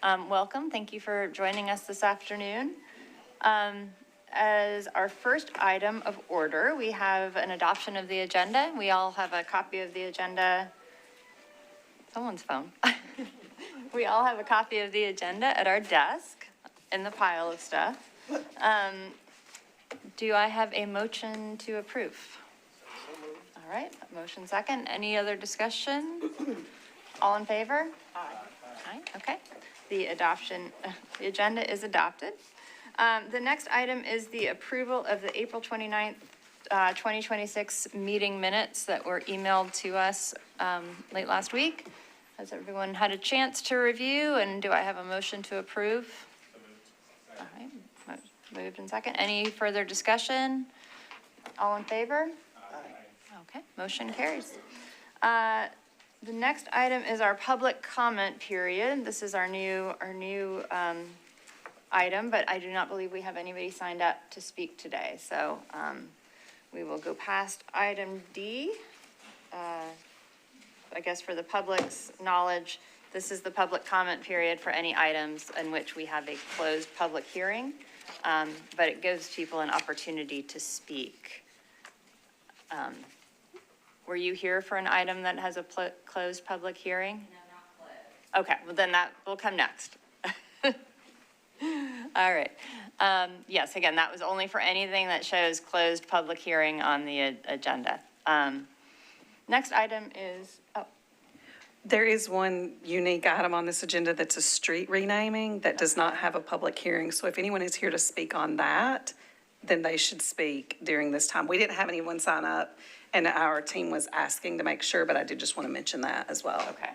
Welcome. Thank you for joining us this afternoon. As our first item of order, we have an adoption of the agenda. We all have a copy of the agenda. Someone's phone. We all have a copy of the agenda at our desk in the pile of stuff. Do I have a motion to approve? All right, motion second. Any other discussion? All in favor? Aye. Okay. The agenda is adopted. The next item is the approval of the April 29th, 2026 meeting minutes that were emailed to us late last week. Has everyone had a chance to review, and do I have a motion to approve? All right, moved in second. Any further discussion? All in favor? Aye. Okay, motion carries. The next item is our public comment period. This is our new item, but I do not believe we have anybody signed up to speak today. So we will go past item D. I guess for the public's knowledge, this is the public comment period for any items in which we have a closed public hearing, but it gives people an opportunity to speak. Were you here for an item that has a closed public hearing? No, not closed. Okay, well then that will come next. All right. Yes, again, that was only for anything that shows closed public hearing on the agenda. Next item is, There is one unique item on this agenda that's a street renaming that does not have a public hearing. So if anyone is here to speak on that, then they should speak during this time. We didn't have anyone sign up, and our team was asking to make sure, but I did just want to mention that as well. okay.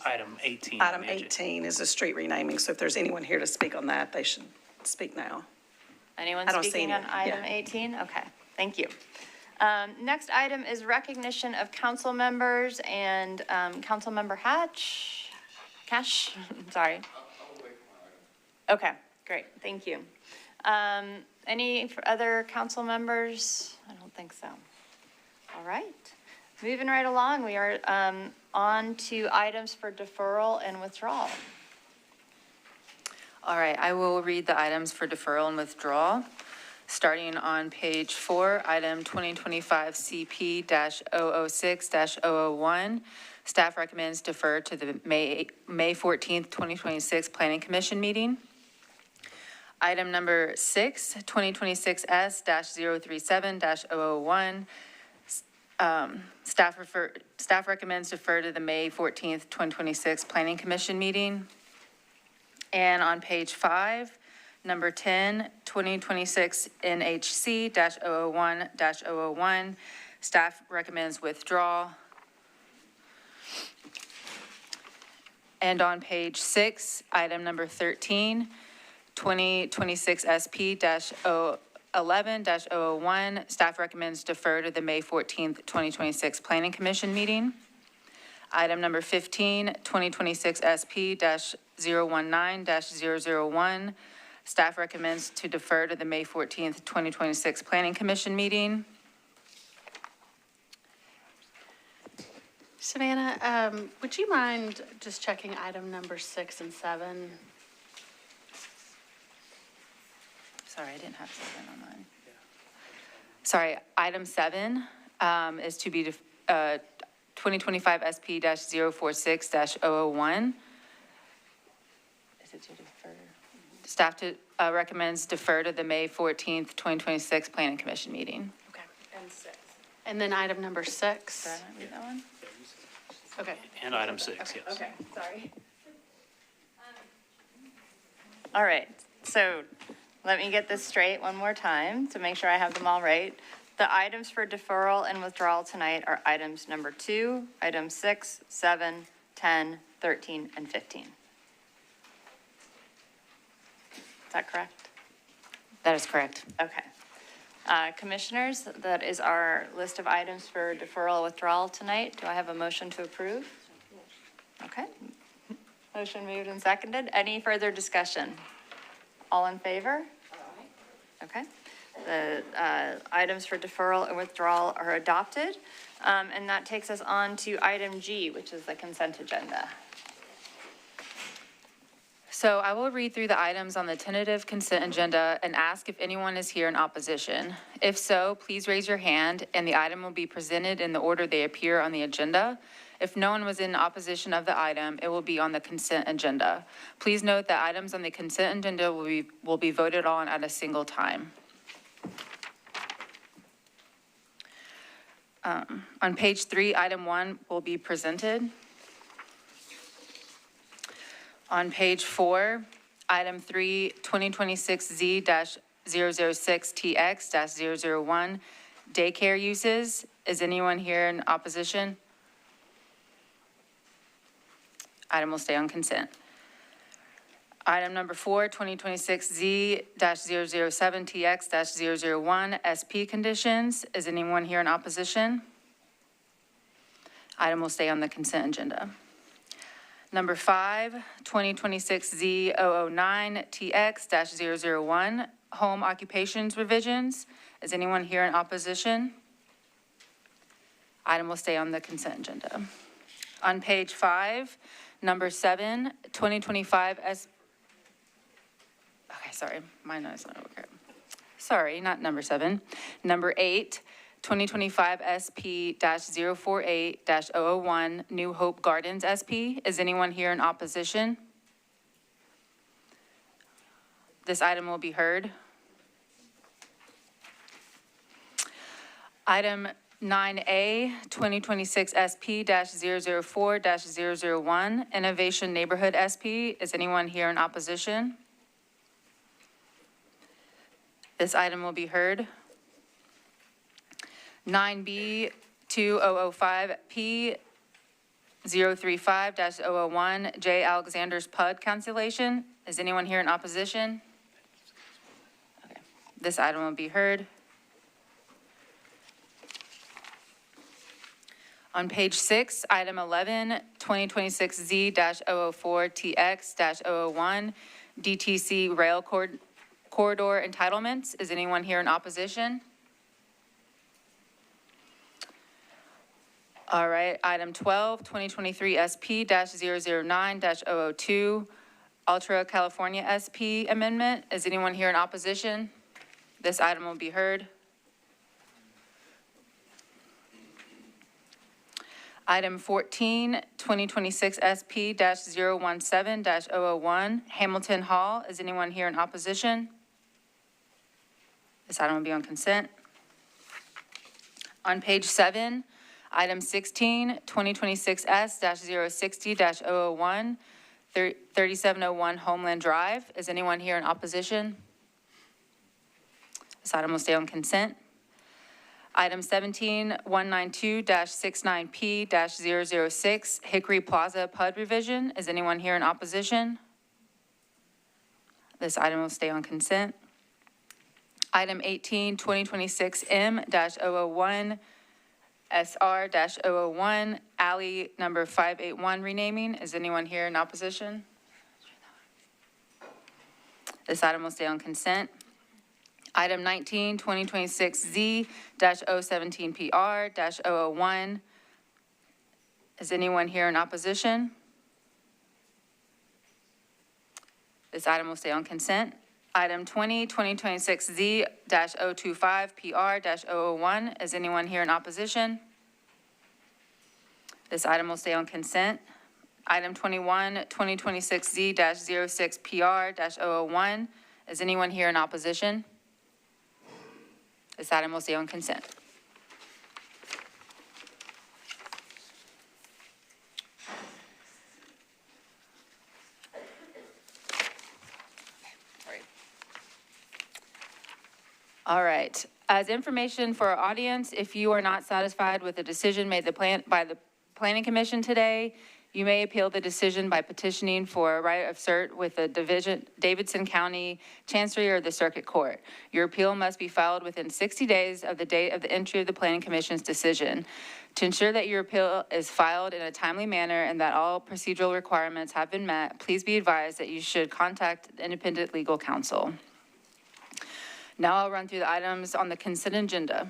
Item 18. Item 18 is a street renaming, so if there's anyone here to speak on that, they should speak now. Anyone I don't see speaking on any. item Yeah. 18? Okay, thank you. Next item is recognition of council members and council member Cash, sorry. Okay, great, thank you. Any other council members? I don't think so. All right, moving right along, we are on to items for deferral and withdrawal. All right, I will read the items for deferral and withdrawal. Starting on page 4, item 2025 CP-006-001. Staff recommends defer to the May 14th, 2026 Planning Commission meeting. Item number 6, 2026S-037-001. Staff recommends defer to the May 14th, 2026 Planning Commission meeting. And on page 5, number 10, 2026 NHC-001-001, staff recommends withdrawal. And on page 6, item number 13, 2026 SP-011-001, staff recommends defer to the May 14th, 2026 Planning Commission meeting. Item number 15, 2026 SP-019-001, staff recommends to defer to the May 14th, 2026 Planning Commission meeting. Savannah, would you mind just checking item number 6 and 7? Sorry, I didn't have 7 on mine. Sorry, item 7 is to be 2025 SP-046-001. Is it to defer? Staff recommends defer to the May 14th, 2026 Planning Commission meeting. Okay. And 6. And then item number 6? Did I not read that one? Okay. And item 6, yes. Okay, sorry. All right, so let me get this straight one more time to make sure I have them all right. The items for deferral and withdrawal tonight are items number 2, items 6, 7, 10, 13, and 15. Is that correct? That is correct. Okay. Commissioners, that is our list of items for deferral withdrawal tonight. Do I have a motion to approve? Okay. Motion moved and seconded. Any further discussion? All in favor? Okay. The items for deferral and withdrawal are adopted. And that takes us on to item G, which is the consent agenda. So I will read through the items on the tentative consent agenda and ask if anyone is here in opposition. If so, please raise your hand, and the item will be presented in the order they appear on the agenda. If no one was in opposition of the item, it will be on the consent agenda. Please note that items on the consent agenda will be voted on at a single time. On page 3, item 1 will be presented. On page 4, item 3, 2026Z-006TX-001, daycare uses. Is anyone here in opposition? Item will stay on consent. Item number 4, 2026Z-007TX-001, SP conditions. Is anyone here in opposition? Item will stay on the consent agenda. Number 5, 2026Z009TX-001, home occupations revisions. Is anyone here in opposition? Item will stay on the consent agenda. On page 5, number 7, 2025 okay, sorry, my note's not over here. Sorry, not number 7. Number 8, 2025 SP-048-001, New Hope Gardens SP. Is anyone here in opposition? This item will be heard. Item 9A, 2026 SP-004-001, Innovation Neighborhood SP. Is anyone here in opposition? This item will be heard. 9B, 2005P-035-001, J. Alexander's PUD cancellation. Is anyone here in opposition? Okay. This item will be heard. On page 6, item 11, 2026Z-004TX-001, DTC Rail Corridor Entitlements. Is anyone here in opposition? All right, item 12, 2023 SP-009-002, Ultra California SP Amendment. Is anyone here in opposition? This item will be heard. Item 14, 2026 SP-017-001, Hamilton Hall. Is anyone here in opposition? This item will be on consent. On page 7, item 16, 2026 S-060-001, 3701 Homeland Drive. Is anyone here in opposition? This item will stay on consent. Item 17, 192-69P-006, Hickory Plaza PUD revision. Is anyone here in opposition? This item will stay on consent. Item 18, 2026 M-001, SR-001, alley number 581 renaming. Is anyone here in opposition? This item will stay on consent. Item 19, 2026 Z-017PR-001. Is anyone here in opposition? This item will stay on consent. Item 20, 2026 Z-025PR-001. Is anyone here in opposition? This item will stay on consent. Item 21, 2026 Z-06PR-001. Is anyone here in opposition? This item will stay on consent. All right. As information for our audience, if you are not satisfied with the decision made by the Planning Commission today, you may appeal the decision by petitioning for a right of cert with the Davidson County Chancery or the Circuit Court. Your appeal must be filed within 60 days of the date of the entry of the Planning Commission's decision. To ensure that your appeal is filed in a timely manner and that all procedural requirements have been met, please be advised that you should contact the independent legal counsel. Now I'll run through the items on the consent agenda.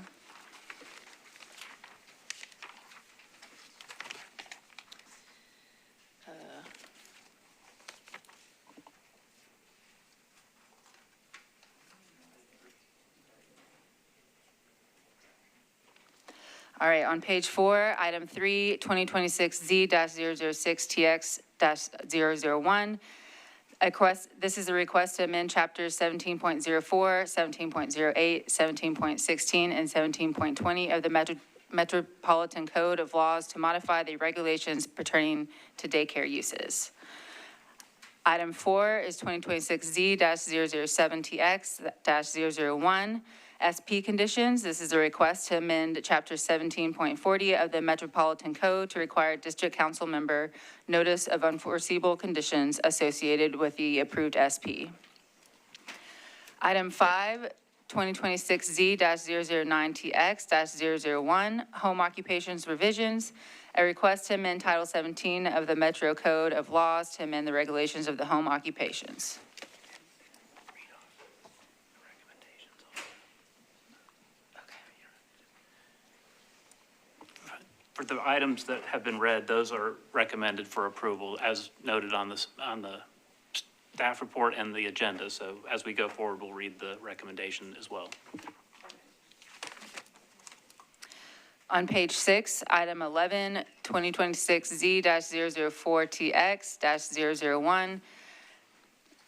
All right, on page 4, item 3, 2026Z-006TX-001. This is a request to amend chapters 17.04, 17.08, 17.16, and 17.20 of the Metropolitan Code of Laws to modify the regulations pertaining to daycare uses. Item 4 is 2026Z-007TX-001, SP conditions. This is a request to amend Chapter 17.40 of the Metropolitan Code to require district council member notice of unforeseeable conditions associated with the approved SP. Item 5, 2026Z-009TX-001, home occupations revisions. A request to amend Title 17 of the Metro Code of Laws to amend the regulations of the home occupations. For the items that have been read, those are recommended for approval as noted on the staff report and the agenda. So as we go forward, we'll read the recommendation as well. On page 6, item 11, 2026Z-004TX-001,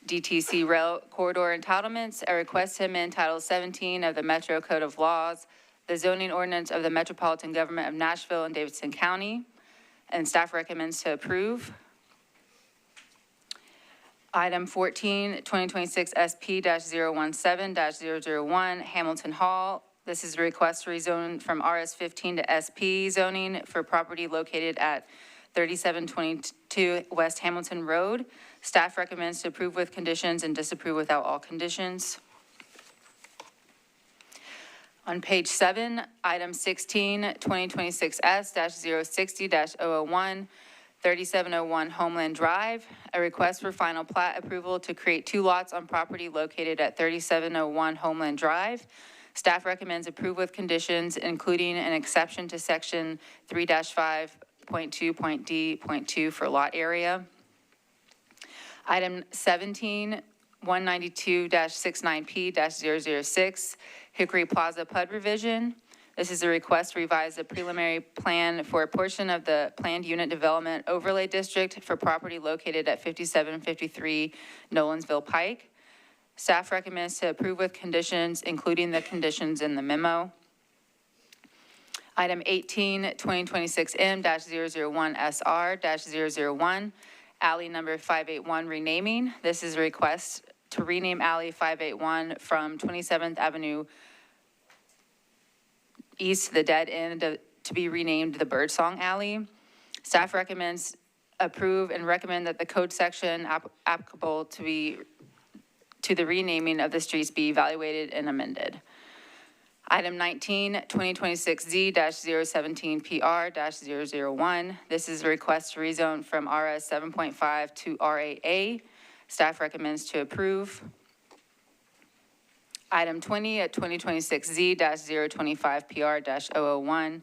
DTC Rail Corridor Entitlements, a request to amend Title 17 of the Metro Code of Laws, the zoning ordinance of the Metropolitan Government of Nashville and Davidson County, and staff recommends to approve. Item 14, 2026 SP-017-001, Hamilton Hall. This is a request to rezone from RS15 to SP zoning for property located at 3722 West Hamilton Road. Staff recommends to approve with conditions and disapprove without all conditions. On page 7, item 16, 2026S-060-001, 3701 Homeland Drive, a request for final plat approval to create 2 lots on property located at 3701 Homeland Drive. Staff recommends approve with conditions, including an exception to section 3-5.2.d.2 for lot area. Item 17, 192-69P-006, Hickory Plaza PUD revision. This is a request to revise the preliminary plan for a portion of the planned unit development overlay district for property located at 5753 Nolensville Pike. Staff recommends to approve with conditions, including the conditions in the memo. Item 18, 2026M-001SR-001, alley number 581 renaming. This is a request to rename alley 581 from 27th Avenue East to the dead end to be renamed the Birdsong Alley. Staff recommends approve and recommend that the code section applicable to the renaming of the streets be evaluated and amended. Item 19, 2026Z-017PR-001. This is a request to rezone from RS 7.5 to RAA. Staff recommends to approve. Item 20 at 2026Z-025PR-001,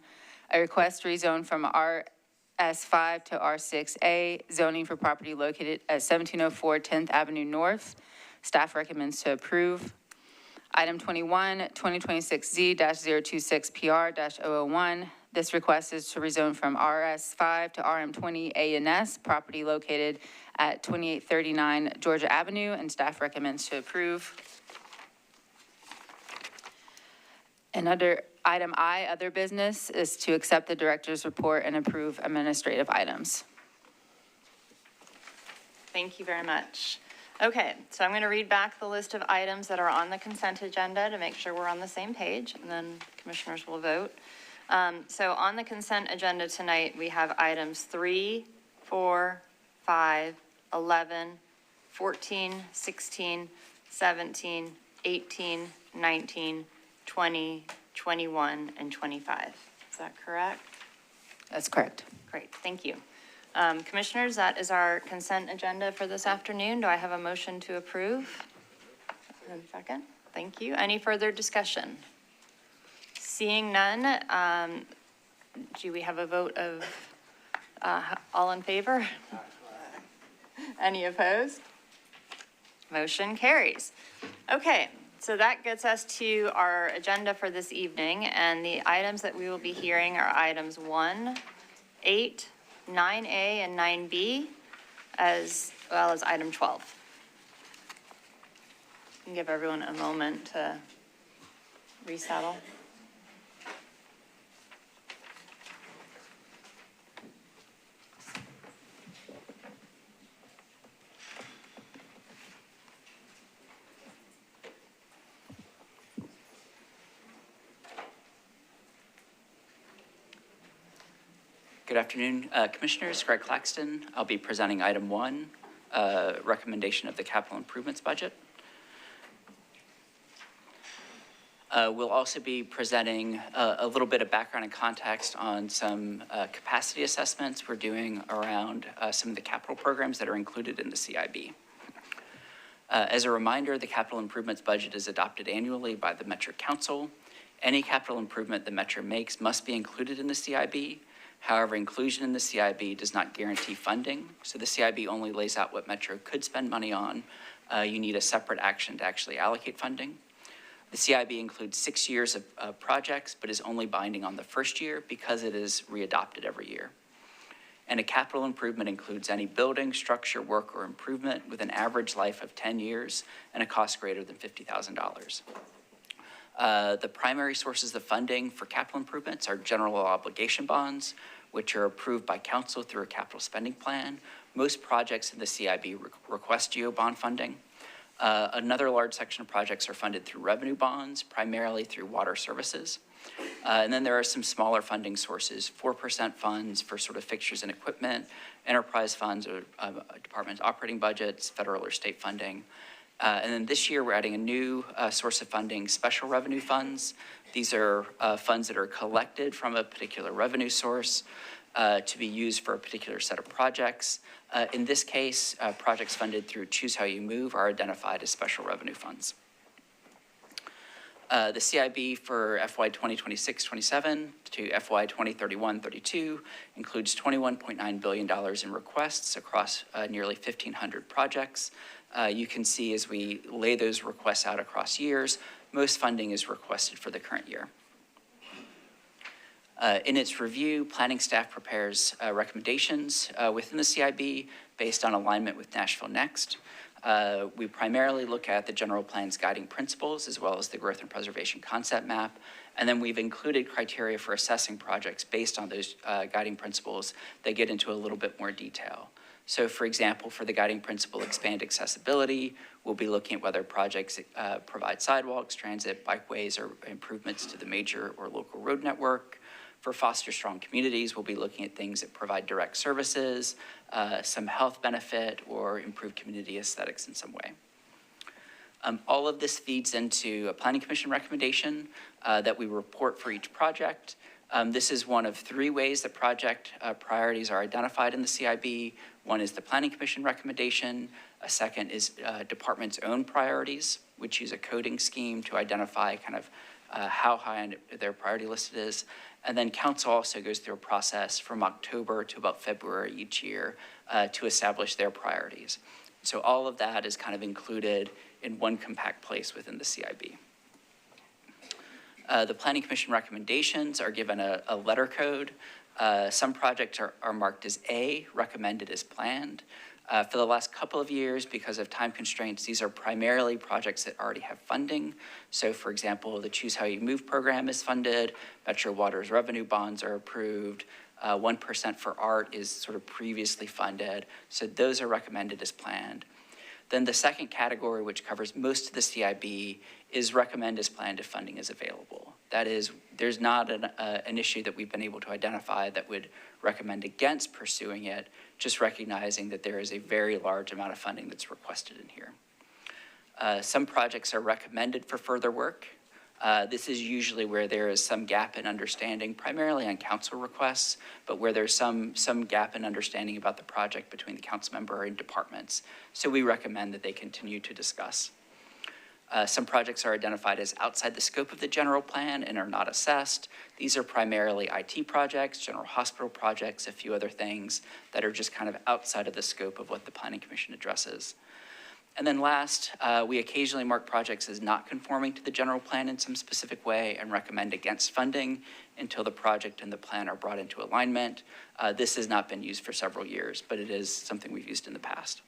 a request to rezone from RS5 to R6A, zoning for property located at 1704 10th Avenue North. Staff recommends to approve. Item 21, 2026Z-026PR-001, this request is to rezone from RS5 to RM20 A&S, property located at 2839 Georgia Avenue, and staff recommends to approve. And under item I, other business, is to accept the director's report and approve administrative items. Thank you very much. Okay, so I'm going to read back the list of items that are on the consent agenda to make sure we're on the same page, and then commissioners will vote. So on the consent agenda tonight, we have items 3, 4, 5, 11, 14, 16, 17, 18, 19, 20, 21, and 25. Is that correct? That's correct. Great, thank you. Commissioners, that is our consent agenda for this afternoon. Do I have a motion to approve? And second, thank you. Any further discussion? Seeing none, do we have a vote of all in favor? Any opposed? Motion carries. Okay, So that gets us to our agenda for this evening, and the items that we will be hearing are items 1, 8, 9A, and 9B, as well as item 12. Can give everyone a moment to resettle. Good afternoon, Commissioners. Greg Claxton. I'll be presenting item 1, recommendation of the capital improvements budget. We'll also be presenting a little bit of background and context on some capacity assessments we're doing around some of the capital programs that are included in the CIB. As a reminder, the capital improvements budget is adopted annually by the Metro Council. Any capital improvement the Metro makes must be included in the CIB. However, inclusion in the CIB does not guarantee funding, so the CIB only lays out what Metro could spend money on. You need a separate action to actually allocate funding. The CIB includes 6 years of projects, but is only binding on the first year because it is readopted every year. And a capital improvement includes any building, structure, work, or improvement with an average life of 10 years and a cost greater than $50,000. The primary sources of funding for capital improvements are general obligation bonds, which are approved by council through a capital spending plan. Most projects in the CIB request GO bond funding. Another large section of projects are funded through revenue bonds, primarily through water services. And then there are some smaller funding sources, 4% funds for sort of fixtures and equipment, enterprise funds or department operating budgets, federal or state funding. And then this year, we're adding a new source of funding, special revenue funds. These are funds that are collected from a particular revenue source to be used for a particular set of projects. In this case, projects funded through Choose How You Move are identified as special revenue funds. The CIB for FY 2026-27 to FY 2031-32 includes $21.9 billion in requests across nearly 1,500 projects. You can see as we lay those requests out across years, most funding is requested for the current year. In its review, planning staff prepares recommendations within the CIB based on alignment with Nashville Next. We primarily look at the general plan's guiding principles as well as the growth and preservation concept map. And then we've included criteria for assessing projects based on those guiding principles that get into a little bit more detail. So for example, for the guiding principle expand accessibility, we'll be looking at whether projects provide sidewalks, transit, bikeways, or improvements to the major or local road network. For foster strong communities, we'll be looking at things that provide direct services, some health benefit, or improve community aesthetics in some way. All of this feeds into a planning commission recommendation that we report for each project. This is one of 3 ways that project priorities are identified in the CIB. One is the planning commission recommendation. A second is department's own priorities, which use a coding scheme to identify kind of how high on their priority list it is. And then council also goes through a process from October to about February each year to establish their priorities. So all of that is kind of included in one compact place within the CIB. The Planning Commission recommendations are given a letter code. Some projects are marked as A, recommended as planned. For the last couple of years, because of time constraints, these are primarily projects that already have funding. So for example, the Choose How You Move program is funded, Metro Water's revenue bonds are approved, 1% for art is sort of previously funded. So those are recommended as planned. Then the second category, which covers most of the CIB, is recommend as planned if funding is available. That is, there's not an issue that we've been able to identify that would recommend against pursuing it, just recognizing that there is a very large amount of funding that's requested in here. Some projects are recommended for further work. This is usually where there is some gap in understanding, primarily on council requests, but where there's some gap in understanding about the project between the council member and departments. So we recommend that they continue to discuss. Some projects are identified as outside the scope of the general plan and are not assessed. These are primarily IT projects, general hospital projects, a few other things that are just kind of outside of the scope of what the Planning Commission addresses. And then last, we occasionally mark projects as not conforming to the general plan in some specific way and recommend against funding until the project and the plan are brought into alignment. This has not been used for several years, but it is something we've used in the past.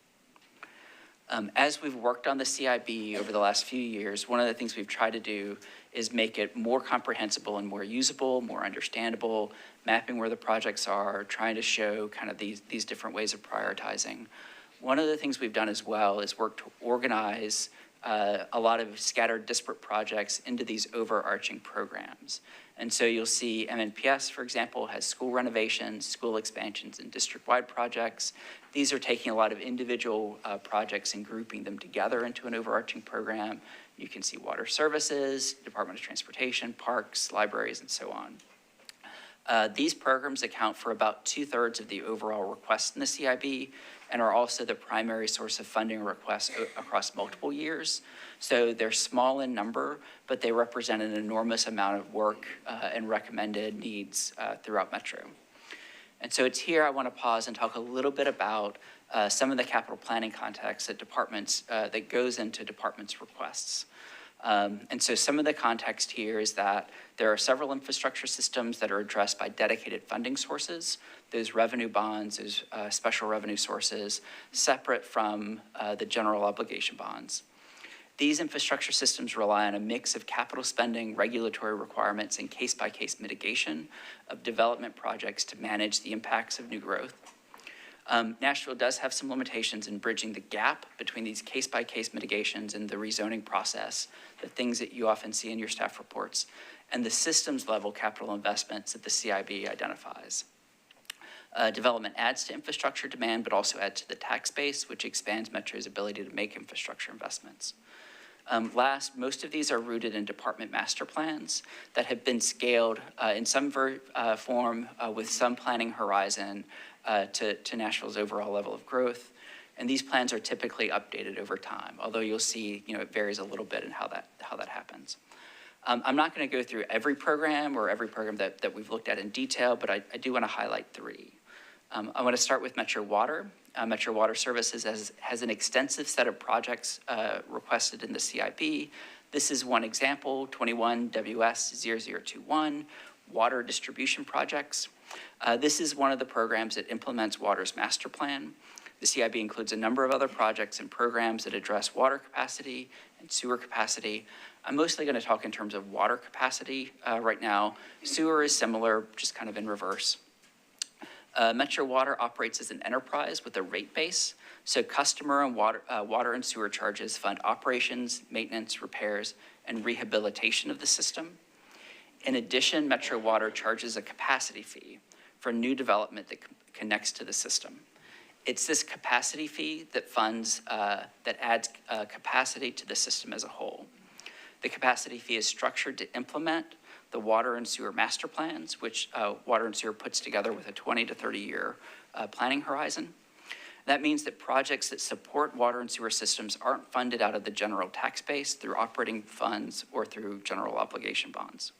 As we've worked on the CIB over the last few years, one of the things we've tried to do is make it more comprehensible and more usable, more understandable, mapping where the projects are, trying to show kind of these different ways of prioritizing. One of the things we've done as well is work to organize a lot of scattered disparate projects into these overarching programs. And so you'll see MNPS, for example, has school renovations, school expansions, and district-wide projects. These are taking a lot of individual projects and grouping them together into an overarching program. You can see water services, Department of Transportation, parks, libraries, and so on. These programs account for about 2/3 of the overall requests in the CIB and are also the primary source of funding requests across multiple years. So they're small in number, but they represent an enormous amount of work and recommended needs throughout Metro. And so it's here I want to pause and talk a little bit about some of the capital planning context that that goes into departments' requests. And so some of the context here is that there are several infrastructure systems that are addressed by dedicated funding sources, those revenue bonds, those special revenue sources, separate from the general obligation bonds. These infrastructure systems rely on a mix of capital spending, regulatory requirements, and case-by-case mitigation of development projects to manage the impacts of new growth. Nashville does have some limitations in bridging the gap between these case-by-case mitigations and the rezoning process, the things that you often see in your staff reports, and the systems-level capital investments that the CIB identifies. Development adds to infrastructure demand, but also adds to the tax base, which expands Metro's ability to make infrastructure investments. Last, most of these are rooted in department master plans that have been scaled in some form with some planning horizon to Nashville's overall level of growth. And these plans are typically updated over time, although you'll see, it varies a little bit in how that happens. I'm not going to go through every program or every program that we've looked at in detail, but I do want to highlight three. I want to start with Metro Water. Metro Water Services has an extensive set of projects requested in the CIB. This is one example, 21 WS0021, water distribution projects. This is one of the programs that implements Water's master plan. The CIB includes a number of other projects and programs that address water capacity and sewer capacity. I'm mostly going to talk in terms of water capacity right now. Sewer is similar, just kind of in reverse. Metro Water operates as an enterprise with a rate base, so customer and water and sewer charges fund operations, maintenance, repairs, and rehabilitation of the system. In addition, Metro Water charges a capacity fee for new development that connects to the system. It's this capacity fee that that adds capacity to the system as a whole. The capacity fee is structured to implement the water and sewer master plans, which water and sewer puts together with a 20 to 30 year planning horizon. That means that projects that support water and sewer systems aren't funded out of the general tax base through operating funds or through general obligation bonds.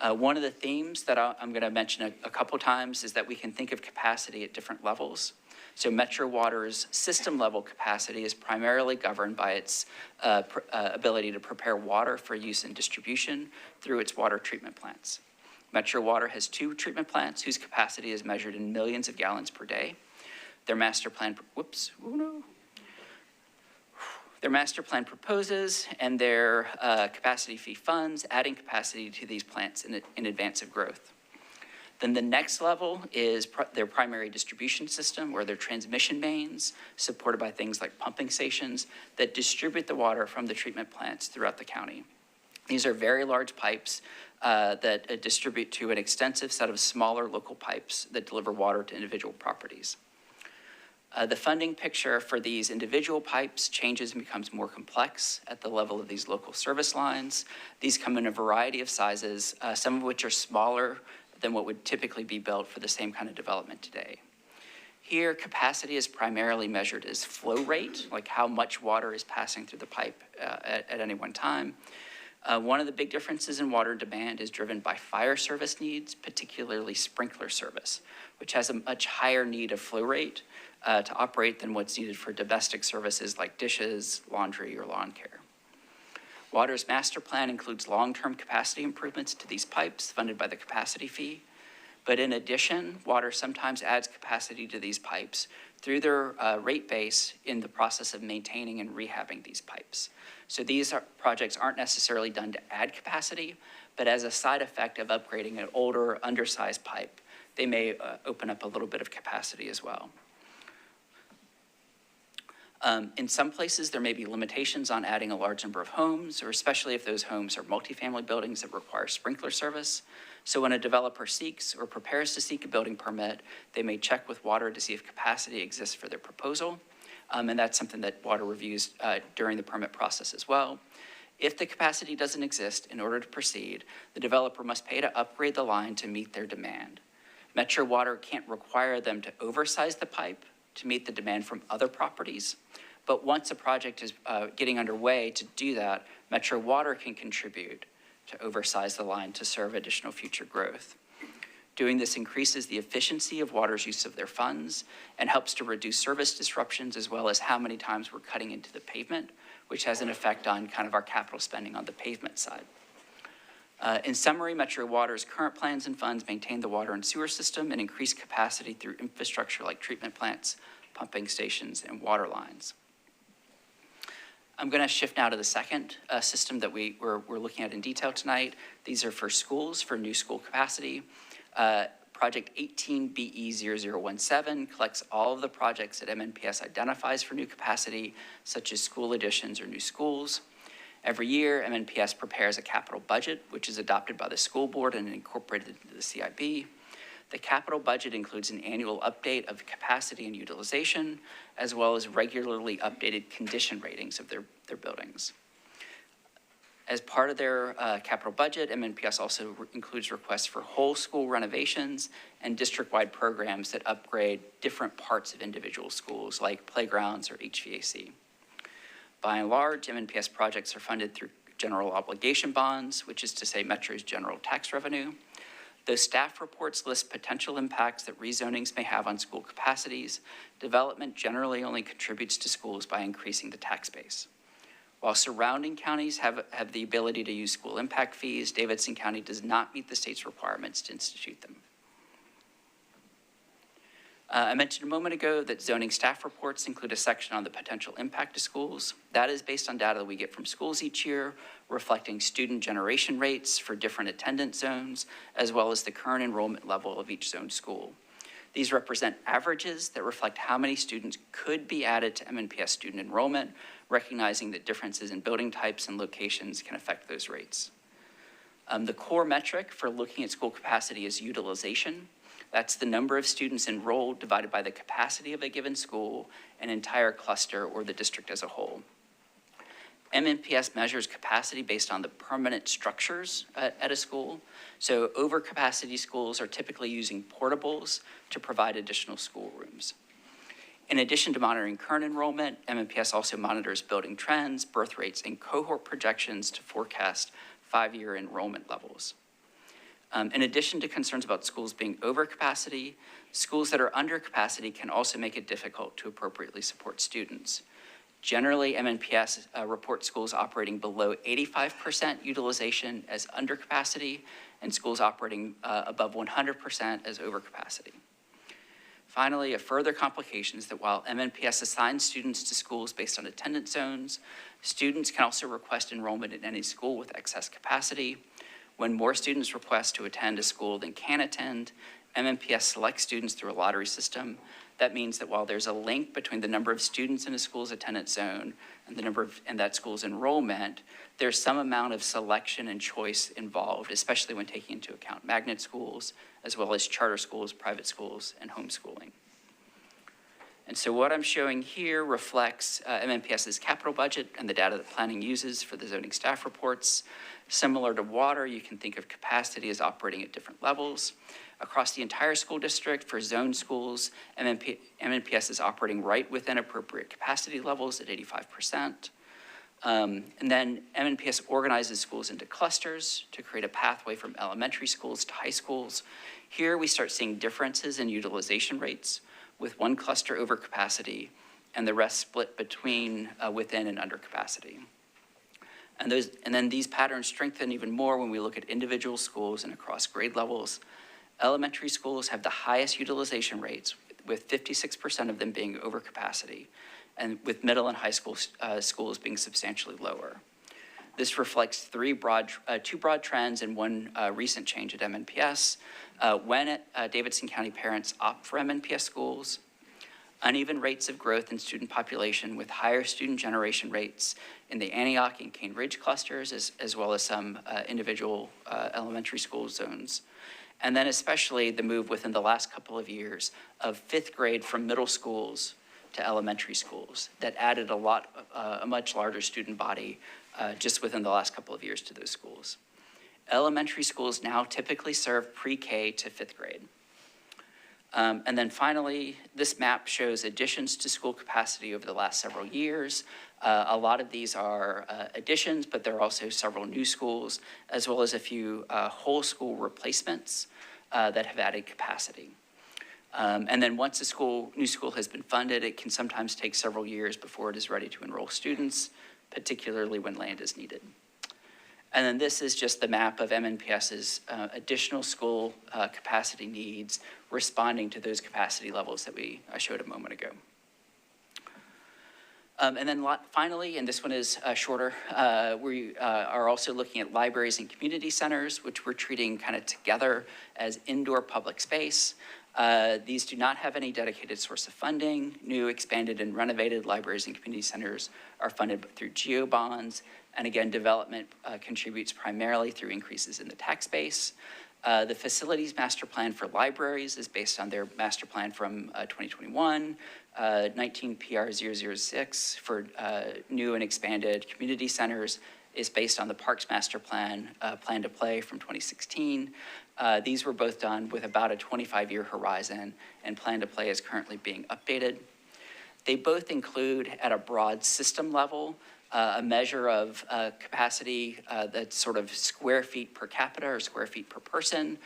One of the themes that I'm going to mention a couple times is that we can think of capacity at different levels. So Metro Water's system level capacity is primarily governed by its ability to prepare water for use in distribution through its water treatment plants. Metro Water has 2 treatment plants whose capacity is measured in millions of gallons per day. Their master plan, Their master plan proposes and their capacity fee funds adding capacity to these plants in advance of growth. Then the next level is their primary distribution system or their transmission mains, supported by things like pumping stations that distribute the water from the treatment plants throughout the county. These are very large pipes that distribute to an extensive set of smaller local pipes that deliver water to individual properties. The funding picture for these individual pipes changes and becomes more complex at the level of these local service lines. These come in a variety of sizes, some of which are smaller than what would typically be built for the same kind of development today. Here, capacity is primarily measured as flow rate, like how much water is passing through the pipe at any one time. One of the big differences in water demand is driven by fire service needs, particularly sprinkler service, which has a much higher need of flow rate to operate than what's needed for domestic services like dishes, laundry, or lawn care. Water's master plan includes long-term capacity improvements to these pipes funded by the capacity fee. But in addition, Water sometimes adds capacity to these pipes through their rate base in the process of maintaining and rehabbing these pipes. So these projects aren't necessarily done to add capacity, but as a side effect of upgrading an older, undersized pipe, they may open up a little bit of capacity as well. In some places, there may be limitations on adding a large number of homes, or especially if those homes are multifamily buildings that require sprinkler service. So when a developer seeks or prepares to seek a building permit, they may check with Water to see if capacity exists for their proposal. And that's something that Water reviews during the permit process as well. If the capacity doesn't exist, in order to proceed, the developer must pay to upgrade the line to meet their demand. Metro Water can't require them to oversize the pipe to meet the demand from other properties. But once a project is getting underway to do that, Metro Water can contribute to oversize the line to serve additional future growth. Doing this increases the efficiency of Water's use of their funds and helps to reduce service disruptions, as well as how many times we're cutting into the pavement, which has an effect on kind of our capital spending on the pavement side. In summary, Metro Water's current plans and funds maintain the water and sewer system and increase capacity through infrastructure like treatment plants, pumping stations, and water lines. I'm going to shift now to the second system that we're looking at in detail tonight. These are for schools, for new school capacity. Project 18BE0017 collects all of the projects that MNPS identifies for new capacity, such as school additions or new schools. Every year, MNPS prepares a capital budget, which is adopted by the school board and incorporated into the CIB. The capital budget includes an annual update of capacity and utilization, as well as regularly updated condition ratings of their buildings. As part of their capital budget, MNPS also includes requests for whole school renovations and district-wide programs that upgrade different parts of individual schools, like playgrounds or HVAC. By and large, MNPS projects are funded through general obligation bonds, which is to say Metro's general tax revenue. Those staff reports list potential impacts that rezonings may have on school capacities. Development generally only contributes to schools by increasing the tax base. While surrounding counties have the ability to use school impact fees, Davidson County does not meet the state's requirements to institute them. I mentioned a moment ago that zoning staff reports include a section on the potential impact to schools. That is based on data that we get from schools each year, reflecting student generation rates for different attendance zones, as well as the current enrollment level of each zone school. These represent averages that reflect how many students could be added to MNPS student enrollment, recognizing that differences in building types and locations can affect those rates. The core metric for looking at school capacity is utilization. That's the number of students enrolled divided by the capacity of a given school, an entire cluster, or the district as a whole. MNPS measures capacity based on the permanent structures at a school. So overcapacity schools are typically using portables to provide additional schoolrooms. In addition to monitoring current enrollment, MNPS also monitors building trends, birth rates, and cohort projections to forecast 5-year enrollment levels. In addition to concerns about schools being over capacity, schools that are under capacity can also make it difficult to appropriately support students. Generally, MNPS reports schools operating below 85% utilization as under capacity, and schools operating above 100% as over capacity. Finally, a further complication is that while MNPS assigns students to schools based on attendance zones, students can also request enrollment in any school with excess capacity. When more students request to attend a school than can attend, MNPS selects students through a lottery system. That means that while there's a link between the number of students in a school's attendance zone and that school's enrollment, there's some amount of selection and choice involved, especially when taking into account magnet schools, as well as charter schools, private schools, and homeschooling. And so what I'm showing here reflects MNPS's capital budget and the data that planning uses for the zoning staff reports. Similar to water, you can think of capacity as operating at different levels. Across the entire school district for zone schools, MNPS is operating right within appropriate capacity levels at 85%. And then MNPS organizes schools into clusters to create a pathway from elementary schools to high schools. Here we start seeing differences in utilization rates, with one cluster over capacity and the rest split between within and under capacity. And then these patterns strengthen even more when we look at individual schools and across grade levels. Elementary schools have the highest utilization rates, with 56% of them being over capacity, and with middle and high school schools being substantially lower. This reflects two broad trends and one recent change at MNPS. When Davidson County parents opt for MNPS schools, uneven rates of growth in student population with higher student generation rates in the Antioch and Cane Ridge clusters, as well as some individual elementary school zones. And then especially the move within the last couple of years of fifth grade from middle schools to elementary schools that added a much larger student body just within the last couple of years to those schools. Elementary schools now typically serve pre-K to fifth grade. And then finally, this map shows additions to school capacity over the last several years. A lot of these are additions, but there are also several new schools, as well as a few whole school replacements that have added capacity. And then once a new school has been funded, it can sometimes take several years before it is ready to enroll students, particularly when land is needed. And then this is just the map of MNPS's additional school capacity needs, responding to those capacity levels that I showed a moment ago. And then finally, and this one is shorter, we are also looking at libraries and community centers, which we're treating kind of together as indoor public space. These do not have any dedicated source of funding. New, expanded, and renovated libraries and community centers are funded through GEO bonds. And again, development contributes primarily through increases in the tax base. The facilities master plan for libraries is based on their master plan from 2021. 19 PR 006 for new and expanded community centers is based on the Parks Master Plan, Plan to Play from 2016. These were both done with about a 25-year horizon, and Plan to Play is currently being updated. They both include, at a broad system level, a measure of capacity that's sort of square feet per capita or square feet per person.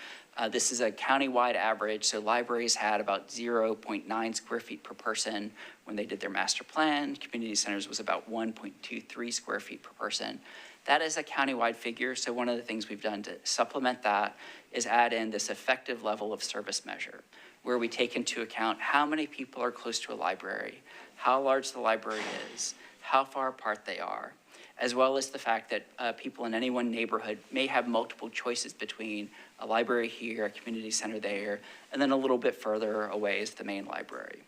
This is a countywide average, so libraries had about 0.9 square feet per person when they did their master plan. Community centers was about 1.23 square feet per person. That is a countywide figure, so one of the things we've done to supplement that is add in this effective level of service measure, where we take into account how many people are close to a library, how large the library is, how far apart they are, as well as the fact that people in any one neighborhood may have multiple choices between a library here, a community center there, and then a little bit further away is the main library.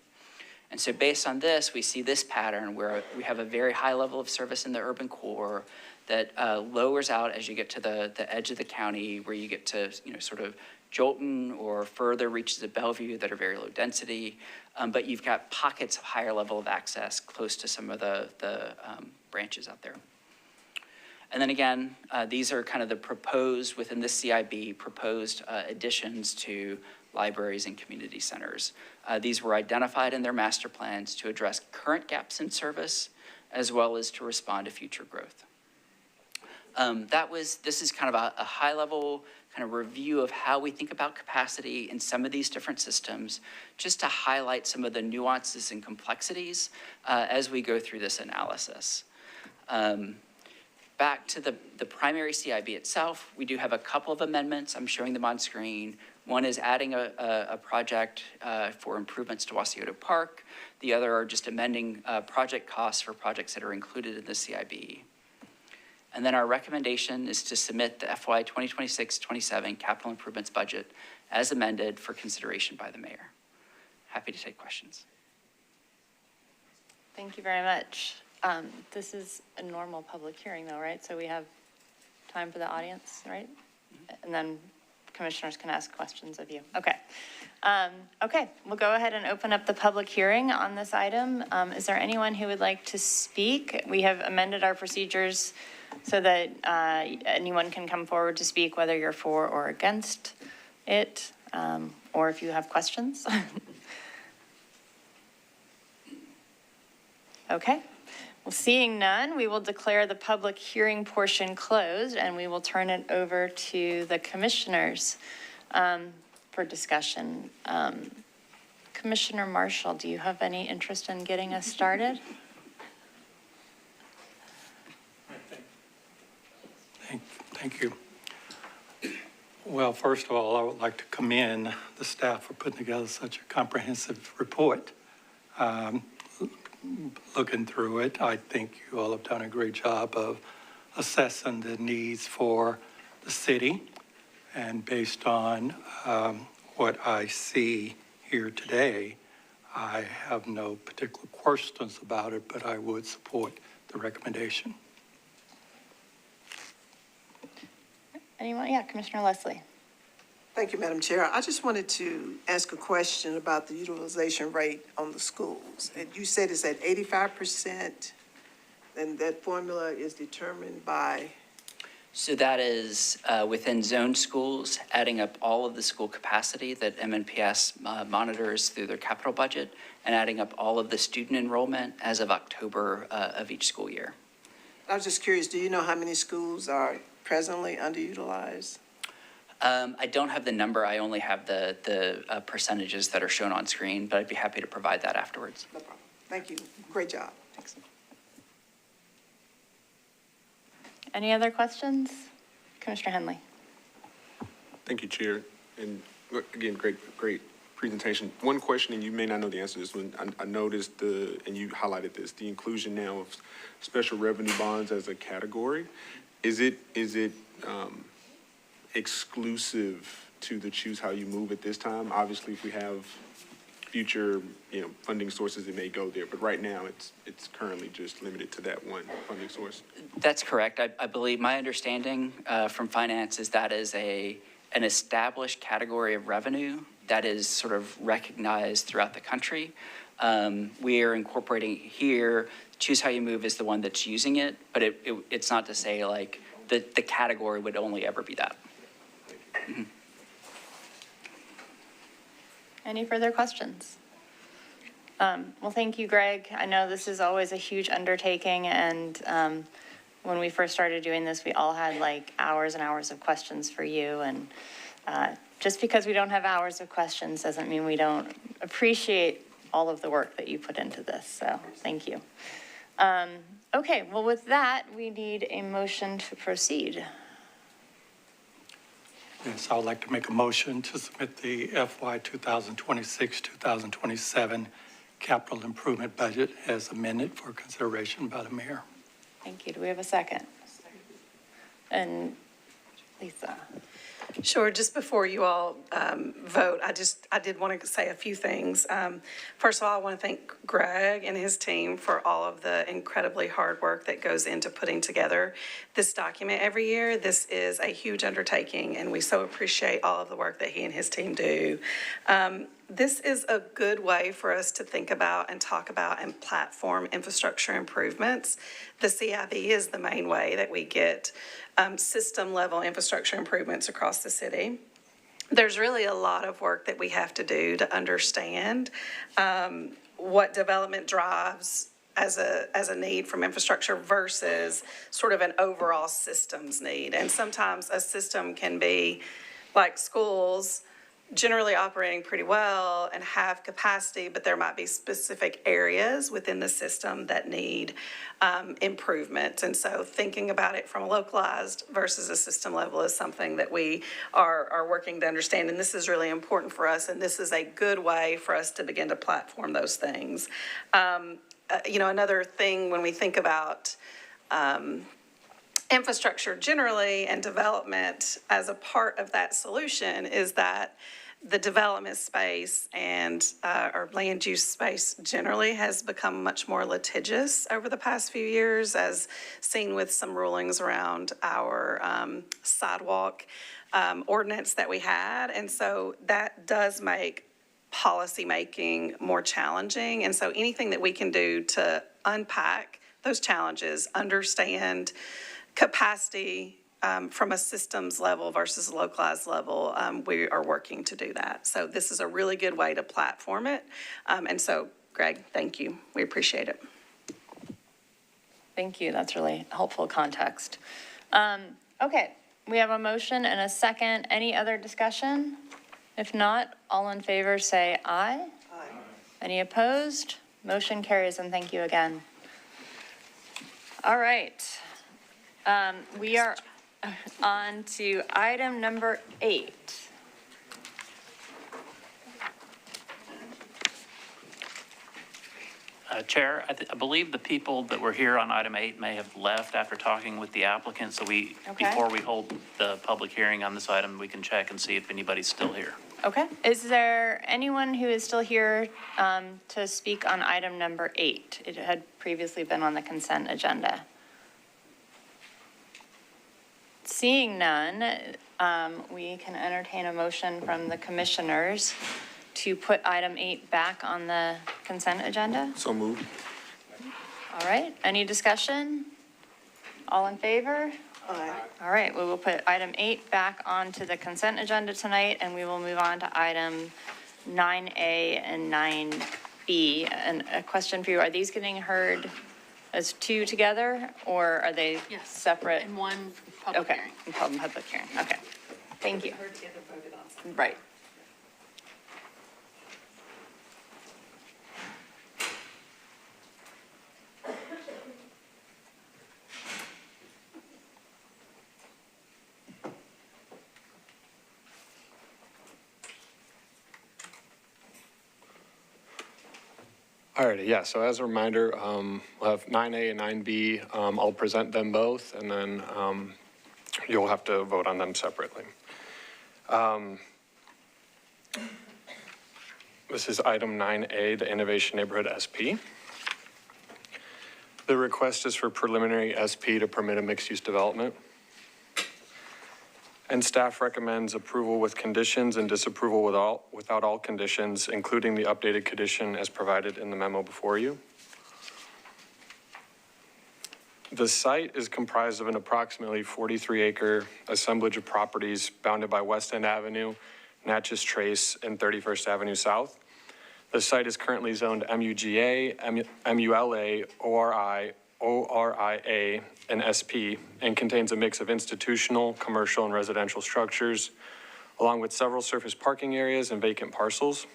And so based on this, we see this pattern where we have a very high level of service in the urban core that lowers out as you get to the edge of the county, where you get to, sort of Jolton or further reaches of Bellevue that are very low density, but you've got pockets of higher level of access close to some of the branches out there. And then again, these are kind of the proposed, within the CIB, proposed additions to libraries and community centers. These were identified in their master plans to address current gaps in service, as well as to respond to future growth. This is kind of a high level kind of review of how we think about capacity in some of these different systems, just to highlight some of the nuances and complexities as we go through this analysis. Back to the primary CIB itself, we do have a couple of amendments. I'm showing them on screen. One is adding a project for improvements to Wasiota Park. The other are just amending project costs for projects that are included in the CIB. And then our recommendation is to submit the FY 2026-27 capital improvements budget as amended for consideration by the mayor. Happy to take questions. Thank you very much. This is a normal public hearing though, right? So we have time for the audience, right? And then commissioners can ask questions of you. Okay. Okay, we'll go ahead and open up the public hearing on this item. Is there anyone who would like to speak? We have amended our procedures so that anyone can come forward to speak, whether you're for or against it, or if you have questions. Okay. Well, seeing none, we will declare the public hearing portion closed, and we will turn it over to the commissioners for discussion. Commissioner Marshall, do you have any interest in getting us started? Thank you. Well, first of all, I would like to commend the staff for putting together such a comprehensive report. Looking through it, I think you all have done a great job of assessing the needs for the city. And based on what I see here today, I have no particular questions about it, but I would support the recommendation. Anyone? Yeah, Commissioner Leslie. Thank you, Madam Chair. I just wanted to ask a question about the utilization rate on the schools. And you said it's at 85%, and that formula is determined by? So that is within zone schools, adding up all of the school capacity that MNPS monitors through their capital budget, and adding up all of the student enrollment as of October of each school year. I was just curious, do you know how many schools are presently underutilized? I don't have the number. I only have the percentages that are shown on screen, but I'd be happy to provide that afterwards. No problem. Thank you. Great job. Thanks. Any other questions? Commissioner Henley. Thank you, Chair. And again, great presentation. One question, and you may not know the answer to this one. I noticed and you highlighted this, the inclusion now of special revenue bonds as a category. Is it exclusive to the Choose How You Move at this time? Obviously, if we have future, funding sources, it may go there. But right now, it's currently just limited to that one funding source. That's correct. I believe my understanding from finance is that is an established category of revenue that is sort of recognized throughout the country. We are incorporating here, Choose How You Move is the one that's using it, but it's not to say like the category would only ever be that. Mm-hmm. Any further questions? Well, thank you, Greg. I know this is always a huge undertaking, and when we first started doing this, we all had like hours and hours of questions for you, and just because we don't have hours of questions doesn't mean we don't appreciate all of the work that you put into this, so thank you. Okay, well, with that, we need a motion to proceed. Yes, I would like to make a motion to submit the FY 2026-2027 capital improvement budget as amended for consideration by the mayor. Thank you. Do we have a second? And Lisa. Sure, just before you all vote, I did want to say a few things. First of all, I want to thank Greg and his team for all of the incredibly hard work that goes into putting together this document every year. This is a huge undertaking, and we so appreciate all of the work that he and his team do. This is a good way for us to think about and talk about and platform infrastructure improvements. The CIB is the main way that we get system-level infrastructure improvements across the city. There's really a lot of work that we have to do to understand what development drives as a need from infrastructure versus sort of an overall systems need. And sometimes a system can be like schools, generally operating pretty well and have capacity, but there might be specific areas within the system that need improvement. And so thinking about it from a localized versus a system level is something that we are working to understand. And this is really important for us. And this is a good way for us to begin to platform those things. Another thing when we think about infrastructure generally and development as a part of that solution is that the development space and our land use space generally has become much more litigious over the past few years, as seen with some rulings around our sidewalk ordinance that we had. And so that does make policy making more challenging. And so anything that we can do to unpack those challenges, understand capacity from a systems level versus a localized level, we are working to do that. So this is a really good way to platform it. And so, Greg, thank you. We appreciate it. Thank you. That's really helpful context. Okay, we have a motion and a second. Any other discussion? If not, all in favor say aye. Aye. Any opposed? Motion carries, and thank you again. All right. We are on to item number 8. Chair, I believe the people that were here on item 8 may have left after talking with the applicant, so Okay. before we hold the public hearing on this item, we can check and see if anybody's still here. Okay. Is there anyone who is still here to speak on item number 8? It had previously been on the consent agenda. Seeing none, we can entertain a motion from the commissioners to put item 8 back on the consent agenda. So moved. All right, any discussion? All in favor? Aye. All right, we will put item 8 back onto the consent agenda tonight, and we will move on to item 9A and 9B. And a question for you, are these getting heard as two together, or are they Yes. separate? In one public Okay, hearing. in public hearing, okay. Thank you. Right. Alrighty, yeah, so as a reminder, we'll have 9A and 9B. I'll present them both, and then you'll have to vote on them separately. This is item 9A, the Innovation Neighborhood SP. The request is for preliminary SP to permit a mixed-use development. And staff recommends approval with conditions and disapproval without all conditions, including the updated condition as provided in the memo before you. The site is comprised of an approximately 43-acre assemblage of properties bounded by West End Avenue, Natchez Trace, and 31st Avenue South. The site is currently zoned MUGA, MULA, ORI, ORIA, and SP, and contains a mix of institutional, commercial, and residential structures, along with several surface parking areas and vacant parcels.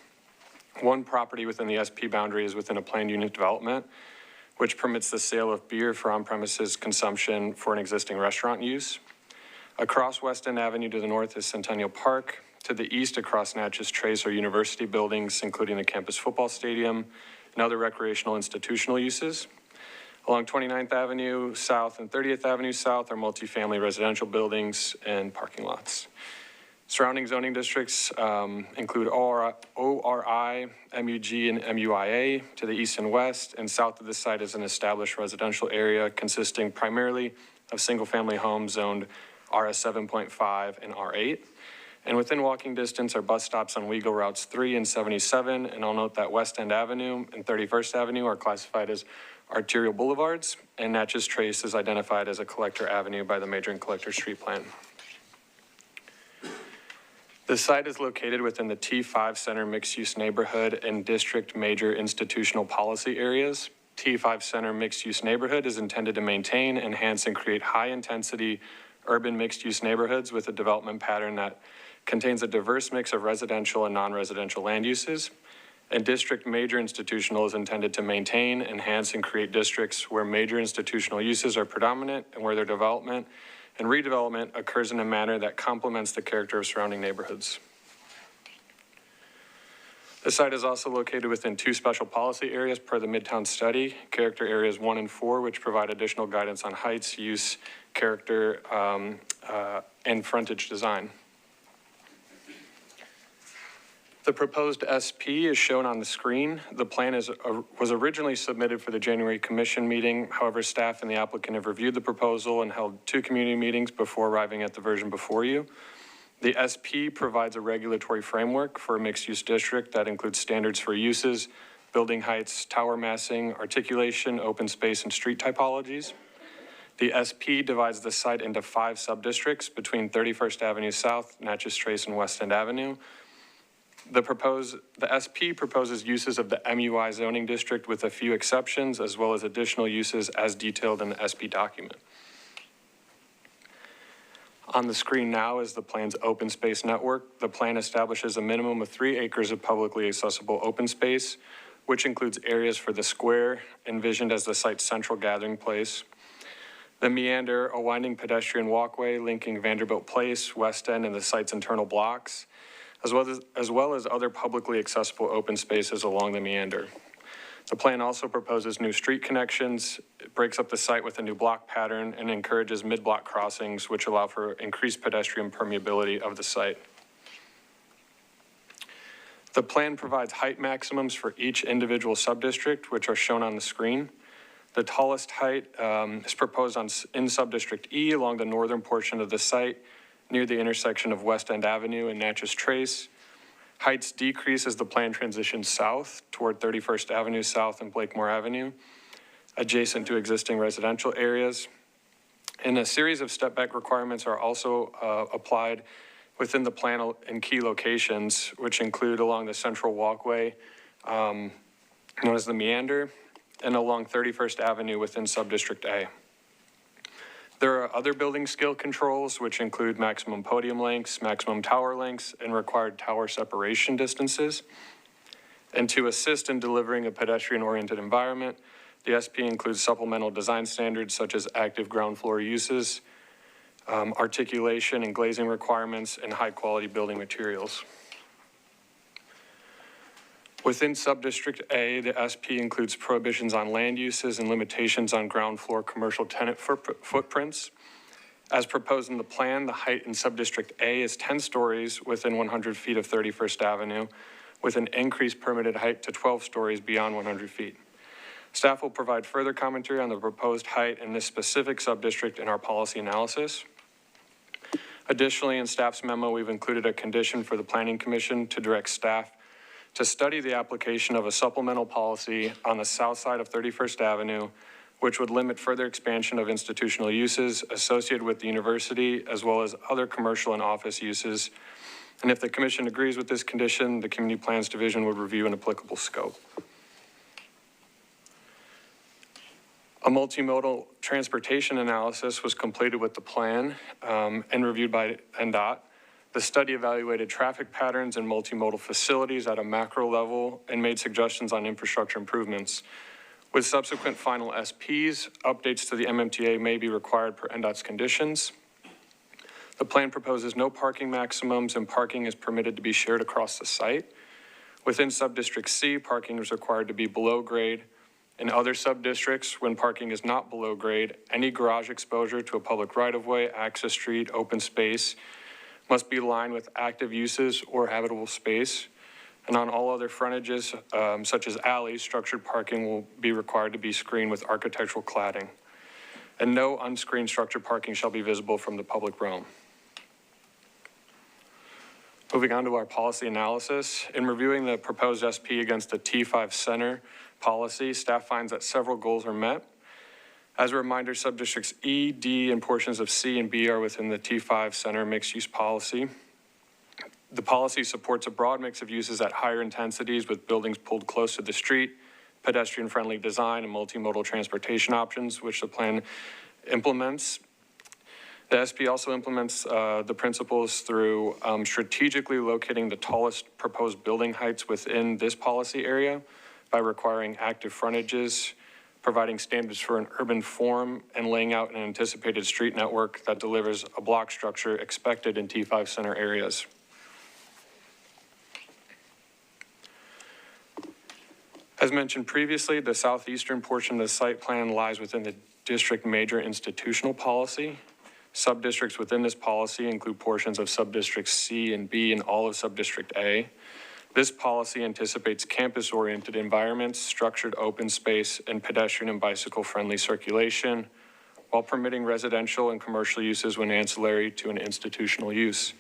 One property within the SP boundary is within a planned unit development, which permits the sale of beer for on-premises consumption for an existing restaurant use. Across West End Avenue to the north is Centennial Park. To the east across Natchez Trace are university buildings, including the campus football stadium and other recreational institutional uses. Along 29th Avenue South and 30th Avenue South are multifamily residential buildings and parking lots. Surrounding zoning districts include ORI, MUG, and MUIA to the east and west, and south of the site is an established residential area consisting primarily of single-family homes zoned RS 7.5 and R8. And within walking distance are bus stops on Weagle routes 3 and 77, and I'll note that West End Avenue and 31st Avenue are classified as arterial boulevards, and Natchez Trace is identified as a collector avenue by the Major and Collector Street Plan. The site is located within the T5 Center mixed-use neighborhood and district major institutional policy areas. T5 Center mixed-use neighborhood is intended to maintain, enhance, and create high-intensity urban mixed-use neighborhoods with a development pattern that contains a diverse mix of residential and non-residential land uses. And district major institutional is intended to maintain, enhance, and create districts where major institutional uses are predominant and where their development and redevelopment occurs in a manner that complements the character of surrounding neighborhoods. The site is also located within 2 special policy areas per the Midtown study, character areas 1 and 4, which provide additional guidance on heights, use, character, and frontage design. The proposed SP is shown on the screen. The plan was originally submitted for the January commission meeting. However, staff and the applicant have reviewed the proposal and held 2 community meetings before arriving at the version before you. The SP provides a regulatory framework for a mixed-use district that includes standards for uses, building heights, tower massing, articulation, open space, and street typologies. The SP divides the site into 5 sub-districts between 31st Avenue South, Natchez Trace, and West End Avenue. The SP proposes uses of the MUI zoning district with a few exceptions, as well as additional uses as detailed in the SP document. On the screen now is the plan's open space network. The plan establishes a minimum of 3 acres of publicly accessible open space, which includes areas for the square envisioned as the site's central gathering place. The meander, a winding pedestrian walkway linking Vanderbilt Place, West End, and the site's internal blocks, as well as other publicly accessible open spaces along the meander. The plan also proposes new street connections, it breaks up the site with a new block pattern, and encourages mid-block crossings, which allow for increased pedestrian permeability of the site. The plan provides height maximums for each individual subdistrict, which are shown on the screen. The tallest height is proposed in Subdistrict E along the northern portion of the site near the intersection of West End Avenue and Natchez Trace. Heights decrease as the plan transitions south toward 31st Avenue South and Blakemore Avenue, adjacent to existing residential areas. And a series of step-back requirements are also applied within the plan in key locations, which include along the central walkway known as the meander, and along 31st Avenue within Subdistrict A. There are other building scale controls, which include maximum podium lengths, maximum tower lengths, and required tower separation distances. And to assist in delivering a pedestrian-oriented environment, the SP includes supplemental design standards such as active ground floor uses, articulation and glazing requirements, and high-quality building materials. Within Subdistrict A, the SP includes prohibitions on land uses and limitations on ground floor commercial tenant footprints. As proposed in the plan, the height in Subdistrict A is 10 stories within 100 feet of 31st Avenue, with an increased permitted height to 12 stories beyond 100 feet. Staff will provide further commentary on the proposed height in this specific subdistrict in our policy analysis. Additionally, in staff's memo, we've included a condition for the Planning Commission to direct staff to study the application of a supplemental policy on the south side of 31st Avenue, which would limit further expansion of institutional uses associated with the university, as well as other commercial and office uses. And if the commission agrees with this condition, the Community Plans Division would review an applicable scope. A multimodal transportation analysis was completed with the plan and reviewed by NDOT. The study evaluated traffic patterns and multimodal facilities at a macro level and made suggestions on infrastructure improvements. With subsequent final SPs, updates to the MMTA may be required per NDOT's conditions. The plan proposes no parking maximums, and parking is permitted to be shared across the site. Within Subdistrict C, parking is required to be below grade. In other subdistricts, when parking is not below grade, any garage exposure to a public right-of-way, access street, open space must be lined with active uses or habitable space. And on all other frontages, such as alleys, structured parking will be required to be screened with architectural cladding. And no unscreened structured parking shall be visible from the public realm. Moving on to our policy analysis. In reviewing the proposed SP against the T5 Center policy, staff finds that several goals are met. As a reminder, subdistricts E, D, and portions of C and B are within the T5 Center mixed-use policy. The policy supports a broad mix of uses at higher intensities with buildings pulled close to the street, pedestrian-friendly design, and multimodal transportation options, which the plan implements. The SP also implements the principles through strategically locating the tallest proposed building heights within this policy area by requiring active frontages, providing standards for an urban form, and laying out an anticipated street network that delivers a block structure expected in T5 Center areas. As mentioned previously, the southeastern portion of the site plan lies within the district major institutional policy. Subdistricts within this policy include portions of subdistricts C and B and all of subdistrict A. This policy anticipates campus-oriented environments, structured open space, and pedestrian and bicycle-friendly circulation, while permitting residential and commercial uses when ancillary to an institutional use.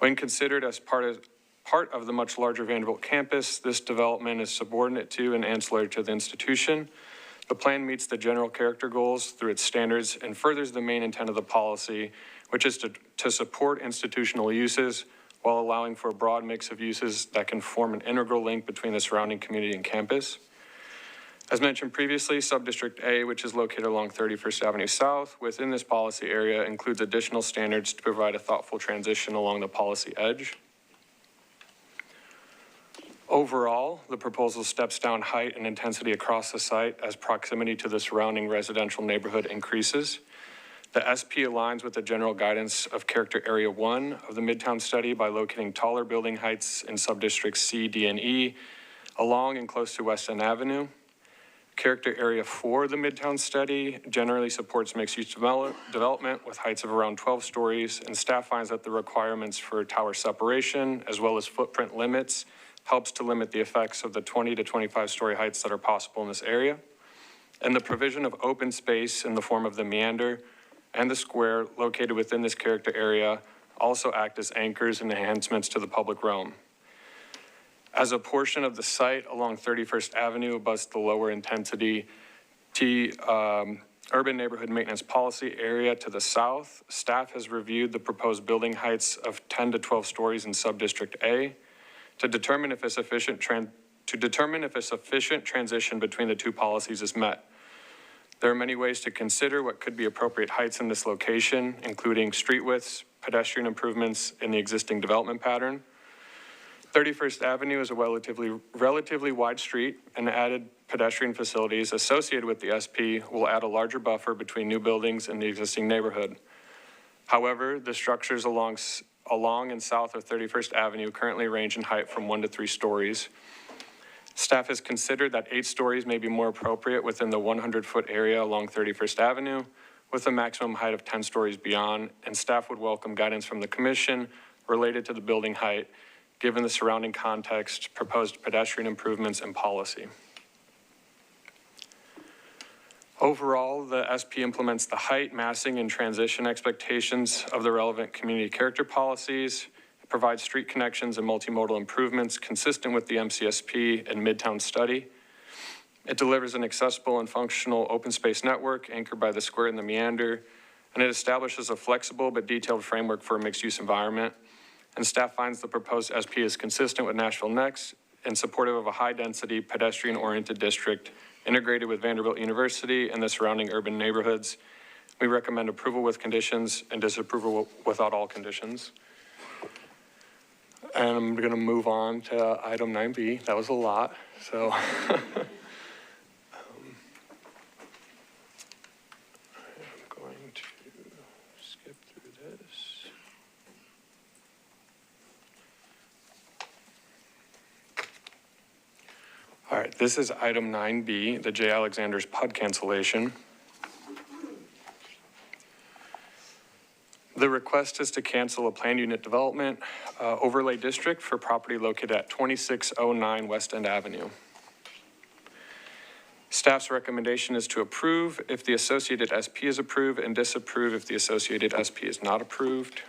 When considered as part of the much larger Vanderbilt campus, this development is subordinate to and ancillary to the institution. The plan meets the general character goals through its standards and furthers the main intent of the policy, which is to support institutional uses while allowing for a broad mix of uses that can form an integral link between the surrounding community and campus. As mentioned previously, Subdistrict A, which is located along 31st Avenue South, within this policy area includes additional standards to provide a thoughtful transition along the policy edge. Overall, the proposal steps down height and intensity across the site as proximity to the surrounding residential neighborhood increases. The SP aligns with the general guidance of Character Area 1 of the Midtown study by locating taller building heights in subdistricts C, D, and E along and close to West End Avenue. Character Area 4 of the Midtown study generally supports mixed-use development with heights of around 12 stories, and staff finds that the requirements for tower separation as well as footprint limits helps to limit the effects of the 20 to 25-story heights that are possible in this area. And the provision of open space in the form of the meander and the square located within this character area also act as anchors and enhancements to the public realm. As a portion of the site along 31st Avenue abuts the lower intensity urban neighborhood maintenance policy area to the south, staff has reviewed the proposed building heights of 10 to 12 stories in Subdistrict A to determine if a sufficient transition between the two policies is met. There are many ways to consider what could be appropriate heights in this location, including street widths, pedestrian improvements in the existing development pattern. 31st Avenue is a relatively wide street, and added pedestrian facilities associated with the SP will add a larger buffer between new buildings and the existing neighborhood. However, the structures along and south of 31st Avenue currently range in height from 1 to 3 stories. Staff has considered that 8 stories may be more appropriate within the 100-foot area along 31st Avenue, with a maximum height of 10 stories beyond, and staff would welcome guidance from the commission related to the building height, given the surrounding context, proposed pedestrian improvements, and policy. Overall, the SP implements the height, massing, and transition expectations of the relevant community character policies. It provides street connections and multimodal improvements consistent with the MCSP and Midtown study. It delivers an accessible and functional open space network anchored by the square and the meander, and it establishes a flexible but detailed framework for a mixed-use environment. And staff finds the proposed SP is consistent with Nashville Next and supportive of a high-density, pedestrian-oriented district integrated with Vanderbilt University and the surrounding urban neighborhoods. We recommend approval with conditions and disapproval without all conditions. And I'm going to move on to item 9B. That was a lot, so. I'm going to skip through this. All right, this is item 9B, the J. Alexander's PUD cancellation. The request is to cancel a planned unit development overlay district for property located at 2609 West End Avenue. Staff's recommendation is to approve if the associated SP is approved and disapprove if the associated SP is not approved.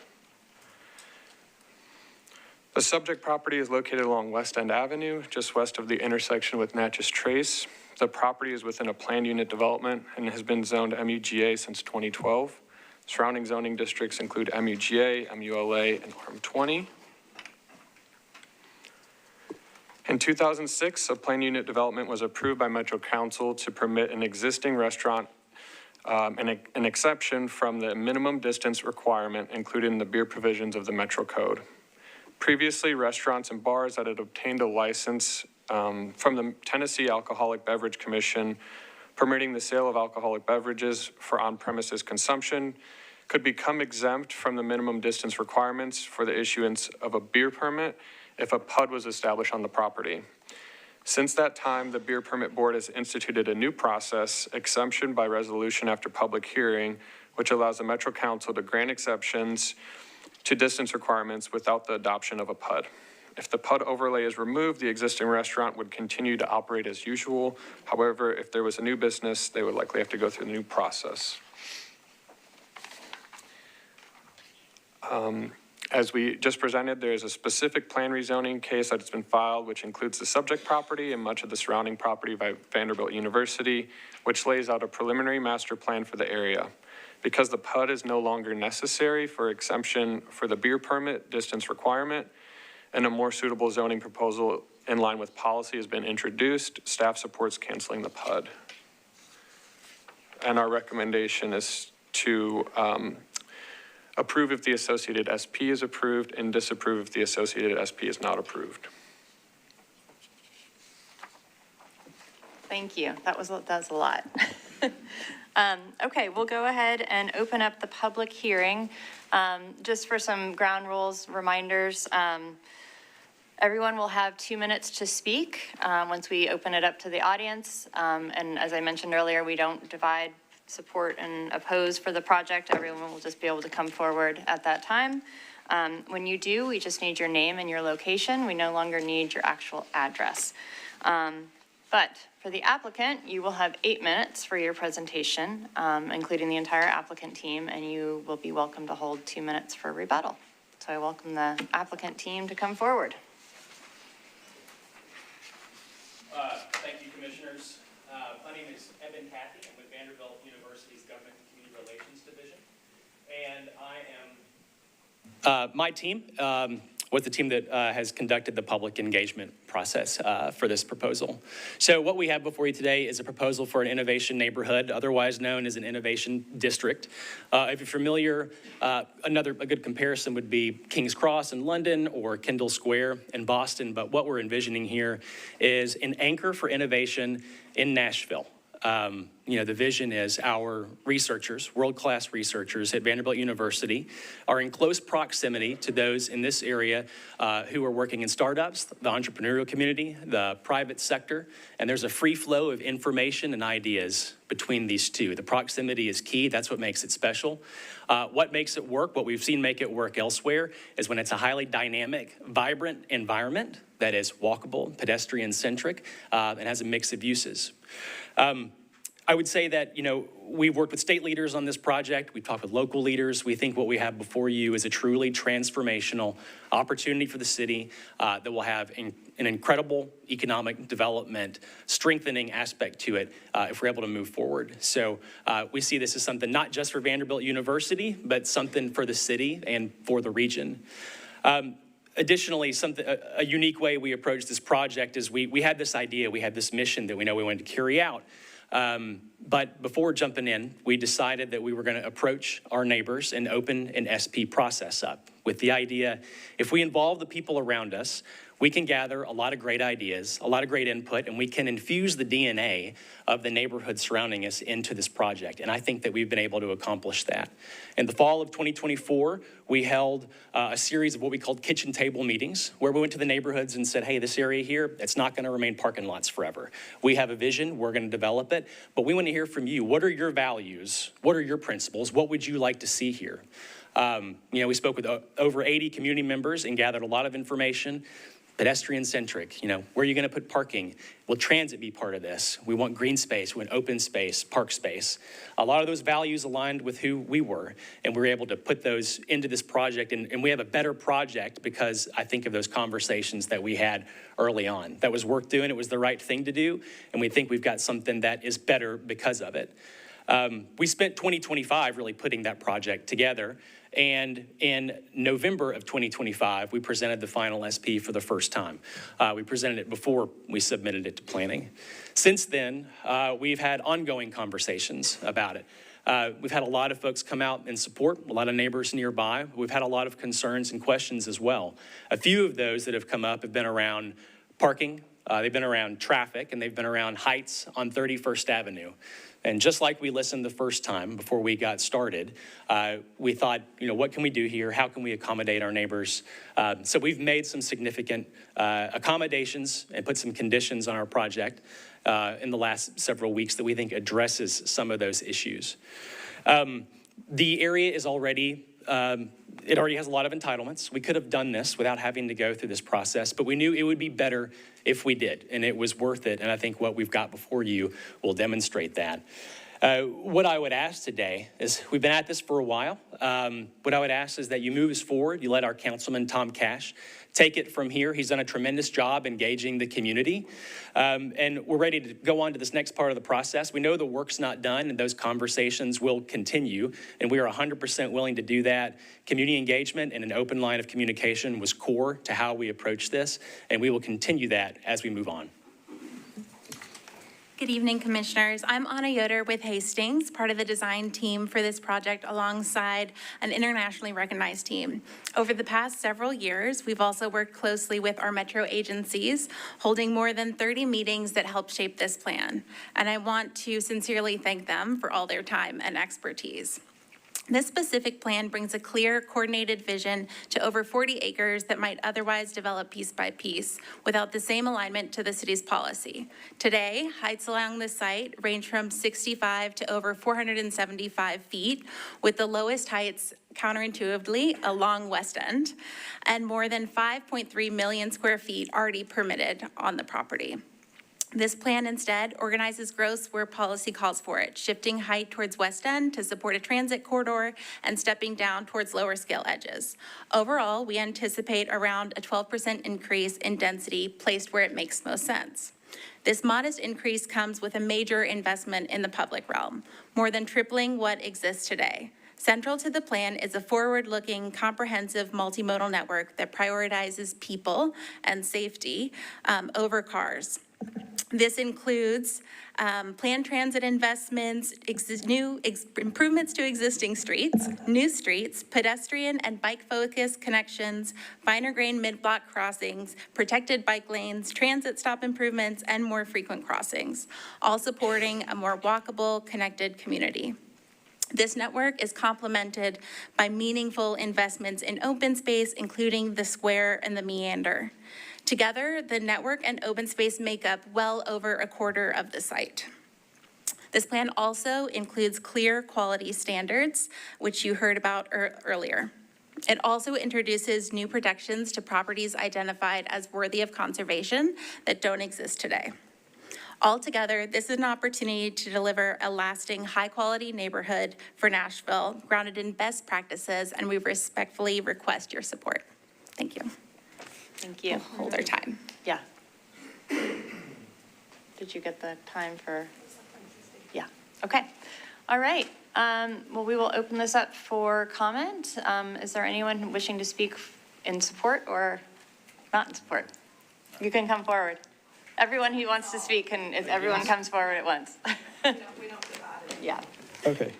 The subject property is located along West End Avenue, just west of the intersection with Natchez Trace. The property is within a planned unit development and has been zoned MUGA since 2012. Surrounding zoning districts include MUGA, MULA, and RM20. In 2006, a planned unit development was approved by Metro Council to permit an existing restaurant an exception from the minimum distance requirement included in the beer provisions of the Metro Code. Previously, restaurants and bars that had obtained a license from the Tennessee Alcoholic Beverage Commission permitting the sale of alcoholic beverages for on-premises consumption could become exempt from the minimum distance requirements for the issuance of a beer permit if a PUD was established on the property. Since that time, the Beer Permit Board has instituted a new process, exemption by resolution after public hearing, which allows the Metro Council to grant exceptions to distance requirements without the adoption of a PUD. If the PUD overlay is removed, the existing restaurant would continue to operate as usual. However, if there was a new business, they would likely have to go through the new process. As we just presented, there is a specific plan rezoning case that has been filed, which includes the subject property and much of the surrounding property by Vanderbilt University, which lays out a preliminary master plan for the area. Because the PUD is no longer necessary for exemption for the beer permit distance requirement, and a more suitable zoning proposal in line with policy has been introduced, staff supports canceling the PUD. And our recommendation is to approve if the associated SP is approved and disapprove if the associated SP is not approved. thank you. That was a lot. Okay, we'll go ahead and open up the public hearing. Just for some ground rules reminders, everyone will have 2 minutes to speak once we open it up to the audience. And as I mentioned earlier, we don't divide support and oppose for the project. Everyone will just be able to come forward at that time. When you do, we just need your name and your location. We no longer need your actual address. But for the applicant, you will have 8 minutes for your presentation, including the entire applicant team, and you will be welcome to hold 2 minutes for rebuttal. So I welcome the applicant team to come forward. Thank you, Commissioners. My name is Evan Cathy. I'm with Vanderbilt University's Government and Community Relations Division. And I am, my team was the team that has conducted the public engagement process for this proposal. So what we have before you today is a proposal for an innovation neighborhood, otherwise known as an innovation district. If you're familiar, a good comparison would be King's Cross in London or Kendall Square in Boston. But what we're envisioning here is an anchor for innovation in Nashville. The vision is our researchers, world-class researchers at Vanderbilt University, are in close proximity to those in this area who are working in startups, the entrepreneurial community, the private sector, and there's a free flow of information and ideas between these two. The proximity is key. That's what makes it special. What makes it work, what we've seen make it work elsewhere, is when it's a highly dynamic, vibrant environment that is walkable, pedestrian-centric, and has a mix of uses. I would say that, we've worked with state leaders on this project. We've talked with local leaders. We think what we have before you is a truly transformational opportunity for the city that will have an incredible economic development, strengthening aspect to it if we're able to move forward. So we see this as something not just for Vanderbilt University, but something for the city and for the region. Additionally, a unique way we approach this project is we had this idea, we had this mission that we know we wanted to carry out. But before jumping in, we decided that we were going to approach our neighbors and open an SP process up with the idea, if we involve the people around us, we can gather a lot of great ideas, a lot of great input, and we can infuse the DNA of the neighborhood surrounding us into this project. And I think that we've been able to accomplish that. In the fall of 2024, we held a series of what we called kitchen table meetings, where we went to the neighborhoods and said, hey, this area here, it's not going to remain parking lots forever. We have a vision, we're going to develop it, but we want to hear from you. What are your values? What are your principles? What would you like to see here? We spoke with over 80 community members and gathered a lot of information. Pedestrian-centric, where are you going to put parking? Will transit be part of this? We want green space, we want open space, park space. A lot of those values aligned with who we were, and we were able to put those into this project, and we have a better project because I think of those conversations that we had early on. That was worth doing, it was the right thing to do, and we think we've got something that is better because of it. We spent 2025 really putting that project together. And in November of 2025, we presented the final SP for the first time. We presented it before we submitted it to planning. Since then, we've had ongoing conversations about it. We've had a lot of folks come out and support, a lot of neighbors nearby. We've had a lot of concerns and questions as well. A few of those that have come up have been around parking, they've been around traffic, and they've been around heights on 31st Avenue. And just like we listened the first time before we got started, we thought, what can we do here? How can we accommodate our neighbors? So we've made some significant accommodations and put some conditions on our project in the last several weeks that we think addresses some of those issues. The area is already, it already has a lot of entitlements. We could have done this without having to go through this process, but we knew it would be better if we did, and it was worth it, and I think what we've got before you will demonstrate that. What I would ask today is, we've been at this for a while. What I would ask is that you move us forward. You let our councilman, Tom Cash, take it from here. He's done a tremendous job engaging the community. And we're ready to go on to this next part of the process. We know the work's not done, and those conversations will continue, and we are 100% willing to do that. Community engagement and an open line of communication was core to how we approach this, and we will continue that as we move on. Good evening, Commissioners. I'm Anna Yoder with Hastings, part of the design team for this project alongside an internationally recognized team. Over the past several years, we've also worked closely with our metro agencies, holding more than 30 meetings that helped shape this plan. And I want to sincerely thank them for all their time and expertise. This specific plan brings a clear, coordinated vision to over 40 acres that might otherwise develop piece by piece without the same alignment to the city's policy. Today, heights along the site range from 65 to over 475 feet, with the lowest heights counterintuitively along West End, and more than 5.3 million square feet already permitted on the property. This plan instead organizes growth where policy calls for it, shifting height towards West End to support a transit corridor and stepping down towards lower scale edges. Overall, we anticipate around a 12% increase in density placed where it makes most sense. This modest increase comes with a major investment in the public realm, more than tripling what exists today. Central to the plan is a forward-looking, comprehensive multimodal network that prioritizes people and safety over cars. This includes planned transit investments, improvements to existing streets, new streets, pedestrian and bike-focused connections, finer grain mid-block crossings, protected bike lanes, transit stop improvements, and more frequent crossings, all supporting a more walkable, connected community. This network is complemented by meaningful investments in open space, including the square and the meander. Together, the network and open space make up well over a quarter of the site. This plan also includes clear quality standards, which you heard about earlier. It also introduces new protections to properties identified as worthy of conservation that don't exist today. Altogether, this is an opportunity to deliver a lasting, high-quality neighborhood for Nashville, grounded in best practices, and we respectfully request your support. Thank you. Thank you. We'll hold our time. Yeah. Did you get the time for? Yeah, okay. All right. Well, we will open this up for comment. Is there anyone wishing to speak in support or not in support? You can come forward. Everyone who wants to speak, if everyone comes forward at once. We don't divide it. Yeah. Okay.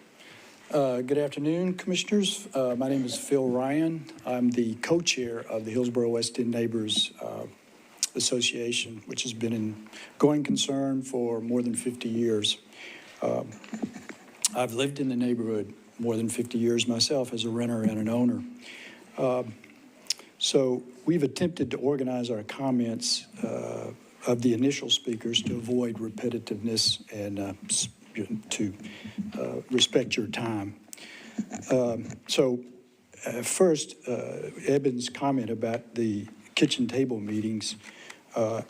Good afternoon, Commissioners. My name is Phil Ryan. I'm the co-chair of the Hillsborough West End Neighbors Association, which has been a going concern for more than 50 years. I've lived in the neighborhood more than 50 years myself as a renter and an owner. So we've attempted to organize our comments of the initial speakers to avoid repetitiveness and to respect your time. First, Eben's comment about the kitchen table meetings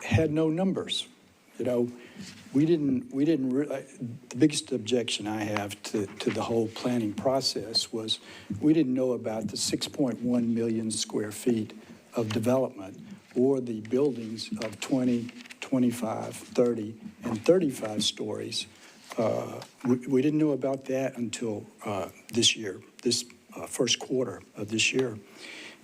had no numbers. You know, the biggest objection I have to the whole planning process was we didn't know about the 6.1 million square feet of development or the buildings of 20, 25, 30, and 35 stories. We didn't know about that until this year, this first quarter of this year.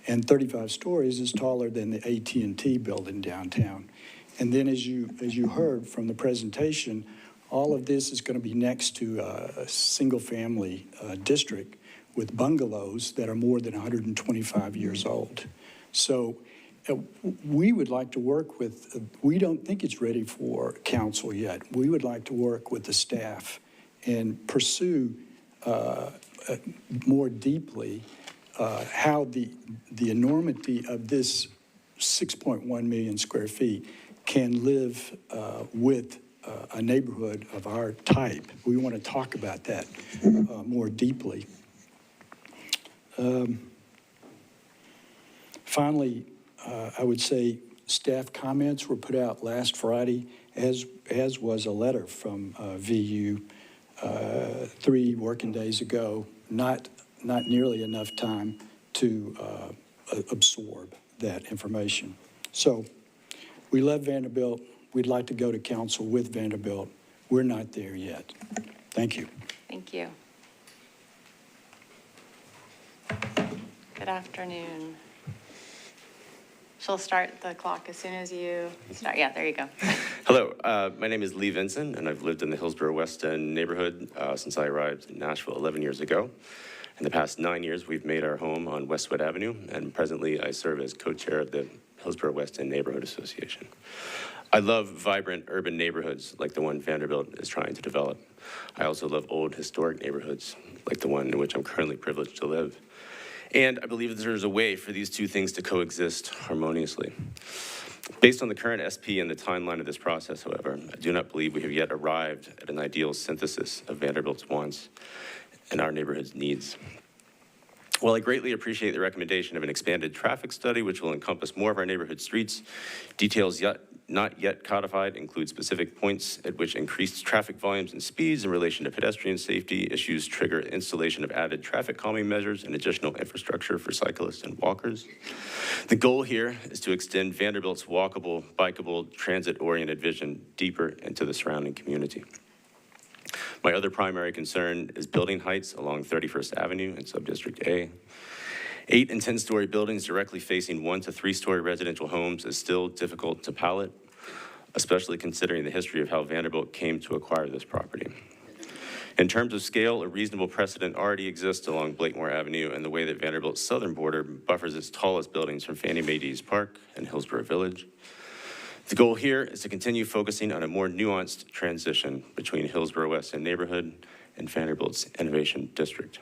And 35 stories is taller than the AT&T building downtown. And then as you heard from the presentation, all of this is going to be next to a single-family district with bungalows that are more than 125 years old. So we would like to work with, we don't think it's ready for council yet. We would like to work with the staff and pursue more deeply how the enormity of this 6.1 million square feet can live with a neighborhood of our type. We want to talk about that more deeply. Finally, I would say staff comments were put out last Friday, as was a letter from VU 3 working days ago. Not nearly enough time to absorb that information. So we love Vanderbilt. We'd like to go to council with Vanderbilt. We're not there yet. Thank you. Thank you. Good afternoon. She'll start the clock as soon as you start. Yeah, there you go. Hello, my name is Lee Vinson, and I've lived in the Hillsborough West End neighborhood since I arrived in Nashville 11 years ago. In the past 9 years, we've made our home on Westwood Avenue, and presently I serve as co-chair of the Hillsborough West End Neighborhood Association. I love vibrant urban neighborhoods like the one Vanderbilt is trying to develop. I also love old historic neighborhoods like the one in which I'm currently privileged to live. And I believe that there's a way for these two things to coexist harmoniously. Based on the current SP and the timeline of this process, however, I do not believe we have yet arrived at an ideal synthesis of Vanderbilt's wants and our neighborhood's needs. While I greatly appreciate the recommendation of an expanded traffic study, which will encompass more of our neighborhood streets, details not yet codified include specific points at which increased traffic volumes and speeds in relation to pedestrian safety issues trigger installation of added traffic calming measures and additional infrastructure for cyclists and walkers. The goal here is to extend Vanderbilt's walkable, bikeable, transit-oriented vision deeper into the surrounding community. My other primary concern is building heights along 31st Avenue in Subdistrict A. 8 and 10-story buildings directly facing 1 to 3-story residential homes is still difficult to palate, especially considering the history of how Vanderbilt came to acquire this property. In terms of scale, a reasonable precedent already exists along Blakemore Avenue and the way that Vanderbilt's southern border buffers its tallest buildings from Fannie Mae Dees Park and Hillsborough Village. The goal here is to continue focusing on a more nuanced transition between Hillsborough West End neighborhood and Vanderbilt's Innovation District.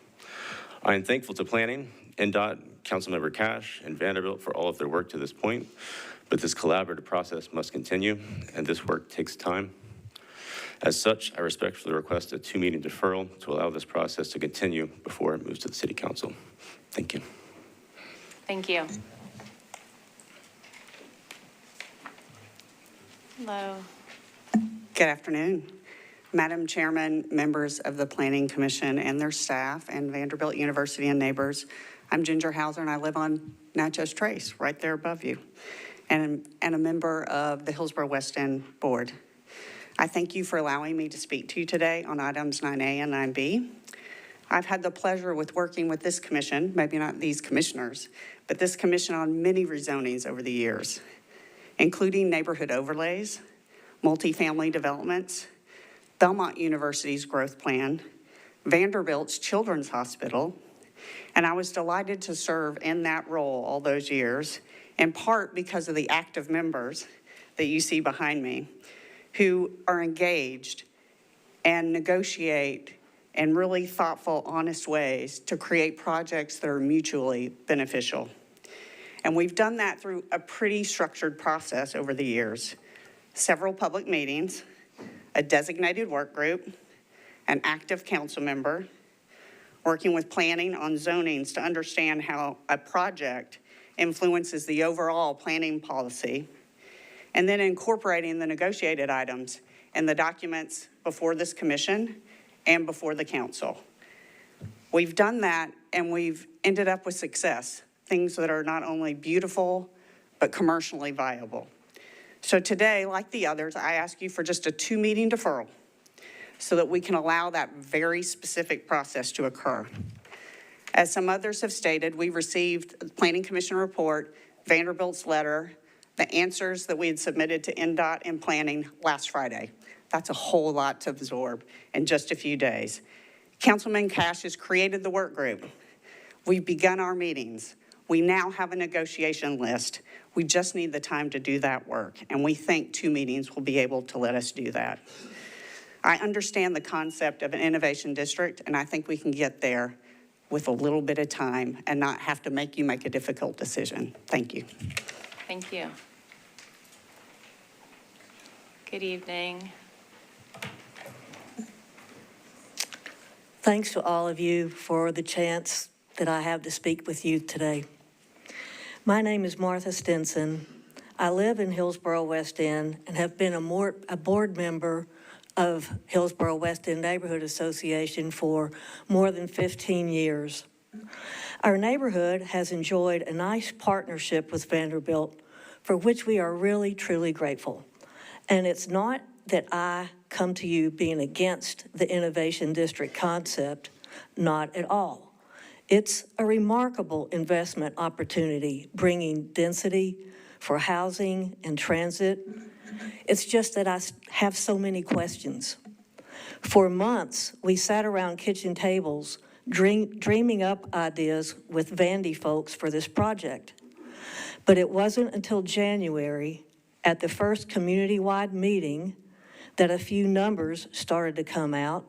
I am thankful to Planning, NDOT, Councilmember Cash, and Vanderbilt for all of their work to this point, but this collaborative process must continue, and this work takes time. As such, I respectfully request a 2-meeting deferral to allow this process to continue before it moves to the City Council. Thank you. Thank you. Hello. Good afternoon. Madam Chairman, members of the Planning Commission and their staff, and Vanderbilt University and neighbors. I'm Ginger Hauser, and I live on Natchez Trace, right there above you, and a member of the Hillsborough West End Board. I thank you for allowing me to speak to you today on items 9A and 9B. I've had the pleasure with working with this commission, maybe not these commissioners, but this commission on many rezonings over the years, including neighborhood overlays, multifamily developments, Belmont University's growth plan, Vanderbilt's Children's Hospital, and I was delighted to serve in that role all those years, in part because of the active members that you see behind me, who are engaged and negotiate in really thoughtful, honest ways to create projects that are mutually beneficial. And we've done that through a pretty structured process over the years. Several public meetings, a designated work group, an active council member, working with planning on zonings to understand how a project influences the overall planning policy, and then incorporating the negotiated items in the documents before this commission and before the council. We've done that, and we've ended up with success. Things that are not only beautiful, but commercially viable. So today, like the others, I ask you for just a 2-meeting deferral so that we can allow that very specific process to occur. As some others have stated, we received the Planning Commission report, Vanderbilt's letter, the answers that we had submitted to NDOT and Planning last Friday. That's a whole lot to absorb in just a few days. Councilman Cash has created the work group. We've begun our meetings. We now have a negotiation list. We just need the time to do that work, and we think 2 meetings will be able to let us do that. I understand the concept of an innovation district, and I think we can get there with a little bit of time and not have to make you make a difficult decision. Thank you. Thank you. Good evening. Thanks to all of you for the chance that I have to speak with you today. My name is Martha Stinson. I live in Hillsborough West End and have been a board member of Hillsborough West End Neighborhood Association for more than 15 years. Our neighborhood has enjoyed a nice partnership with Vanderbilt, for which we are really, truly grateful. And it's not that I come to you being against the Innovation District concept, not at all. It's a remarkable investment opportunity, bringing density for housing and transit, It's just that I have so many questions. For months, we sat around kitchen tables dreaming up ideas with Vandy folks for this project. But it wasn't until January, at the first community-wide meeting, that a few numbers started to come out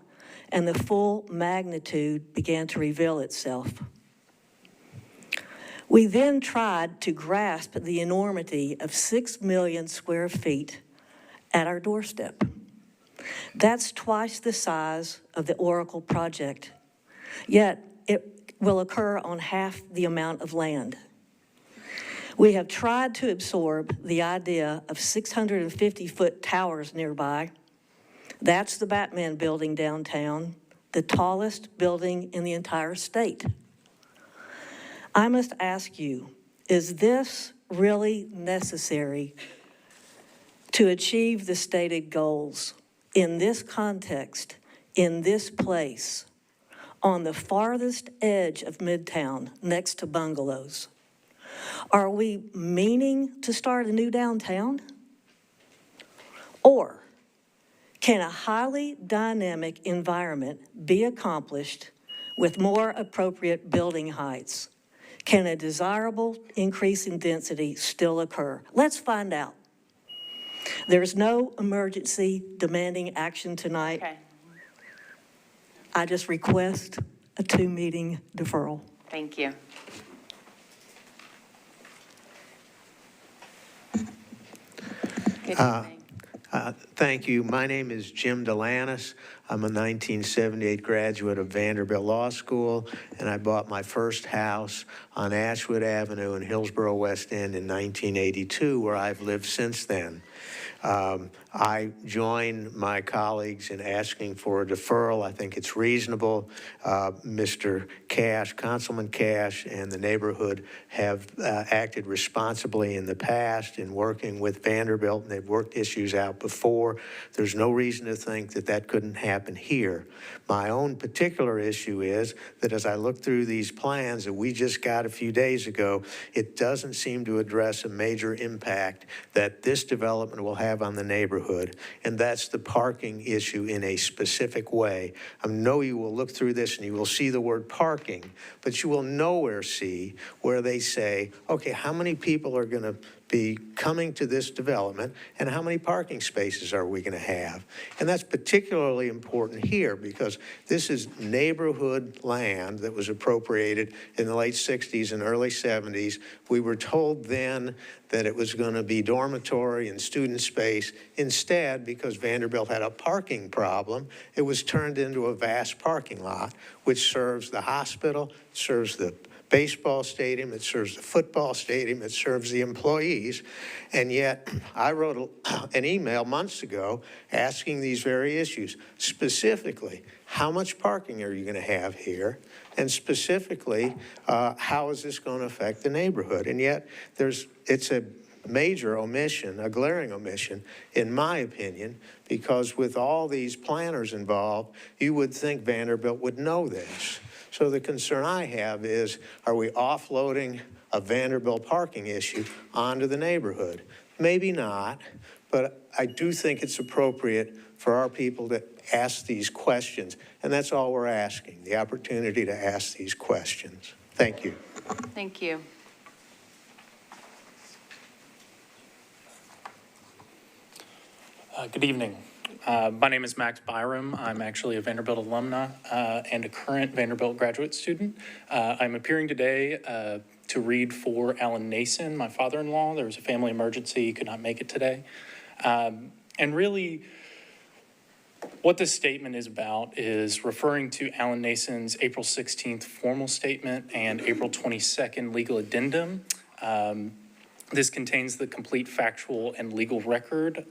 and the full magnitude began to reveal itself. We then tried to grasp the enormity of 6 million square feet at our doorstep. That's twice the size of the Oracle project, yet it will occur on half the amount of land. We have tried to absorb the idea of 650-foot towers nearby. That's the Batman building downtown, the tallest building in the entire state. I must ask you, is this really necessary to achieve the stated goals in this context, in this place, on the farthest edge of Midtown, next to bungalows? Are we meaning to start a new downtown? Or can a highly dynamic environment be accomplished with more appropriate building heights? Can a desirable increase in density still occur? Let's find out. There's no emergency demanding action tonight. Okay, I just request a 2-meeting deferral. thank you. Good evening. Thank you. My name is Jim Delanis. I'm a 1978 graduate of Vanderbilt Law School, and I bought my first house on Ashwood Avenue in Hillsborough, West End in 1982, where I've lived since then. I join my colleagues in asking for a deferral. I think it's reasonable. Mr. Cash, Councilman Cash, and the neighborhood have acted responsibly in the past in working with Vanderbilt, and they've worked issues out before. There's no reason to think that that couldn't happen here. My own particular issue is that as I look through these plans that we just got a few days ago, it doesn't seem to address a major impact that this development will have on the neighborhood, and that's the parking issue in a specific way. I know you will look through this and you will see the word parking, but you will nowhere see where they say, okay, how many people are going to be coming to this development and how many parking spaces are we going to have? And that's particularly important here because this is neighborhood land that was appropriated in the late 60s and early 70s. We were told then that it was going to be dormitory and student space. Instead, because Vanderbilt had a parking problem, it was turned into a vast parking lot, which serves the hospital, serves the baseball stadium, it serves the football stadium, it serves the employees. And yet, I wrote an email months ago asking these very issues. Specifically, how much parking are you going to have here? And specifically, how is this going to affect the neighborhood? And yet, it's a major omission, a glaring omission, in my opinion, because with all these planners involved, you would think Vanderbilt would know this. So the concern I have is, are we offloading a Vanderbilt parking issue onto the neighborhood? Maybe not, but I do think it's appropriate for our people to ask these questions. And that's all we're asking, the opportunity to ask these questions. Thank you. Thank you. Good evening. My name is Max Byram. I'm actually a Vanderbilt alumna and a current Vanderbilt graduate student. I'm appearing today to read for Alan Nason, my father-in-law. There was a family emergency, he could not make it today. And really, what this statement is about is referring to Alan Nason's April 16th formal statement and April 22nd legal addendum. This contains the complete factual and legal record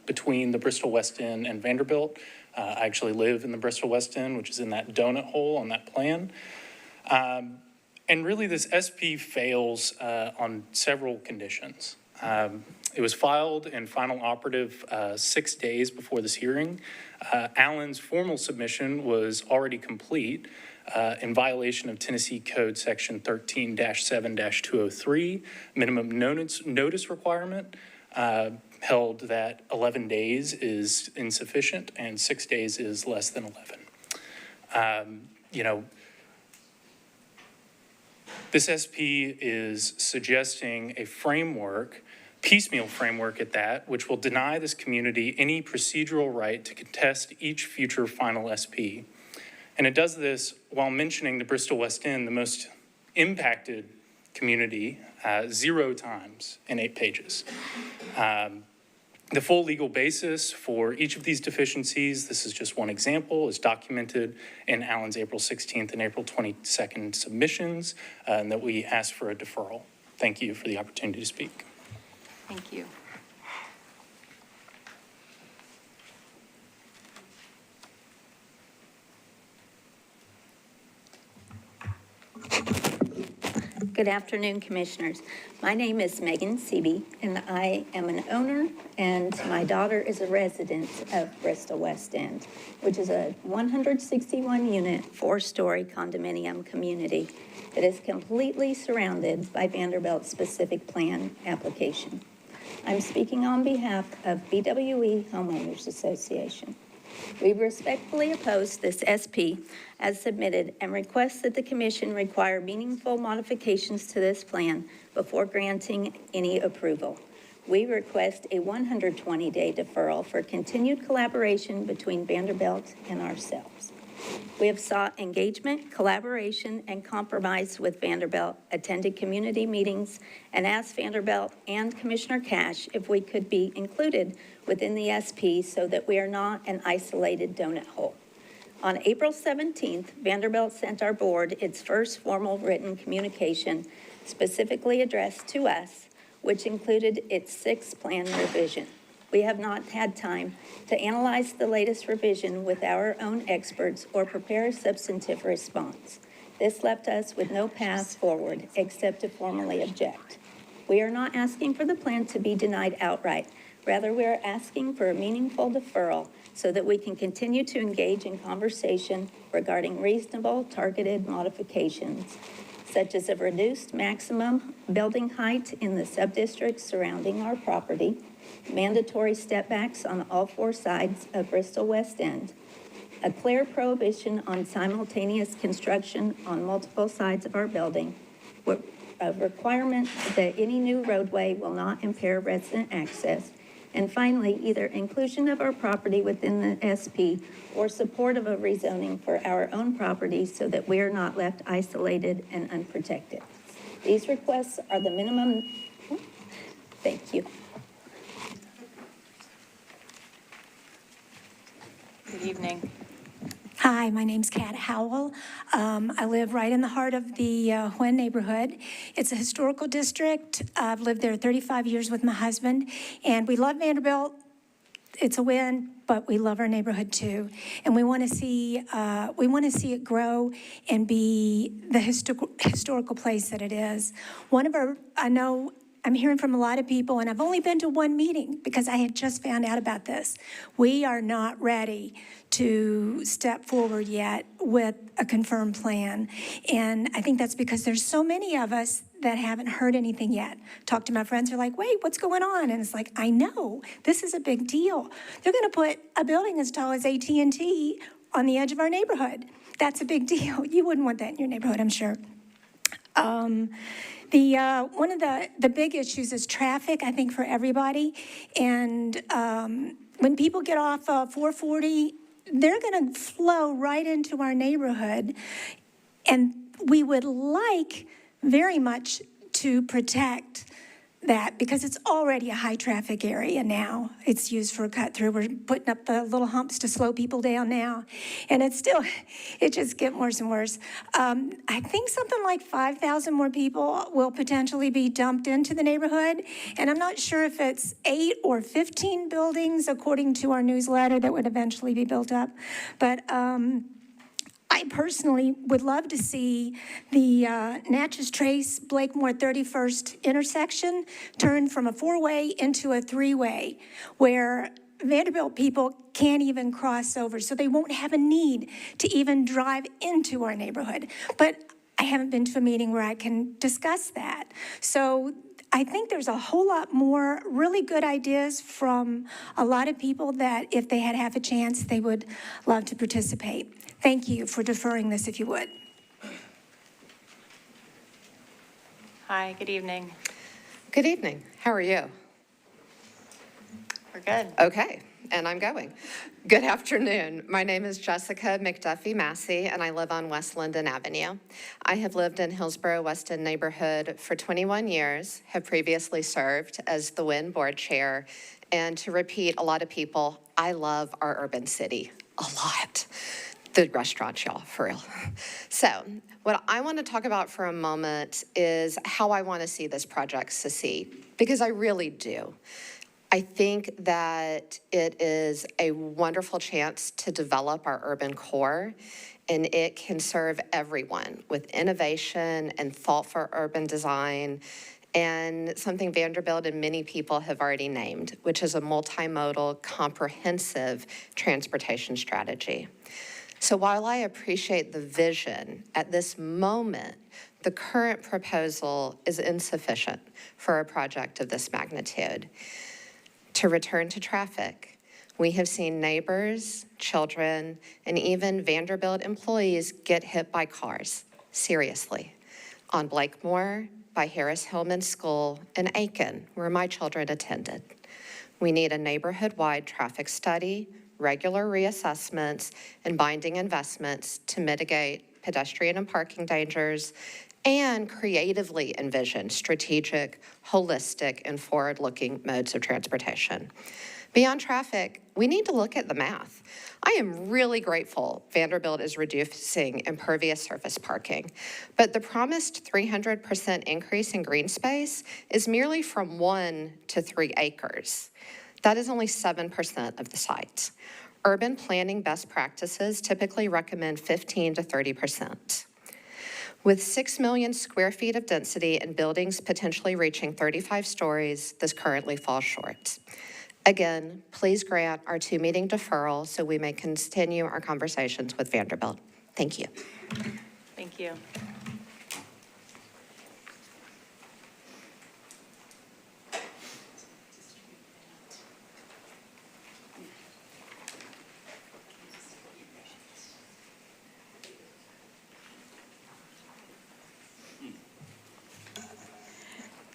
between the Bristol West End and Vanderbilt. I actually live in the Bristol West End, which is in that donut hole on that plan. And really, this SP fails on several conditions. It was filed and final operative 6 days before this hearing. Alan's formal submission was already complete in violation of Tennessee Code Section 13-7-203, minimum notice requirement. held that 11 days is insufficient and 6 days is less than 11. You know, this SP is suggesting a framework, piecemeal framework at that, which will deny this community any procedural right to contest each future final SP. And it does this while mentioning the Bristol West End, the most impacted community, 0 times in 8 pages. The full legal basis for each of these deficiencies, this is just one example, is documented in Alan's April 16th and April 22nd submissions, and that we ask for a deferral. Thank you for the opportunity to speak. Thank you. Good afternoon, Commissioners. My name is Megan Seeby, and I am an owner, and my daughter is a resident of Bristol West End, which is a 161-unit, 4-story condominium community that is completely surrounded by Vanderbilt's specific plan application. I'm speaking on behalf of BWE Homeowners Association. We respectfully oppose this SP as submitted and request that the Commission require meaningful modifications to this plan before granting any approval. We request a 120-day deferral for continued collaboration between Vanderbilt and ourselves. We have sought engagement, collaboration, and compromise with Vanderbilt, attended community meetings, and asked Vanderbilt and Commissioner Cash if we could be included within the SP so that we are not an isolated donut hole. On April 17th, Vanderbilt sent our board its first formal written communication specifically addressed to us, which included its 6th plan revision. We have not had time to analyze the latest revision with our own experts or prepare a substantive response. This left us with no path forward except to formally object. We are not asking for the plan to be denied outright. Rather, we are asking for a meaningful deferral so that we can continue to engage in conversation regarding reasonable targeted modifications, such as a reduced maximum building height in the subdistricts surrounding our property, mandatory step-backs on all 4 sides of Bristol West End, a clear prohibition on simultaneous construction on multiple sides of our building, a requirement that any new roadway will not impair resident access, and finally, either inclusion of our property within the SP or support of a rezoning for our own property so that we are not left isolated and unprotected. These requests are the minimum. Thank you. Good evening. Hi, my name's Kat Howell. I live right in the heart of the Huen neighborhood. It's a historical district. I've lived there 35 years with my husband, and we love Vanderbilt. It's a win, but we love our neighborhood too, and we want to see it grow and be the historical place that it is. I'm hearing from a lot of people, and I've only been to one meeting because I had just found out about this. We are not ready to step forward yet with a confirmed plan. And I think that's because there's so many of us that haven't heard anything yet. Talk to my friends, they're like, wait, what's going on? And it's like, I know, this is a big deal. They're gonna put a building as tall as AT&T on the edge of our neighborhood. That's a big deal. You wouldn't want that in your neighborhood, I'm sure. One of the big issues is traffic, I think, for everybody. And when people get off 440, they're going to flow right into our neighborhood. And we would like very much to protect that because it's already a high traffic area now. It's used for a cut through. We're putting up the little humps to slow people down now. And it just gets worse and worse. I think something like 5,000 more people will potentially be dumped into the neighborhood. And I'm not sure if it's 8 or 15 buildings, according to our newsletter, that would eventually be built up. But I personally would love to see the Natchez Trace Blakemore 31st intersection turn from a 4-way into a 3-way, where Vanderbilt people can't even cross over, so they won't have a need to even drive into our neighborhood. But I haven't been to a meeting where I can discuss that. So I think there's a whole lot more really good ideas from a lot of people that if they had half a chance, they would love to participate. Thank you for deferring this, if you would. Hi, good evening. Good evening. How are you? We're good. Okay, and I'm going. Good afternoon. My name is Jessica McDuffie Massey, and I live on West Linden Avenue. I have lived in Hillsborough West End neighborhood for 21 years, have previously served as the WIN board chair, and to repeat a lot of people, I love our urban city a lot. The restaurants, y'all, for real. So what I want to talk about for a moment is how I want to see this project succeed, because I really do. I think that it is a wonderful chance to develop our urban core, and it can serve everyone with innovation and thoughtful urban design, and something Vanderbilt and many people have already named, which is a multimodal, comprehensive transportation strategy. So while I appreciate the vision, at this moment, the current proposal is insufficient for a project of this magnitude. To return to traffic, we have seen neighbors, children, and even Vanderbilt employees get hit by cars, seriously, on Blakemore, by Harris Hillman School, and Aiken, where my children attended. We need a neighborhood-wide traffic study, regular reassessments, and binding investments to mitigate pedestrian and parking dangers, and creatively envision strategic, holistic, and forward-looking modes of transportation. Beyond traffic, we need to look at the math. I am really grateful Vanderbilt is reducing impervious surface parking, but the promised 300% increase in green space is merely from 1 to 3 acres. That is only 7% of the site. Urban planning best practices typically recommend 15 to 30%. With 6 million square feet of density and buildings potentially reaching 35 stories, this currently falls short. Again, please grant our 2-meeting deferral so we may continue our conversations with Vanderbilt. Thank you. Thank you.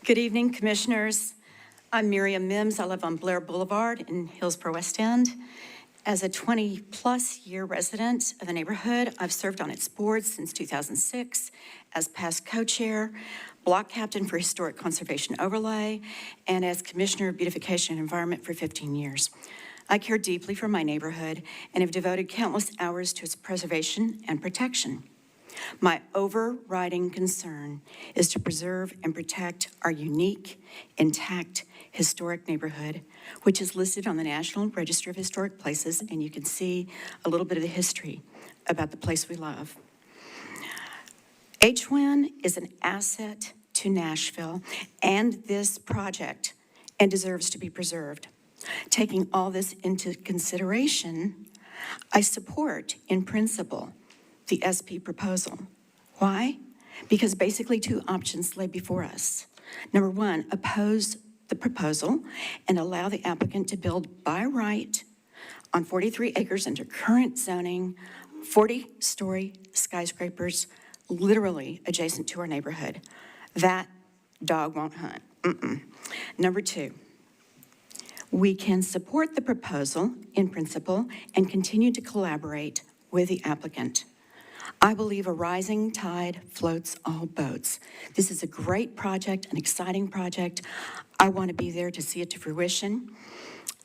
Good evening, Commissioners. I'm Miriam Mims. I live on Blair Boulevard in Hillsborough West End. As a 20-plus year resident of the neighborhood, I've served on its board since 2006 as past co-chair, block captain for Historic Conservation Overlay, and as Commissioner of Beautification and Environment for 15 years. I care deeply for my neighborhood and have devoted countless hours to its preservation and protection. My overriding concern is to preserve and protect our unique, intact, historic neighborhood, which is listed on the National Register of Historic Places, and you can see a little bit of the history about the place we love. HWIN is an asset to Nashville and this project and deserves to be preserved. Taking all this into consideration, I support, in principle, the SP proposal. Why? Because basically 2 options lay before us. Number 1, oppose the proposal and allow the applicant to build by right on 43 acres under current zoning, 40-story skyscrapers literally adjacent to our neighborhood. That dog won't hunt. Number 2, we can support the proposal in principle and continue to collaborate with the applicant. I believe a rising tide floats all boats. This is a great project, an exciting project. I want to be there to see it to fruition.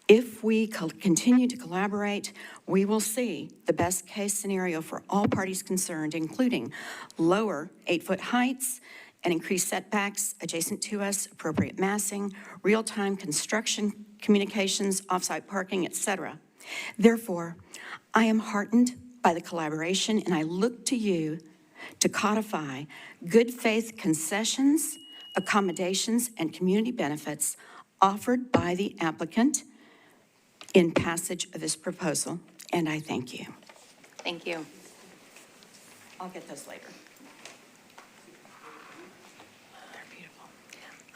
If we continue to collaborate, we will see the best case scenario for all parties concerned, including lower 8-foot heights and increased setbacks adjacent to us, appropriate massing, real-time construction communications, off-site parking, etc. Therefore, I am heartened by the collaboration, and I look to you to codify good faith concessions, accommodations, and community benefits offered by the applicant in passage of this proposal, and I thank you. Thank you. I'll get those later.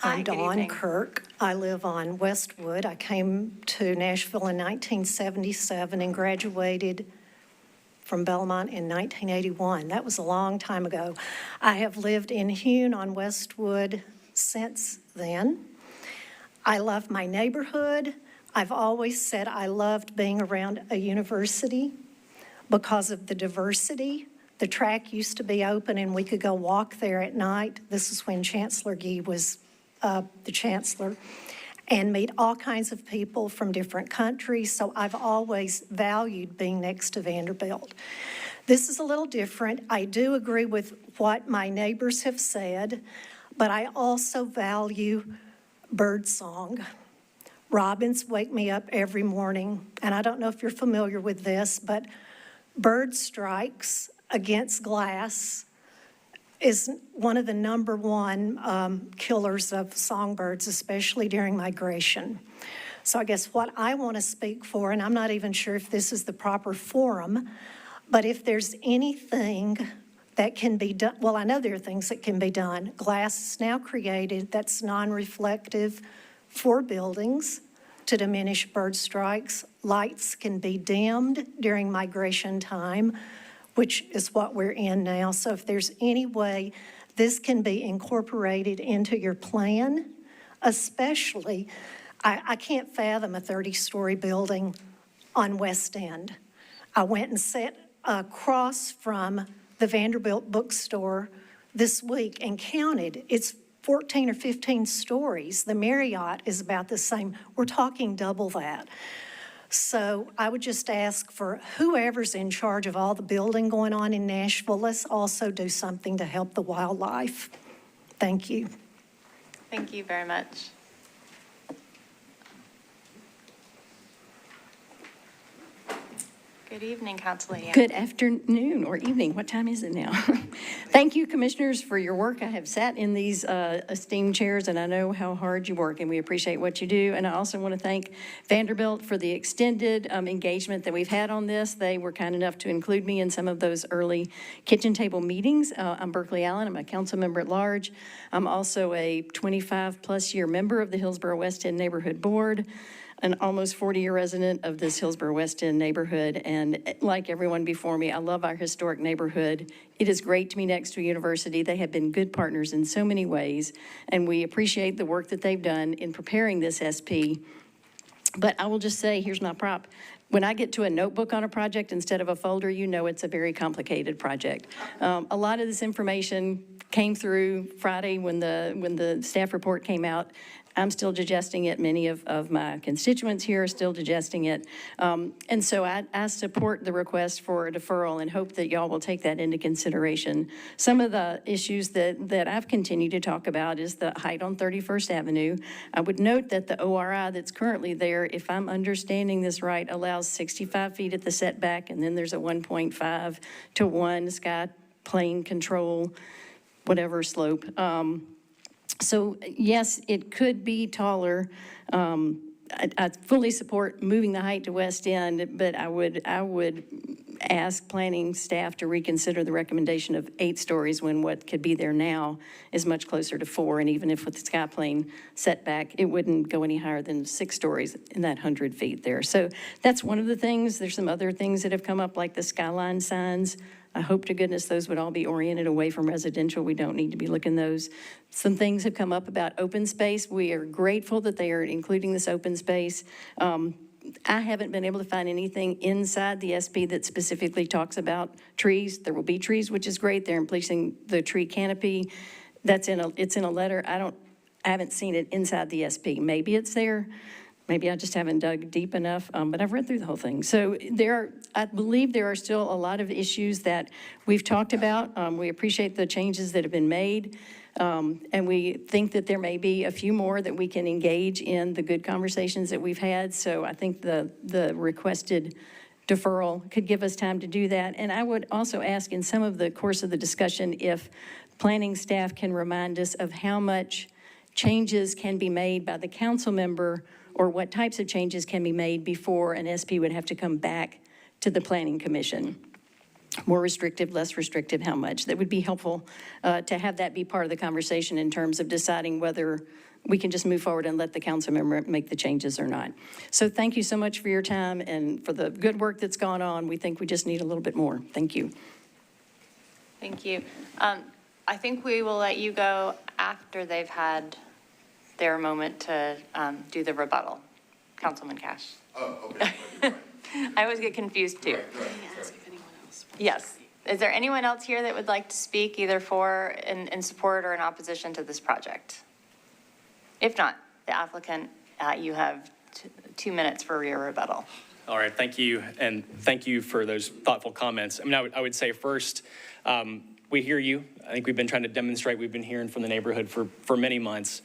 Hi, I'm good Dawn evening. Kirk. I live on Westwood. I came to Nashville in 1977 and graduated from Belmont in 1981. That was a long time ago. I have lived in Hune on Westwood since then. I love my neighborhood. I've always said I loved being around a university because of the diversity. The track used to be open and we could go walk there at night. This is when Chancellor Gee was the chancellor, and meet all kinds of people from different countries. So I've always valued being next to Vanderbilt. This is a little different. I do agree with what my neighbors have said, but I also value birdsong. Robins wake me up every morning, and I don't know if you're familiar with this, but bird strikes against glass is one of the number one killers of songbirds, especially during migration. So I guess what I want to speak for, and I'm not even sure if this is the proper forum, but if there's anything that can be done, well, I know there are things that can be done. Glass is now created that's non-reflective for buildings to diminish bird strikes. Lights can be dimmed during migration time, which is what we're in now. So if there's any way this can be incorporated into your plan, especially, I can't fathom a 30-story building on West End. I went and sat across from the Vanderbilt bookstore this week and counted. It's 14 or 15 stories. The Marriott is about the same. We're talking double that. So I would just ask for whoever's in charge of all the building going on in Nashville, let's also do something to help the wildlife. Thank you. Thank you very much. Good evening, Councilor Young. Good afternoon or evening. What time is it now? Thank you, commissioners, for your work. I have sat in these esteemed chairs, and I know how hard you work, and we appreciate what you do. And I also want to thank Vanderbilt for the extended engagement that we've had on this. They were kind enough to include me in some of those early kitchen table meetings. I'm Berkeley Allen. I'm a council member at large. I'm also a 25-plus year member of the Hillsborough West End Neighborhood Board, an almost 40-year resident of this Hillsborough West End neighborhood. And like everyone before me, I love our historic neighborhood. It is great to be next to a university. They have been good partners in so many ways, and we appreciate the work that they've done in preparing this SP. But I will just say, here's my prop. When I get to a notebook on a project instead of a folder, you know it's a very complicated project. A lot of this information came through Friday when the staff report came out. I'm still digesting it. Many of my constituents here are still digesting it. And so I support the request for a deferral and hope that y'all will take that into consideration. Some of the issues that I've continued to talk about is the height on 31st Avenue. I would note that the ORI that's currently there, if I'm understanding this right, allows 65 feet at the setback, and then there's a 1.5 to 1 sky plane control, whatever slope. So yes, it could be taller. I fully support moving the height to West End, but I would ask planning staff to reconsider the recommendation of 8 stories when what could be there now is much closer to 4. And even if with the sky plane setback, it wouldn't go any higher than 6 stories in that 100 feet there. So that's one of the things. There's some other things that have come up, like the skyline signs. I hope to goodness those would all be oriented away from residential. We don't need to be looking those. Some things have come up about open space. We are grateful that they are including this open space. I haven't been able to find anything inside the SP that specifically talks about trees. There will be trees, which is great. They're increasing the tree canopy. It's in a letter. I haven't seen it inside the SP. Maybe it's there. Maybe I just haven't dug deep enough, but I've read through the whole thing. So I believe there are still a lot of issues that we've talked about. We appreciate the changes that have been made, and we think that there may be a few more that we can engage in the good conversations that we've had. So I think the requested deferral could give us time to do that. And I would also ask in some of the course of the discussion if planning staff can remind us of how much changes can be made by the council member, or what types of changes can be made before an SP would have to come back to the Planning Commission. More restrictive, less restrictive, how much? That would be helpful to have that be part of the conversation in terms of deciding whether we can just move forward and let the council member make the changes or not. So thank you so much for your time and for the good work that's gone on. We think we just need a little bit more. Thank you. Thank you. I think we will let you go after they've had their moment to do the rebuttal. Councilman Cash. Oh, okay. I always get confused too. Yes. Is there anyone else here that would like to speak either for, in support or in opposition to this project? If not, the applicant, you have 2 minutes for your rebuttal. All right, thank you, and thank you for those thoughtful comments. I mean, I would say first, we hear you. I think we've been trying to demonstrate, we've been hearing from the neighborhood for many months.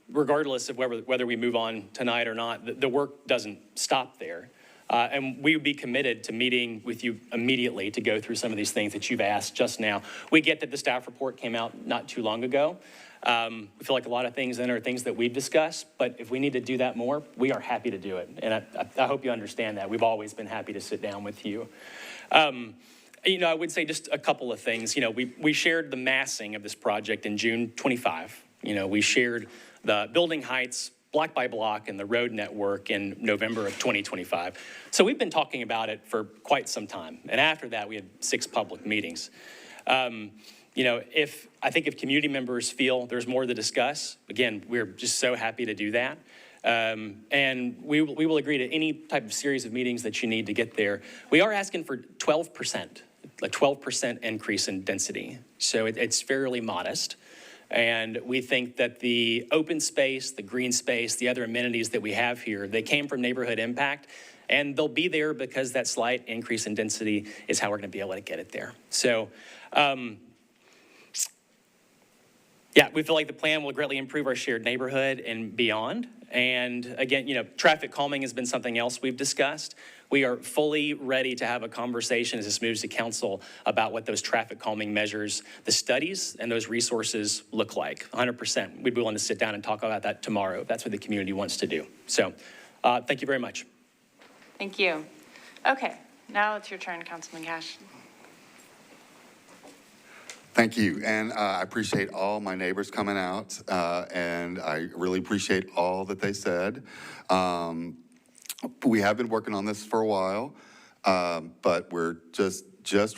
Regardless of whether we move on tonight or not, the work doesn't stop there. And we would be committed to meeting with you immediately to go through some of these things that you've asked just now. We get that the staff report came out not too long ago. We feel like a lot of things in are things that we've discussed, but if we need to do that more, we are happy to do it. And I hope you understand that. We've always been happy to sit down with you. I would say just a couple of things. We shared the massing of this project in June 25. We shared the building heights, block by block, and the road network in November of 2025. So we've been talking about it for quite some time. And after that, we had 6 public meetings. If community members feel there's more to discuss, again, we're just so happy to do that. And we will agree to any type of series of meetings that you need to get there. We are asking for 12%, a 12% increase in density. So it's fairly modest. And we think that the open space, the green space, the other amenities that we have here, they came from neighborhood impact, and they'll be there because that slight increase in density is how we're going to be able to get it there. So, we feel like the plan will greatly improve our shared neighborhood and beyond. And again, traffic calming has been something else we've discussed. We are fully ready to have a conversation as this moves to council about what those traffic calming measures, the studies and those resources look like. 100%. We'd be willing to sit down and talk about that tomorrow if that's what the community wants to do. So thank you very much. Thank you. Okay, now it's your turn, Councilman Cash. Thank you, and I appreciate all my neighbors coming out, and I really appreciate all that they said. We have been working on this for a while, but we're just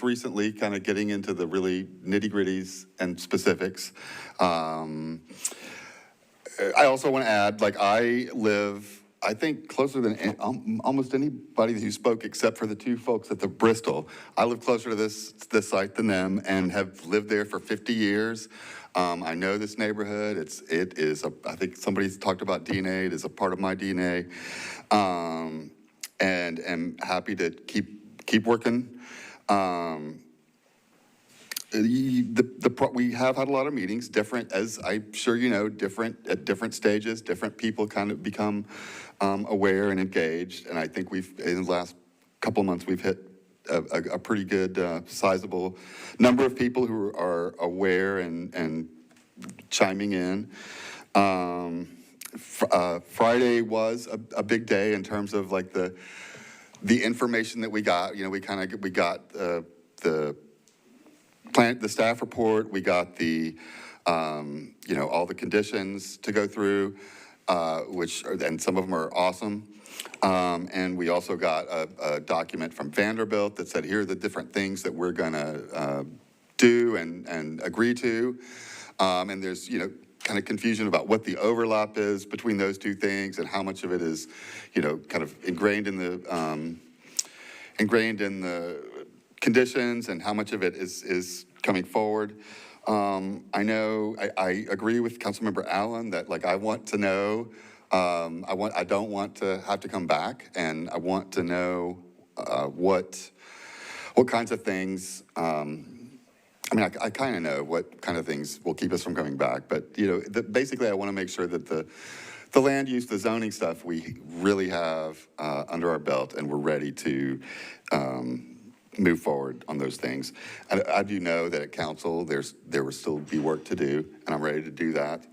recently kind of getting into the really nitty-gritties and specifics. I also want to add, I live, I think, closer than almost anybody who spoke except for the 2 folks at the Bristol. I live closer to this site than them and have lived there for 50 years. I know this neighborhood. It is I think somebody's talked about DNA. It is a part of my DNA. And am happy to keep working. We have had a lot of meetings, different, as I'm sure you know, at different stages, different people kind of become aware and engaged. And I think in the last couple of months, we've hit a pretty good, sizable number of people who are aware and chiming in. Friday was a big day in terms of the information that we got. We got the staff report, we got all the conditions to go through, and some of them are awesome. And we also got a document from Vanderbilt that said, here are the different things that we're gonna do and agree to. And there's, kind of confusion about what the overlap is between those 2 things and how much of it is, kind of ingrained in the conditions and how much of it is coming forward. I know, I agree with Councilmember Allen that I want to know, I don't want to have to come back, and I want to know what kinds of things, I kind of know what kind of things will keep us from coming back, but basically I want to make sure that the land use, the zoning stuff we really have under our belt, and we're ready to move forward on those things. I do know that at council there will still be work to do, and I'm ready to do that.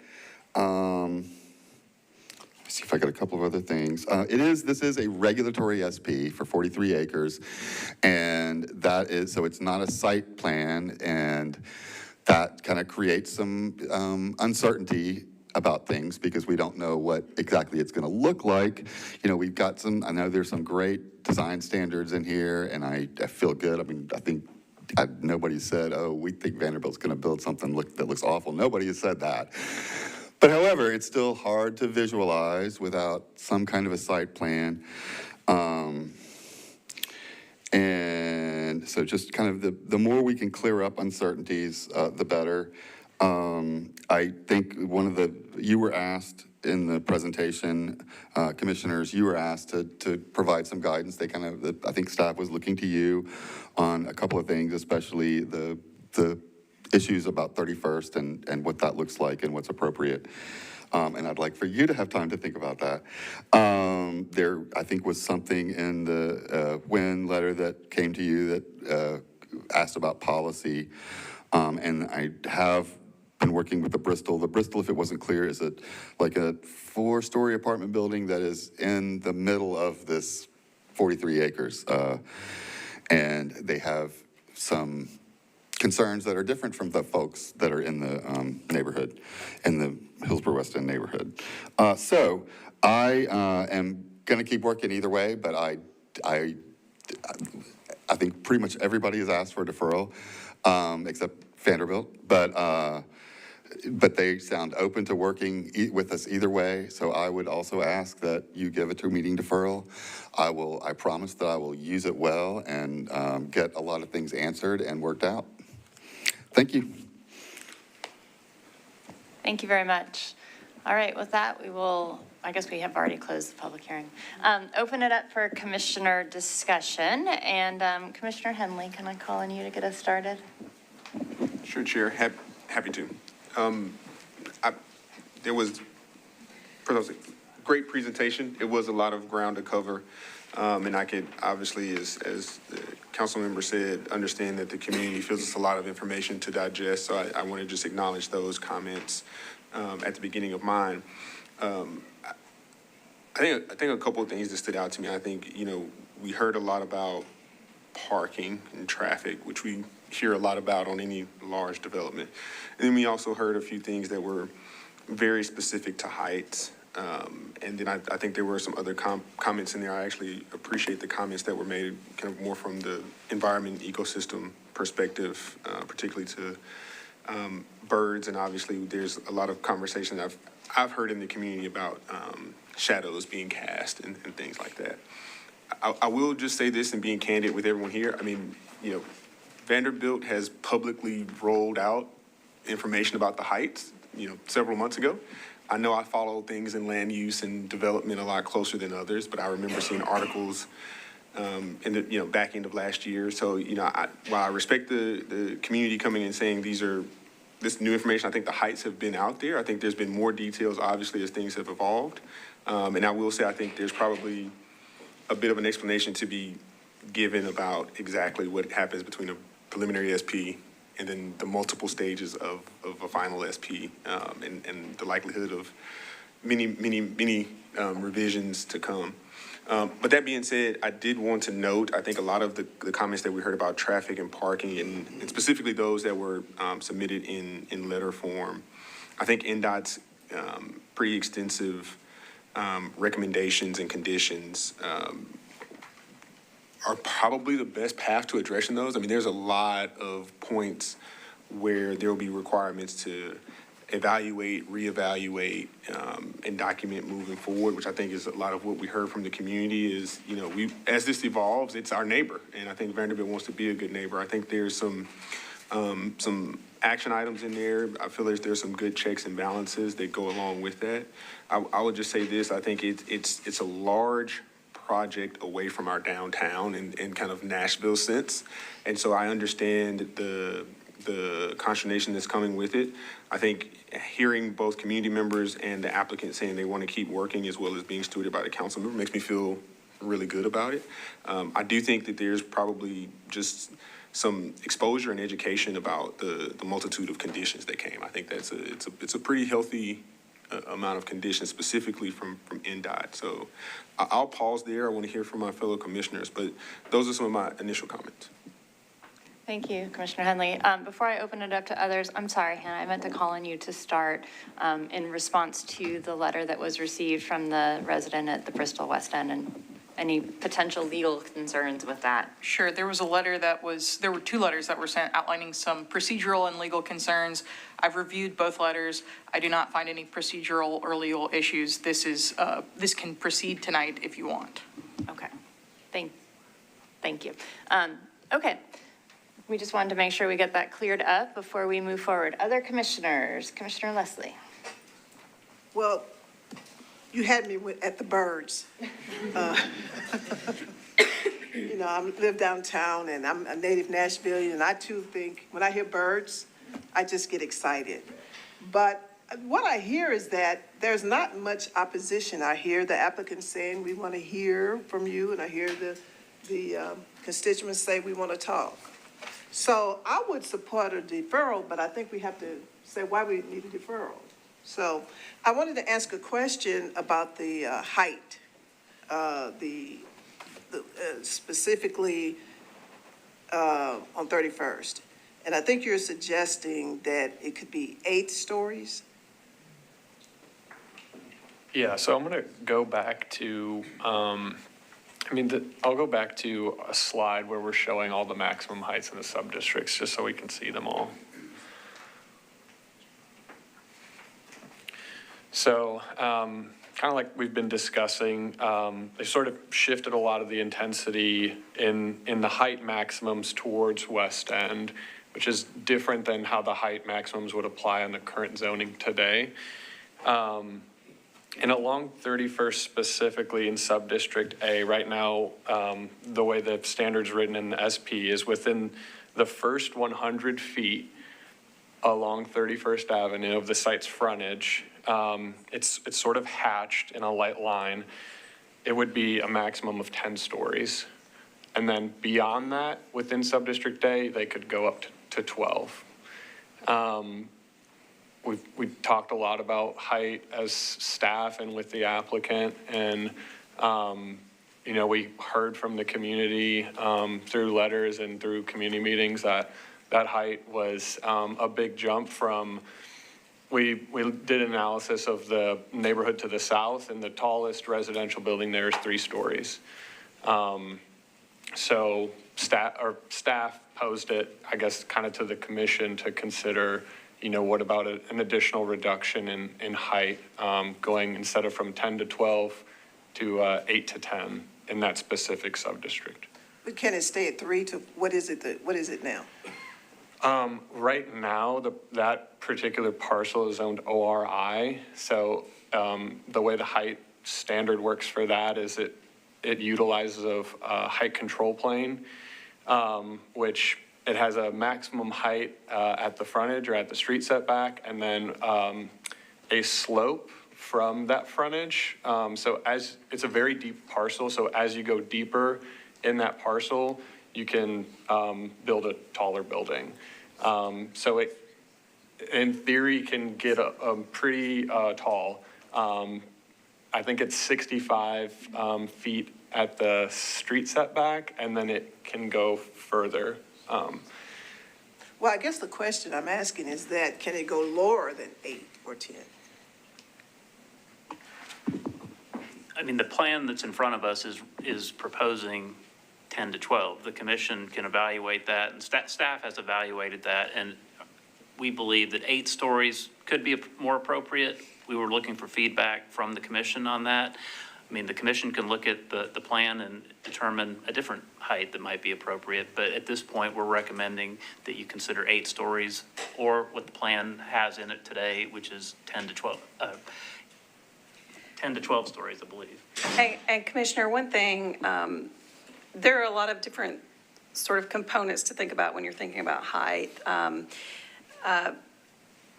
see if I got a couple of other things. This is a regulatory SP for 43 acres, and that is, so it's not a site plan, and that kind of creates some uncertainty about things because we don't know what exactly it's going to look like. You know, we've got I know there's some great design standards in here, and I feel good. I mean, I think nobody said, oh, we think Vanderbilt's going to build something that looks awful. Nobody has said that. But however, it's still hard to visualize without some kind of a site plan. And so just kind of the more we can clear up uncertainties, the better. I think you were asked in the presentation, commissioners, you were asked to provide some guidance. I think staff was looking to you on a couple of things, especially the issues about 31st and what that looks like and what's appropriate. And I'd like for you to have time to think about that. There, I think, was something in the WIN letter that came to you that asked about policy. And I have been working with the Bristol. The Bristol, if it wasn't clear, is like a 4-story apartment building that is in the middle of this 43 acres. And they have some concerns that are different from the folks that are in the neighborhood, in the Hillsborough West End neighborhood. So I am going to keep working either way, but I think pretty much everybody has asked for a deferral, except Vanderbilt. But they sound open to working with us either way. So I would also ask that you give a 2-meeting deferral. I promise that I will use it well and get a lot of things answered and worked out. Thank you. Thank you very much. All right, with that, I guess we have already closed the public hearing. Open it up for commissioner discussion. And Commissioner Henley, can I call on you to get us started? Sure, Chair. Happy to. There was a great presentation. It was a lot of ground to cover. And I could obviously, as the council member said, understand that the community feels it's a lot of information to digest. So I want to just acknowledge those comments at the beginning of mine. I think a couple of things that stood out to me. I think, we heard a lot about parking and traffic, which we hear a lot about on any large development. And then we also heard a few things that were very specific to heights. And then I think there were some other comments in there. I actually appreciate the comments that were made kind of more from the environment ecosystem perspective, particularly to birds. And obviously there's a lot of conversation I've heard in the community about shadows being cast and things like that. I will just say this, and being candid with everyone here, I mean, Vanderbilt has publicly rolled out information about the heights, several months ago. I know I follow things in land use and development a lot closer than others, but I remember seeing articles in the back end of last year. So while I respect the community coming and saying this new information, I think the heights have been out there. I think there's been more details, obviously, as things have evolved. And I will say I think there's probably a bit of an explanation to be given about exactly what happens between a preliminary SP and then the multiple stages of a final SP, and the likelihood of many revisions to come. But that being said, I did want to note, I think a lot of the comments that we heard about traffic and parking, and specifically those that were submitted in letter form, I think NDOT's pretty extensive recommendations and conditions are probably the best path to addressing those. I mean, there's a lot of points where there will be requirements to evaluate, reevaluate, and document moving forward, which I think is a lot of what we heard from the community is, as this evolves, it's our neighbor. And I think Vanderbilt wants to be a good neighbor. I think there's some action items in there. I feel there's some good checks and balances that go along with that. I would just say this, I think it's a large project away from our downtown in kind of Nashville sense. And so I understand the consternation that's coming with it. I think hearing both community members and the applicant saying they want to keep working as well as being stewarded by the council member makes me feel really good about it. I do think that there's probably just some exposure and education about the multitude of conditions that came. I think it's a pretty healthy amount of conditions specifically from NDOT. So I'll pause there. I want to hear from my fellow commissioners, but those are some of my initial comments. Thank you, Commissioner Henley. Before I open it up to others, I'm sorry, Hannah, I meant to call on you to start in response to the letter that was received from the resident at the Bristol West End and any potential legal concerns with that. Sure, there was a letter there were two letters that were sent outlining some procedural and legal concerns. I've reviewed both letters. I do not find any procedural or legal issues. This can proceed tonight if you want. Okay, thank you. Okay, we just wanted to make sure we get that cleared up before we move forward. Other commissioners, Commissioner Leslie. Well, you had me at the birds. You know, I live downtown and I'm a native Nashvilleian, and I too think, when I hear birds, I just get excited. But what I hear is that there's not much opposition. I hear the applicants saying, we want to hear from you, and I hear the constituents say, we want to talk. So I would support a deferral, but I think we have to say why we need a deferral. So I wanted to ask a question about the height, specifically on 31st. And I think you're suggesting that it could be 8 stories? Yeah, so I'm going to go back to, I'll go back to a slide where we're showing all the maximum heights in the sub-districts, just so we can see them all. So kind of like we've been discussing, they sort of shifted a lot of the intensity in the height maximums towards West End, which is different than how the height maximums would apply on the current zoning today. And along 31st specifically in Sub-District A, right now, the way the standard's written in the SP is within the first 100 feet along 31st Avenue of the site's frontage. It's sort of hatched in a light line. It would be a maximum of 10 stories. And then beyond that, within Sub-District A, they could go up to 12. We've talked a lot about height as staff and with the applicant, and we heard from the community through letters and through community meetings that height was a big jump from. We did an analysis of the neighborhood to the south, and the tallest residential building there is 3 stories. So staff posed it, I guess, kind of to the commission to consider, what about an additional reduction in height, going instead of from 10 to 12 to 8 to 10 in that specific sub-district. But can it stay at 3 to, what is it now? Right now, that particular parcel is zoned ORI. So the way the height standard works for that is it utilizes a height control plane, which it has a maximum height at the frontage or at the street setback, and then a slope from that frontage. So as it's a very deep parcel, so as you go deeper in that parcel, you can build a taller building. So it, in theory, can get a pretty tall. I think it's 65 feet at the street setback, and then it can go further. Well, I guess the question I'm asking is that, can it go lower than 8 or 10? I mean, the plan that's in front of us is proposing 10 to 12. The commission can evaluate that, and staff has evaluated that, and we believe that 8 stories could be more appropriate. We were looking for feedback from the commission on that. I mean, the commission can look at the plan and determine a different height that might be appropriate, but at this point, we're recommending that you consider 8 stories or what the plan has in it today, which is 10 to 12 stories, I believe. And Commissioner, one thing, there are a lot of different sort of components to think about when you're thinking about height.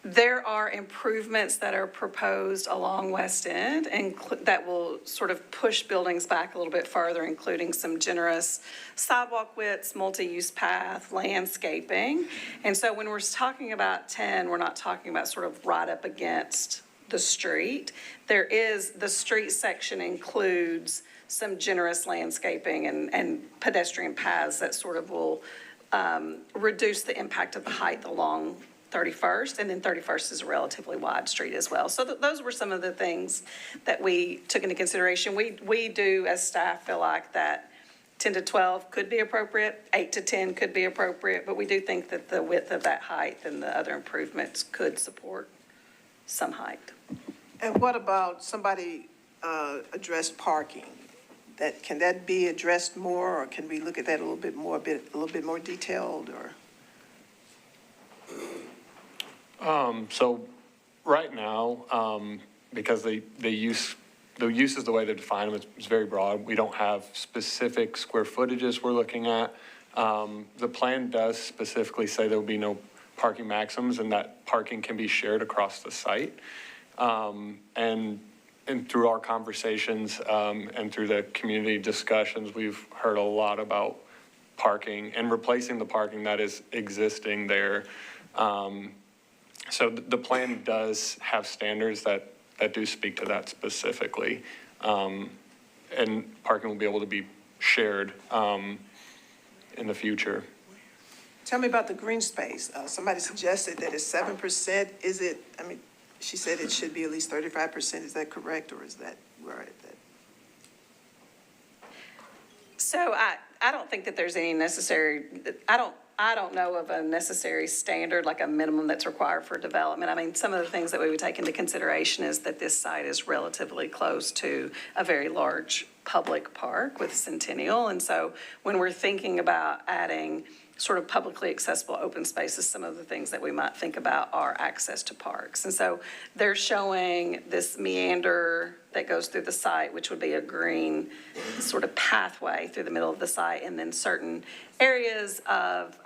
There are improvements that are proposed along West End and that will sort of push buildings back a little bit farther, including some generous sidewalk widths, multi-use path, landscaping. And so when we're talking about 10, we're not talking about sort of right up against the street. The street section includes some generous landscaping and pedestrian paths that sort of will reduce the impact of the height along 31st, and then 31st is a relatively wide street as well. So those were some of the things that we took into consideration. We do, as staff, feel like that 10 to 12 could be appropriate, 8 to 10 could be appropriate, but we do think that the width of that height and the other improvements could support some height. And what about somebody addressed parking? Can that be addressed more, or can we look at that a little bit more detailed, or? So right now, because the use is the way they define them, it's very broad. We don't have specific square footages we're looking at. The plan does specifically say there will be no parking maximums and that parking can be shared across the site. And through our conversations and through the community discussions, we've heard a lot about parking and replacing the parking that is existing there. So the plan does have standards that do speak to that specifically. And parking will be able to be shared in the future. Tell me about the green space. Somebody suggested that it's 7%. Is it, she said it should be at least 35%. Is that correct, or is that where at that? So I don't think that there's any necessary, I don't know of a necessary standard, like a minimum that's required for development. I mean, some of the things that we would take into consideration is that this site is relatively close to a very large public park with Centennial. And so when we're thinking about adding sort of publicly accessible open spaces, some of the things that we might think about are access to parks. And so they're showing this meander that goes through the site, which would be a green sort of pathway through the middle of the site, and then certain areas of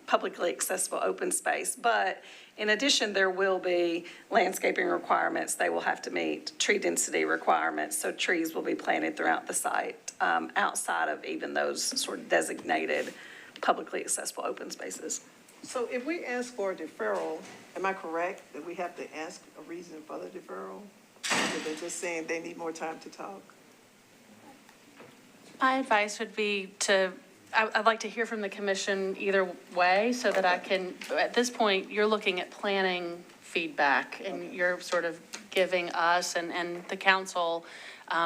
publicly accessible open space. But in addition, there will be landscaping requirements. They will have to meet tree density requirements, so trees will be planted throughout the site outside of even those sort of designated publicly accessible open spaces. So if we ask for a deferral, am I correct that we have to ask a reason for the deferral? Or they're just saying they need more time to talk? My advice would be I'd like to hear from the commission either way so that I can, at this point, you're looking at planning feedback and you're sort of giving us and the council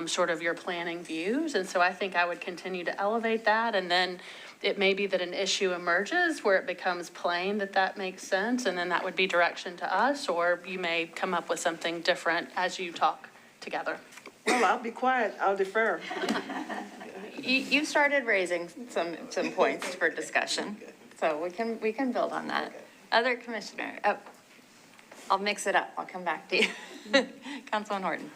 sort of your planning views. And so I think I would continue to elevate that, and then it may be that an issue emerges where it becomes plain that that makes sense, and then that would be direction to us, or you may come up with something different as you talk together. Well, I'll be quiet. I'll defer. You started raising some points for discussion, so we can build on that. Other commissioner, I'll mix it up. I'll come back to you. Councilman Horton.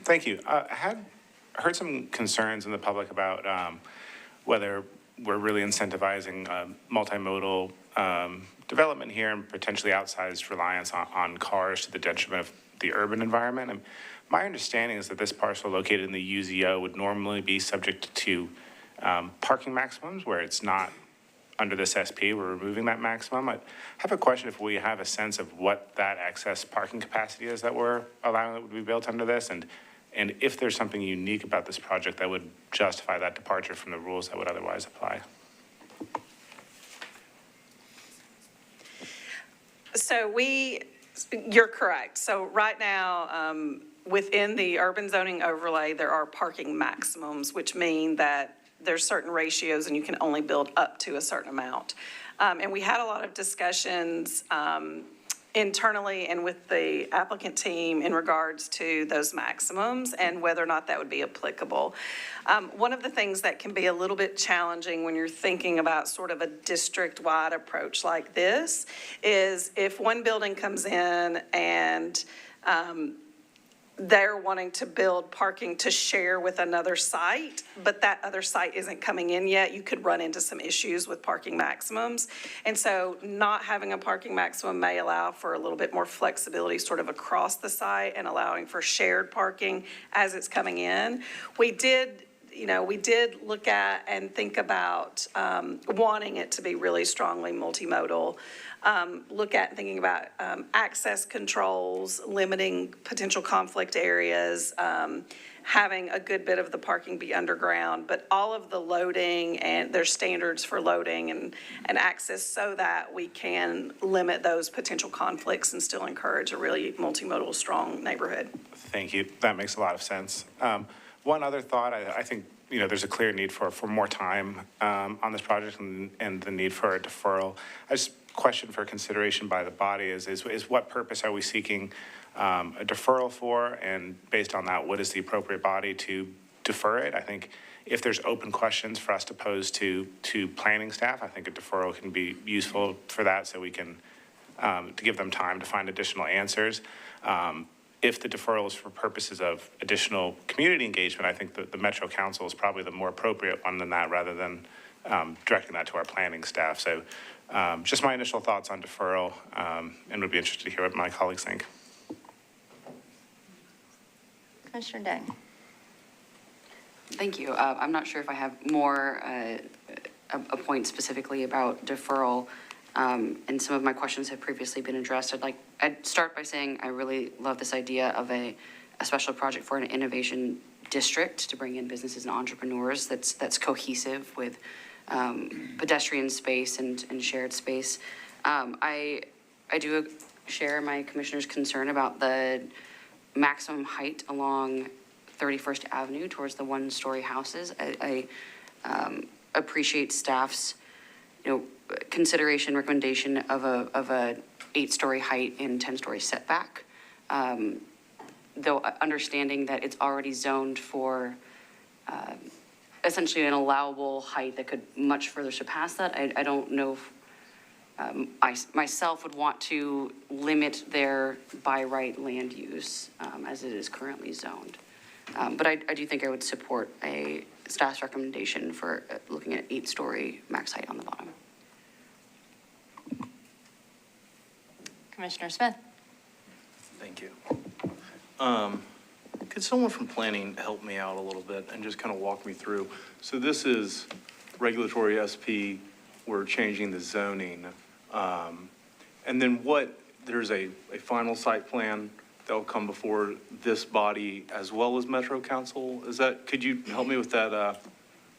Thank you. I had heard some concerns in the public about whether we're really incentivizing multimodal development here and potentially outsized reliance on cars to the detriment of the urban environment. And my understanding is that this parcel located in the UZO would normally be subject to parking maximums where it's not under this SP. We're removing that maximum. I have a question if we have a sense of what that excess parking capacity is that we're allowing that would be built under this, and if there's something unique about this project that would justify that departure from the rules that would otherwise apply. So you're correct. So right now, within the urban zoning overlay, there are parking maximums, which mean that there's certain ratios and you can only build up to a certain amount. And we had a lot of discussions internally and with the applicant team in regards to those maximums and whether or not that would be applicable. One of the things that can be a little bit challenging when you're thinking about sort of a district-wide approach like this is if one building comes in and they're wanting to build parking to share with another site, but that other site isn't coming in yet, you could run into some issues with parking maximums. And so not having a parking maximum may allow for a little bit more flexibility sort of across the site and allowing for shared parking as it's coming in. We did, we did look at and think about wanting it to be really strongly multimodal. Look at thinking about access controls, limiting potential conflict areas, having a good bit of the parking be underground, but all of the loading and there's standards for loading and access so that we can limit those potential conflicts and still encourage a really multimodal, strong neighborhood. Thank you. That makes a lot of sense. One other thought, I think, there's a clear need for more time on this project and the need for a deferral. I just question for consideration by the body is what purpose are we seeking a deferral for? And based on that, what is the appropriate body to defer it? I think if there's open questions for us to pose to planning staff, I think a deferral can be useful for that so we can, to give them time to find additional answers. If the deferral is for purposes of additional community engagement, I think the Metro Council is probably the more appropriate one than that rather than directing that to our planning staff. So just my initial thoughts on deferral and would be interested to hear what my colleagues think. Commissioner Dang. Thank you. I'm not sure if I have more, a point specifically about deferral, and some of my questions have previously been addressed. I'd start by saying I really love this idea of a special project for an innovation district to bring in businesses and entrepreneurs that's cohesive with pedestrian space and shared space. I do share my commissioner's concern about the maximum height along 31st Avenue towards the one-story houses. I appreciate staff's, consideration recommendation of a 8-story height and 10-story setback. Though understanding that it's already zoned for essentially an allowable height that could much further surpass that. I don't know if I myself would want to limit their by right land use as it is currently zoned. But I do think I would support a staff's recommendation for looking at 8-story max height on the bottom. Commissioner Smith. Thank you. Could someone from planning help me out a little bit and just kind of walk me through? So this is regulatory SP, we're changing the zoning. And then there's a final site plan that will come before this body as well as Metro Council? Could you help me with that,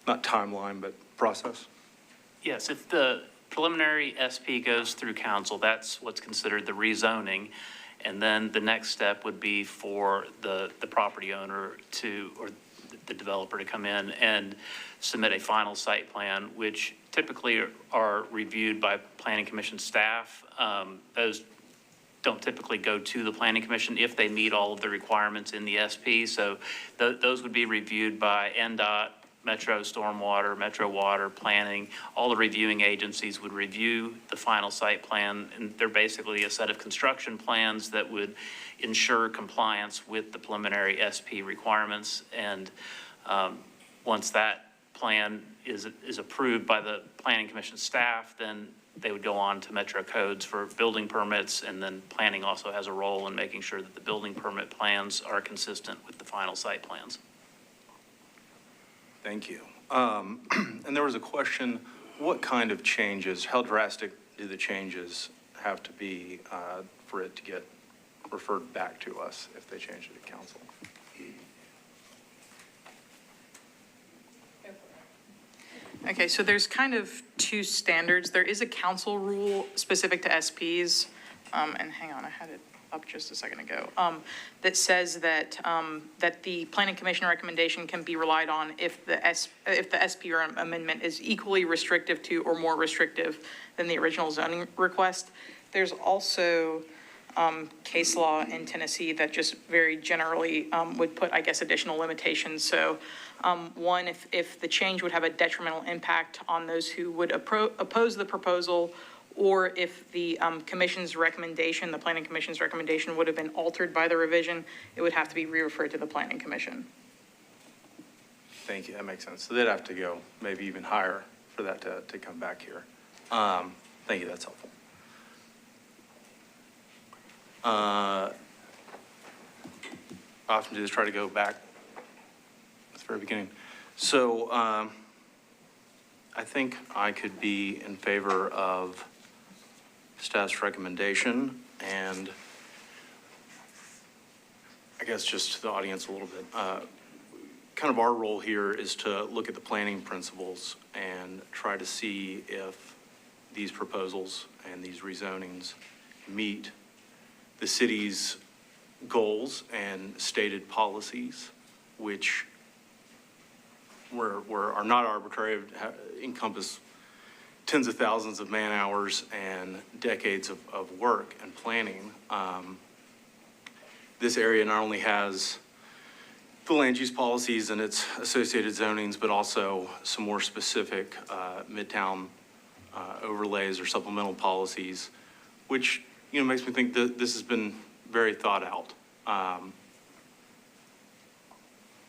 not timeline, but process? Yes, if the preliminary SP goes through council, that's what's considered the rezoning. And then the next step would be for the property owner or the developer to come in and submit a final site plan, which typically are reviewed by planning commission staff. Those don't typically go to the planning commission if they meet all of the requirements in the SP. So those would be reviewed by NDOT, Metro Stormwater, Metro Water, Planning. All the reviewing agencies would review the final site plan, and they're basically a set of construction plans that would ensure compliance with the preliminary SP requirements. And once that plan is approved by the Planning Commission staff, then they would go on to Metro codes for building permits, and then planning also has a role in making sure that the building permit plans are consistent with the final site plans. Thank you. And there was a question, what kind of changes, how drastic do the changes have to be for it to get referred back to us if they change it to council? Okay, so there's kind of two standards. There is a council rule specific to SPs, and hang on, I had it up just a second ago, that says that that the planning commission recommendation can be relied on if the SP or amendment is equally restrictive to or more restrictive than the original zoning request. There's also case law in Tennessee that just very generally would put, I guess, additional limitations. So one, if the change would have a detrimental impact on those who would oppose the proposal, or if the commission's recommendation, the planning commission's recommendation would have been altered by the revision, it would have to be re-referred to the planning commission. Thank you, that makes sense. So they'd have to go maybe even higher for that to come back here. Thank you, that's helpful. I often do is try to go back at the very beginning. So I think I could be in favor of staff's recommendation, and I guess just to the audience a little bit, kind of our role here is to look at the planning principles and try to see if these proposals and these rezonings meet the city's goals and stated policies, which are not arbitrary, encompass tens of thousands of man hours and decades of work and planning. This area not only has the land use policies and its associated zonings, but also some more specific midtown overlays or supplemental policies, which, you know, makes me think that this has been very thought out.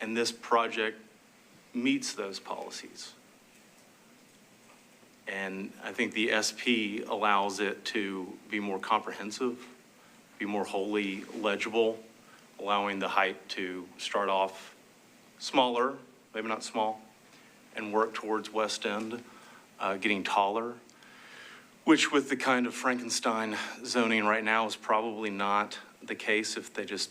And this project meets those policies. And I think the SP allows it to be more comprehensive, be more wholly legible, allowing the height to start off smaller, maybe not small, and work towards West End, getting taller, which with the kind of Frankenstein zoning right now is probably not the case if they just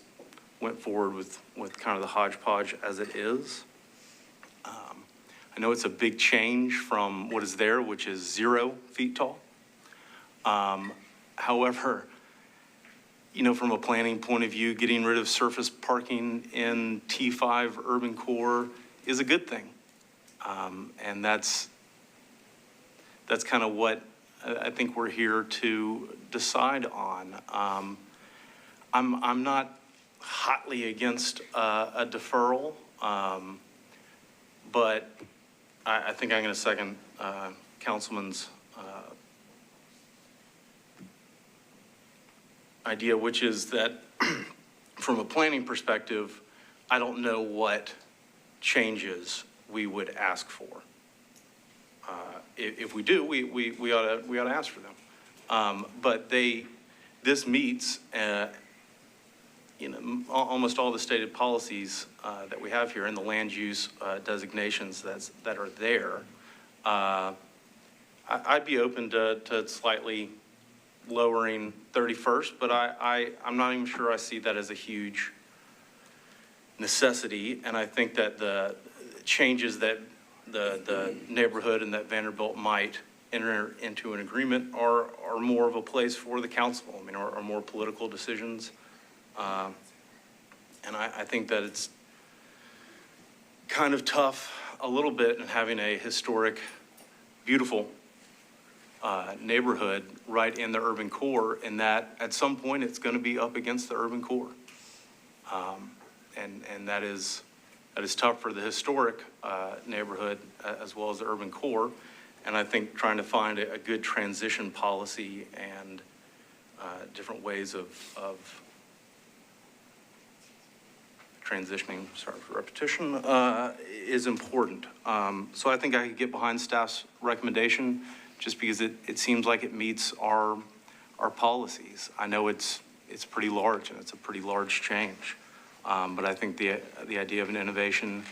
went forward with kind of the hodgepodge as it is. I know it's a big change from what is there, which is 0 feet tall. However, you know, from a planning point of view, getting rid of surface parking in T5 urban core is a good thing. And that's kind of what I think we're here to decide on. I'm not hotly against a deferral, but I think I'm going to second Councilman's idea, which is that from a planning perspective, I don't know what changes we would ask for. If we do, we ought to ask for them. But this meets, you know, almost all the stated policies that we have here in the land use designations that are there. I'd be open to slightly lowering 31st, but I'm not even sure I see that as a huge necessity. And I think that the changes that the neighborhood and that Vanderbilt might enter into an agreement are more of a place for the council. I mean, are more political decisions. And I think that it's kind of tough a little bit in having a historic, beautiful neighborhood right in the urban core, and that at some point it's going to be up against the urban core. And that is tough for the historic neighborhood as well as the urban core. And I think trying to find a good transition policy and different ways of transitioning, sorry for repetition, is important. So I think I could get behind staff's recommendation just because it seems like it meets our policies. I know it's pretty large and it's a pretty large change. But I think the idea of an innovation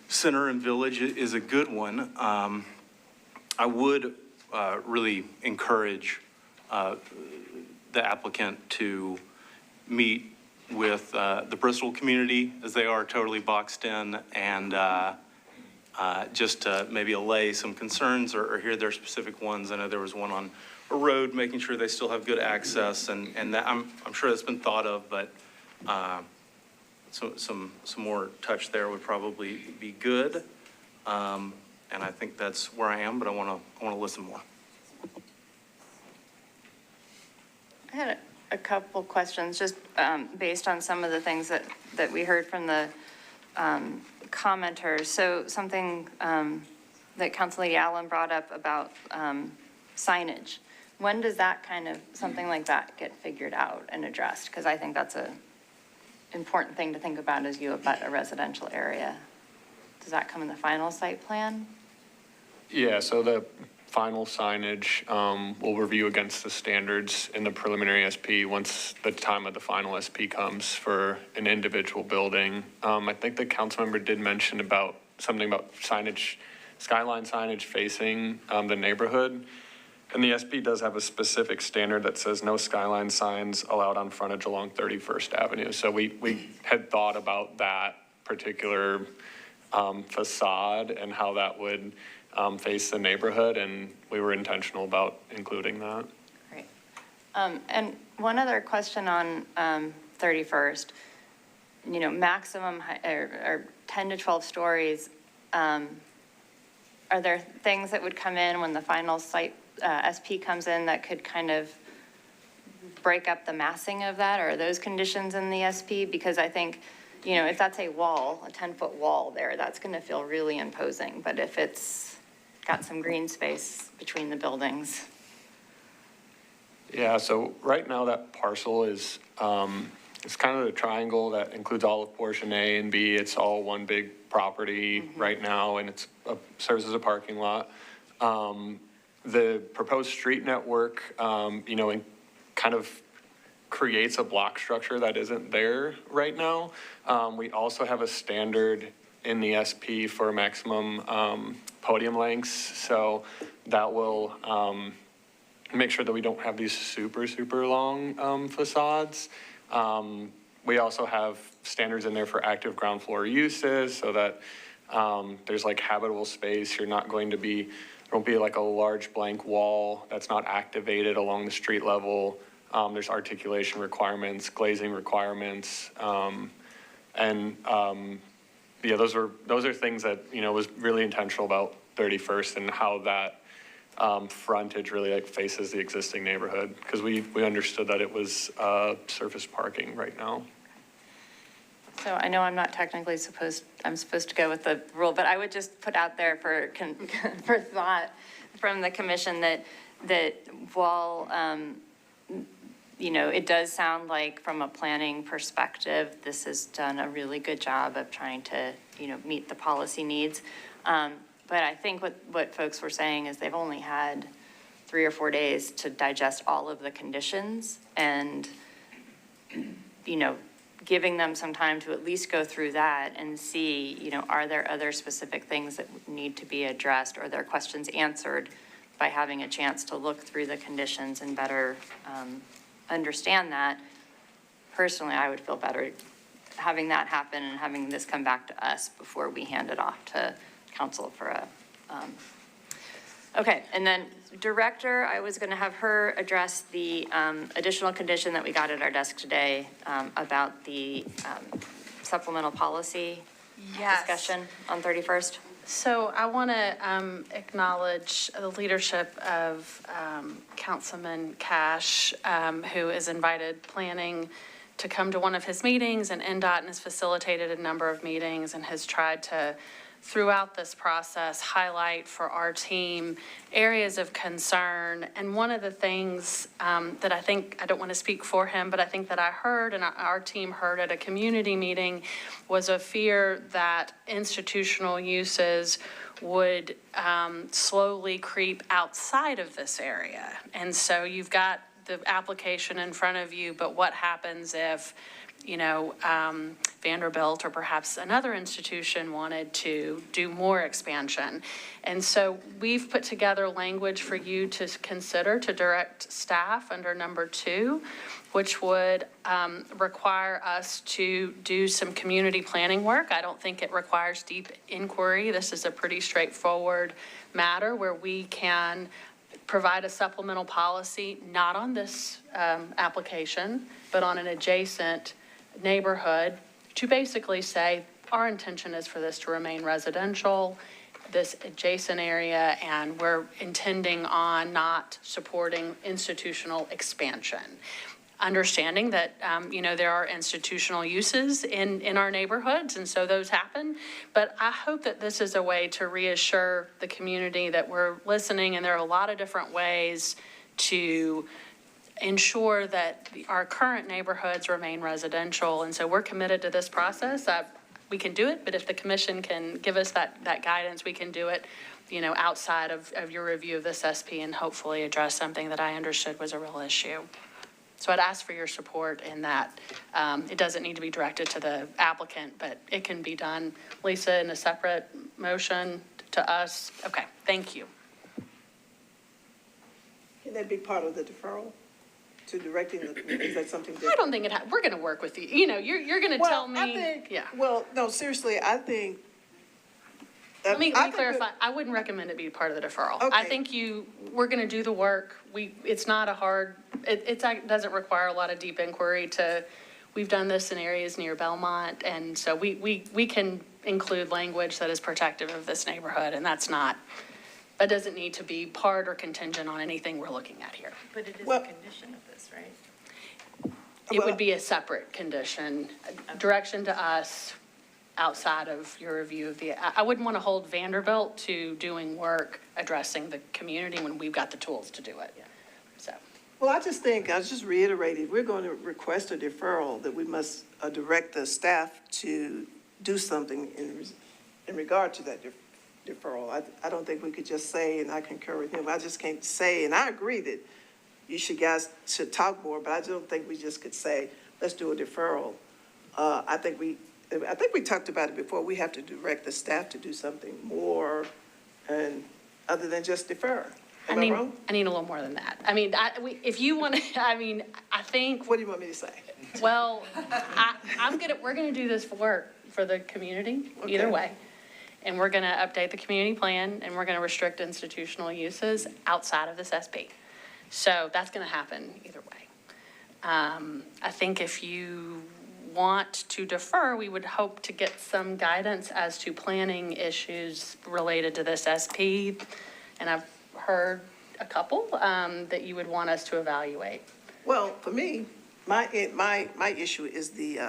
center and village is a good one. I would really encourage the applicant to meet with the Bristol community, as they are totally boxed in, and just to maybe allay some concerns or hear their specific ones. I know there was one on a road, making sure they still have good access, and that I'm sure that's been thought of, but some more touch there would probably be good. And I think that's where I am, but I want to listen more. I had a couple questions, just based on some of the things that we heard from the commenters. So something that Council Lady Allen brought up about signage. When does that something like that get figured out and addressed? Because I think that's a important thing to think about as you abut a residential area. Does that come in the final site plan? Yeah, so the final signage we'll review against the standards in the preliminary SP once the time of the final SP comes for an individual building. I think the council member did mention about something about signage, skyline signage facing the neighborhood. And the SP does have a specific standard that says no skyline signs allowed on frontage along 31st Avenue. So we had thought about that particular facade and how that would face the neighborhood, and we were intentional about including that. Great. And one other question on 31st, you know, maximum or 10 to 12 stories. Are there things that would come in when the final site SP comes in that could kind of break up the massing of that? Or are those conditions in the SP? Because I think, you know, if that's a wall, a 10-foot wall there, that's going to feel really imposing. But if it's got some green space between the buildings. Yeah, so right now that parcel is, it's kind of the triangle that includes all of portion A and B. It's all one big property right now, and it's serves as a parking lot. The proposed street network, you know, kind of creates a block structure that isn't there right now. We also have a standard in the SP for maximum podium lengths, so that will make sure that we don't have these super long facades. We also have standards in there for active ground floor uses so that there's like habitable space. You're not going to be, there won't be like a large blank wall that's not activated along the street level. There's articulation requirements, glazing requirements, yeah, those are things that, you know, was really intentional about 31st and how that frontage really like faces the existing neighborhood, because we understood that it was surface parking right now. So I know I'm not technically I'm supposed to go with the rule, but I would just put out there for thought from the commission that while, you know, it does sound like from a planning perspective, this has done a really good job of trying to, you know, meet the policy needs. But I think what folks were saying is they've only had 3 or 4 days to digest all of the conditions, and, you know, giving them some time to at least go through that and see, you know, are there other specific things that need to be addressed, or are there questions answered by having a chance to look through the conditions and better understand that. Personally, I would feel better having that happen and having this come back to us before we hand it off to council for a, okay. And then director, I was going to have her address the additional condition that we got at our desk today about the supplemental policy discussion on 31st. So I want to acknowledge the leadership of Councilman Cash, who has invited planning to come to one of his meetings, and NDOT has facilitated a number of meetings and has tried to, throughout this process, highlight for our team areas of concern. And one of the things that I think, I don't want to speak for him, but I think that I heard and our team heard at a community meeting was a fear that institutional uses would slowly creep outside of this area. And so you've got the application in front of you, but what happens if, you know, Vanderbilt or perhaps another institution wanted to do more expansion? And so we've put together language for you to consider to direct staff under number 2, which would require us to do some community planning work. I don't think it requires deep inquiry. This is a pretty straightforward matter where we can provide a supplemental policy, not on this application, but on an adjacent neighborhood, to basically say our intention is for this to remain residential, this adjacent area, and we're intending on not supporting institutional expansion. Understanding that, you know, there are institutional uses in our neighborhoods, and so those happen. But I hope that this is a way to reassure the community that we're listening, and there are a lot of different ways to ensure that our current neighborhoods remain residential. And so we're committed to this process. We can do it, but if the commission can give us that guidance, we can do it, you know, outside of your review of this SP and hopefully address something that I understood was a real issue. So I'd ask for your support in that. It doesn't need to be directed to the applicant, but it can be done, Lisa, in a separate motion to us? Okay, thank you. Can that be part of the deferral to directing the, is that something different? I don't think we're going to work with you. You know, you're going to tell me. I think, Yeah. well, no, seriously, I think. Let me I think clarify. I wouldn't recommend it be part of the deferral. I Okay. think we're going to do the work. It's not a hard, it doesn't require a lot of deep inquiry we've done this in areas near Belmont. And so we can include language that is protective of this neighborhood. And that doesn't need to be part or contingent on anything we're looking at here. But it is a condition of this, right? It would be a separate condition, direction to us outside of your review of I wouldn't want to hold Vanderbilt to doing work addressing the community when we've got the tools to do it. So. Well, I just reiterated, we're going to request a deferral that we must direct the staff to do something in regard to that deferral. I don't think we could just say, and I concur with him, I just can't say, and I agree that you guys should talk more, but I don't think we just could say, let's do a deferral. I think we talked about it before. We have to direct the staff to do something more, and other than just defer. Am I wrong? I need a little more than that. I mean, if you want to, I think. What do you want me to say? Well, we're gonna do this work for the community either way. And we're gonna update the community plan, and we're gonna restrict institutional uses outside of this SP. So that's gonna happen either way. I think if you want to defer, we would hope to get some guidance as to planning issues related to this SP. And I've heard a couple that you would want us to evaluate. Well, for me, my issue is the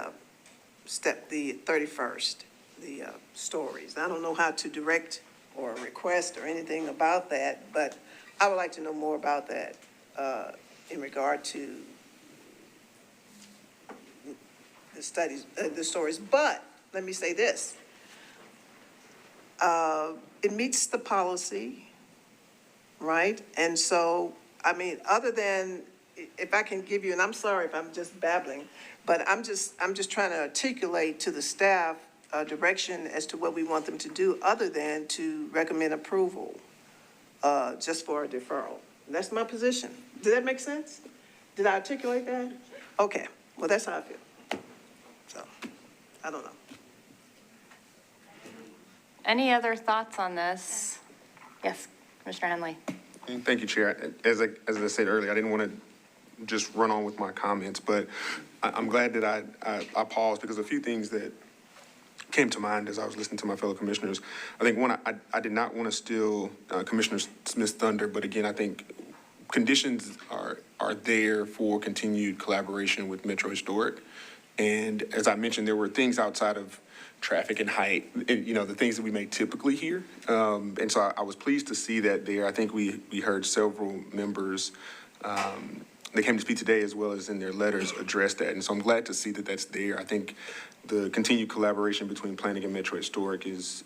31st, the stories. I don't know how to direct or request or anything about that, but I would like to know more about that in regard to the studies, the stories. But let me say this. It meets the policy, right? And so, I mean, other than, if I can give you, and I'm sorry if I'm just babbling, but I'm just trying to articulate to the staff direction as to what we want them to do, other than to recommend approval just for a deferral. And that's my position. Did that make sense? Did I articulate that? Okay, well, that's how I feel. So, I don't know. Any other thoughts on this? Yes, Mr. Henley. Thank you, Chair. As I said earlier, I didn't want to just run on with my comments, but I'm glad that I paused, because a few things that came to mind as I was listening to my fellow commissioners. I think one, I did not want to steal Commissioner Smith's thunder, but again, I think conditions are there for continued collaboration with Metro Historic. And as I mentioned, there were things outside of traffic and height, and, you know, the things that we may typically hear. And so I was pleased to see that there. I think we heard several members that came to speak today, as well as in their letters, address that. And so I'm glad to see that that's there. I think the continued collaboration between planning and Metro Historic is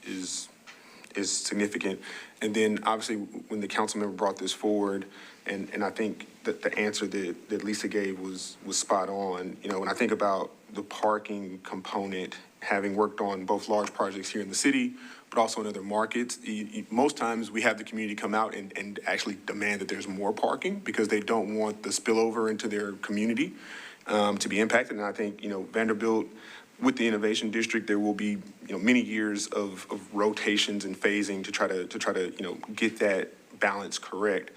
significant. And then obviously when the council member brought this forward, and I think that the answer that Lisa gave was spot on. You know, when I think about the parking component, having worked on both large projects here in the city, but also in other markets, most times we have the community come out and actually demand that there's more parking, because they don't want the spillover into their community to be impacted. And I think, you know, Vanderbilt, with the Innovation District, there will be, you know, many years of rotations and phasing to try to, you know, get that balance correct.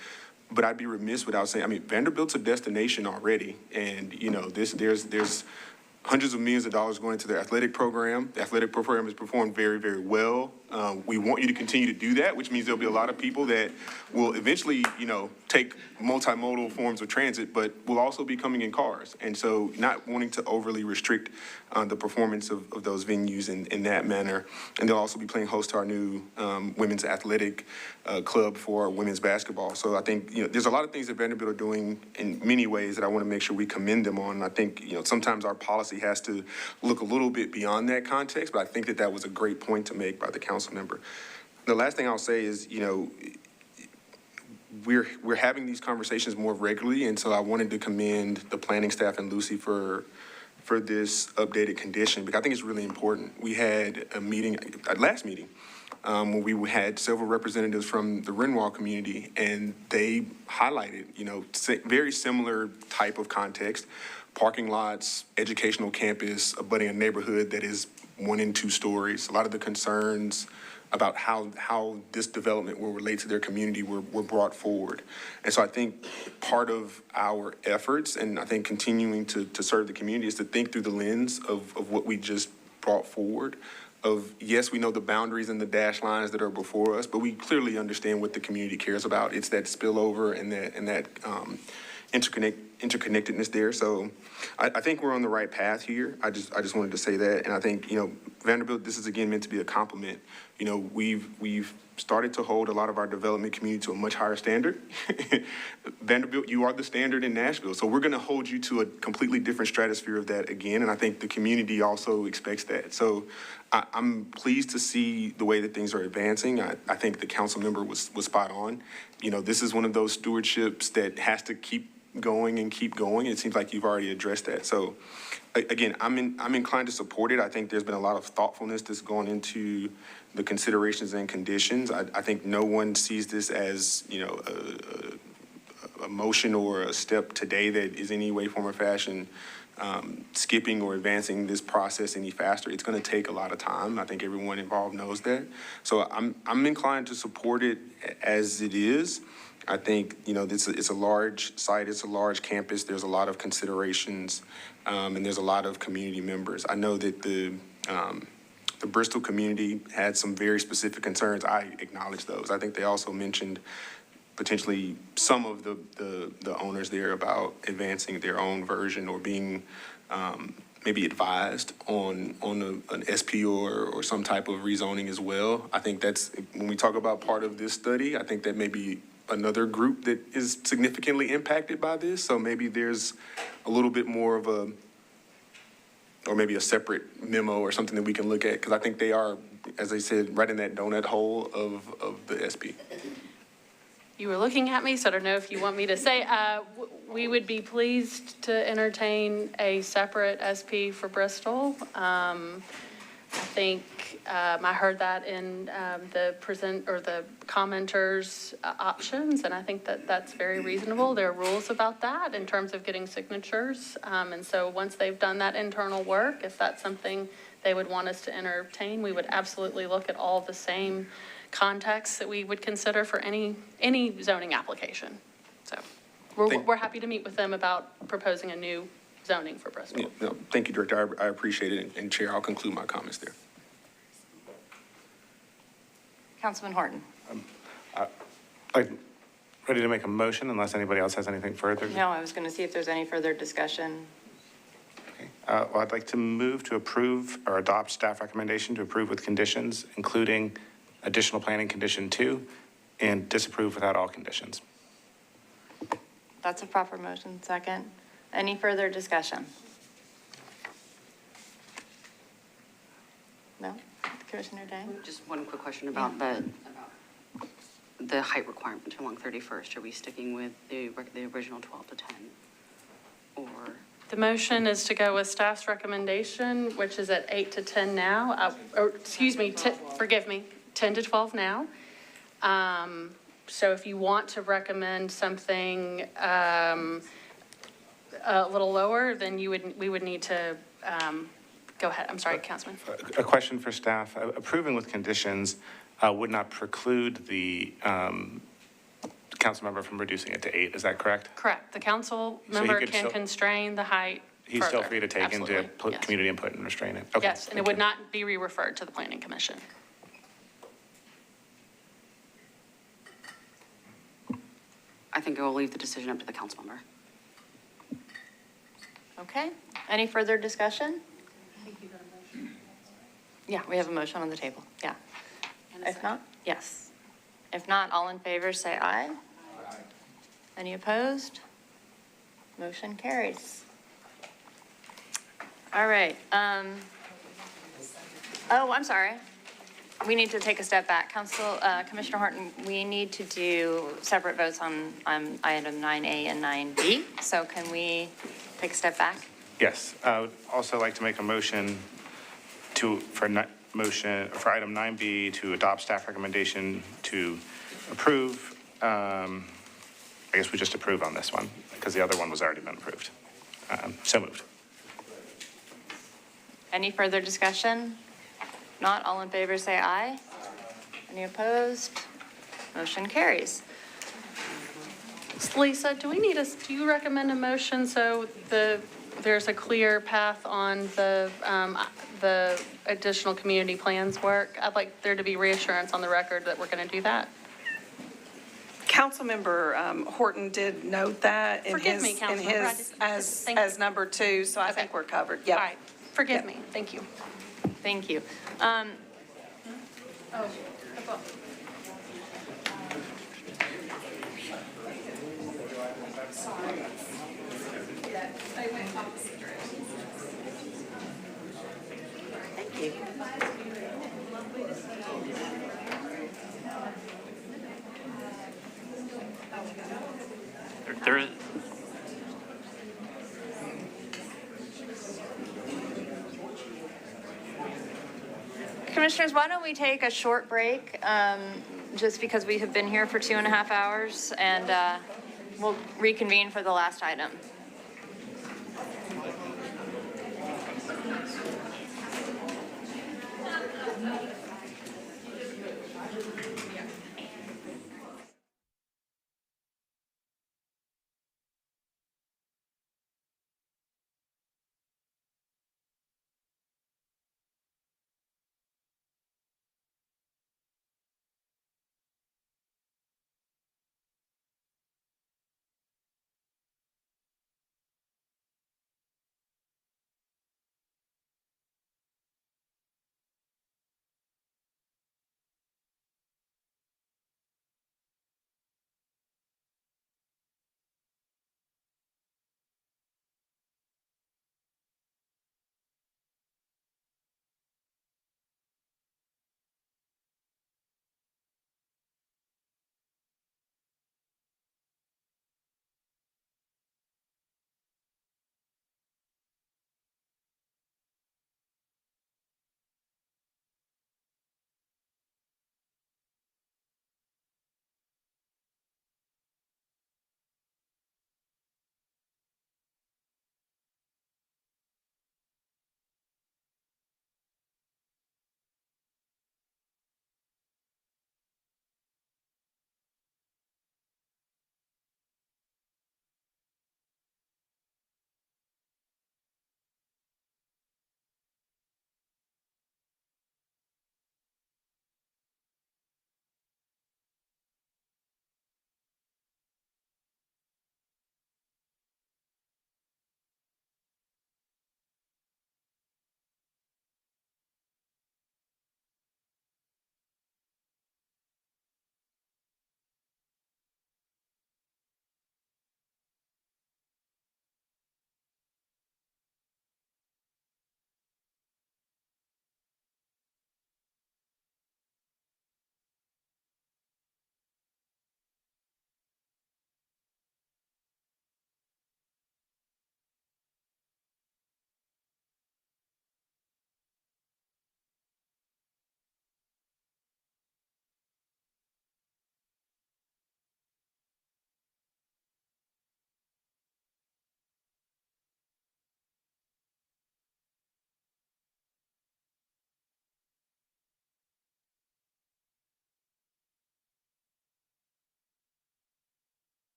But I'd be remiss without saying, I mean, Vanderbilt's a destination already, and, you know, there's hundreds of millions of dollars going into their athletic program. The athletic program has performed very, very well. We want you to continue to do that, which means there'll be a lot of people that will eventually, you know, take multimodal forms of transit, but will also be coming in cars. And so not wanting to overly restrict the performance of those venues in that manner. And they'll also be playing host to our new women's athletic club for women's basketball. So I think, you know, there's a lot of things that Vanderbilt are doing in many ways that I want to make sure we commend them on. And I think, you know, sometimes our policy has to look a little bit beyond that context, but I think that was a great point to make by the council member. The last thing I'll say is, you know, we're having these conversations more regularly, and so I wanted to commend the planning staff and Lucy for this updated condition, because I think it's really important. We had a meeting, last meeting, when we had several representatives from the Renwall community, and they highlighted, very similar type of context, parking lots, educational campus, abutting a neighborhood that is 1 and 2 stories. A lot of the concerns about how this development will relate to their community were brought forward. And so I think part of our efforts, and I think continuing to serve the community, is to think through the lens of what we just brought forward. Of, yes, we know the boundaries and the dash lines that are before us, but we clearly understand what the community cares about. It's that spillover and that interconnectedness there. So I think we're on the right path here. I just wanted to say that. And I think, Vanderbilt, this is again meant to be a compliment. We've started to hold a lot of our development community to a much higher standard. Vanderbilt, you are the standard in Nashville. So we're going to hold you to a completely different stratosphere of that again. And I think the community also expects that. So I'm pleased to see the way that things are advancing. I think the council member was spot on. This is one of those stewardships that has to keep going and keep going. It seems like you've already addressed that. So again, I'm inclined to support it. I think there's been a lot of thoughtfulness that's gone into the considerations and conditions. I think no one sees this as, a motion or a step today that is any way, form, or fashion skipping or advancing this process any faster. It's going to take a lot of time. I think everyone involved knows that. So I'm inclined to support it as it is. I think, it's a large site, it's a large campus, there's a lot of considerations, and there's a lot of community members. I know that the Bristol community had some very specific concerns. I acknowledge those. I think they also mentioned potentially some of the owners there about advancing their own version or being maybe advised on an SP or some type of rezoning as well. I think that's, when we talk about part of this study, I think that may be another group that is significantly impacted by this. So maybe there's a little bit more of or maybe a separate memo or something that we can look at, because I think they are, as I said, right in that donut hole of the SP. You were looking at me, so I don't know if you want me to say, we would be pleased to entertain a separate SP for Bristol. I think I heard that in the commenters' options, and I think that that's very reasonable. There are rules about that in terms of getting signatures. And so once they've done that internal work, if that's something they would want us to entertain, we would absolutely look at all the same contexts that we would consider for any zoning application. So we're happy to meet with them about proposing a new zoning for Bristol. Yeah, no, thank you, Director. I appreciate it. And Chair, I'll conclude my comments there. Councilman Horton. I'm ready to make a motion unless anybody else has anything further. No, I was going to see if there's any further discussion. Okay. Well, I'd like to move to approve or adopt staff recommendation to approve with conditions, including additional planning condition 2, and disapprove without all conditions. That's a proper motion. Second. Any further discussion? No? Commissioner Day? Just one quick question about the height requirement along 31st. Are we sticking with the original 12 to 10? Or? The motion is to go with staff's recommendation, which is at 8 to 10 now, forgive me, 10 to 12 now. So if you want to recommend something a little lower, then we would need to go ahead. I'm sorry, Councilman. A question for staff. Approving with conditions would not preclude the council member from reducing it to 8. Is that correct? Correct. The council member can constrain the height He's still further. free to take Absolutely. into Yes. community input and restrain it. Okay. Yes, and it would not be re-referred to the Planning Commission. I think I will leave the decision up to the council member. Okay. Any further discussion? Yeah, we have a motion on the table. Yeah. If not, yes. If not, all in favor, say aye. Aye. Any opposed? Motion carries. All right. Oh, I'm sorry. We need to take a step back. Commissioner Horton, we need to do separate votes on item 9A and 9B. So can we take a step back? Yes. I would also like to make a motion for motion for item 9B to adopt staff recommendation to approve. I guess we just approve on this one because the other one was already been approved. So moved. Any further discussion? Not, all in favor, say aye. Any opposed? Motion carries. Lisa, do you recommend a motion so there's a clear path on the additional community plans work? I'd like there to be reassurance on the record that we're going to do that. Councilmember Horton did note that in Forgive his, me, in Councilmember. his, Thank you. as number 2, so I think we're covered. Yep. All right, forgive me, thank you. Thank you. Thank you. There is, Commissioners, why don't we take a short break, just because we have been here for 2.5 hours, and we'll reconvene for the last item.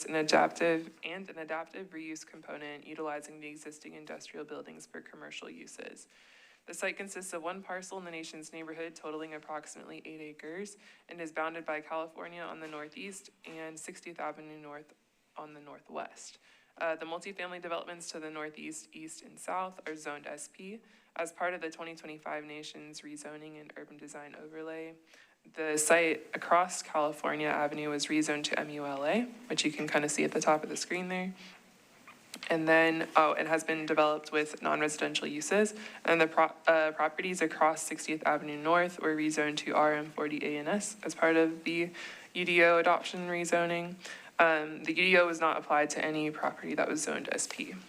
an adaptive reuse component utilizing the existing industrial buildings for commercial uses. The site consists of one parcel in the nation's neighborhood totaling approximately 8 acres and is bounded by California on the northeast and 60th Avenue North on the northwest. The multifamily developments to the northeast, east, and south are zoned SP as part of the 2025 Nation's Rezoning and Urban Design Overlay. The site across California Avenue was rezoned to MULA, which you can kind of see at the top of the screen there. And then, it has been developed with non-residential uses. And the properties across 60th Avenue North were rezoned to RM40 ANS as part of the UDO adoption rezoning. The UDO was not applied to any property that was zoned SP.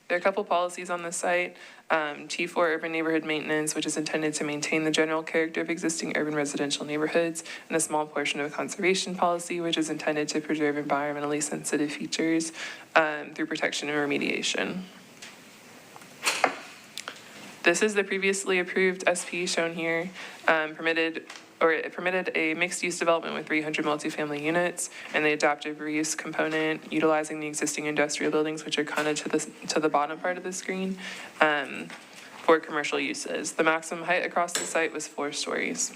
There are a couple policies on the site. T4 Urban Neighborhood Maintenance, which is intended to maintain the general character of existing urban residential neighborhoods, and a small portion of a conservation policy, which is intended to preserve environmentally sensitive features through protection and remediation. This is the previously approved SP shown here, it permitted a mixed-use development with 300 multifamily units and the adaptive reuse component utilizing the existing industrial buildings, which are kind of to the bottom part of the screen, for commercial uses. The maximum height across the site was 4 stories.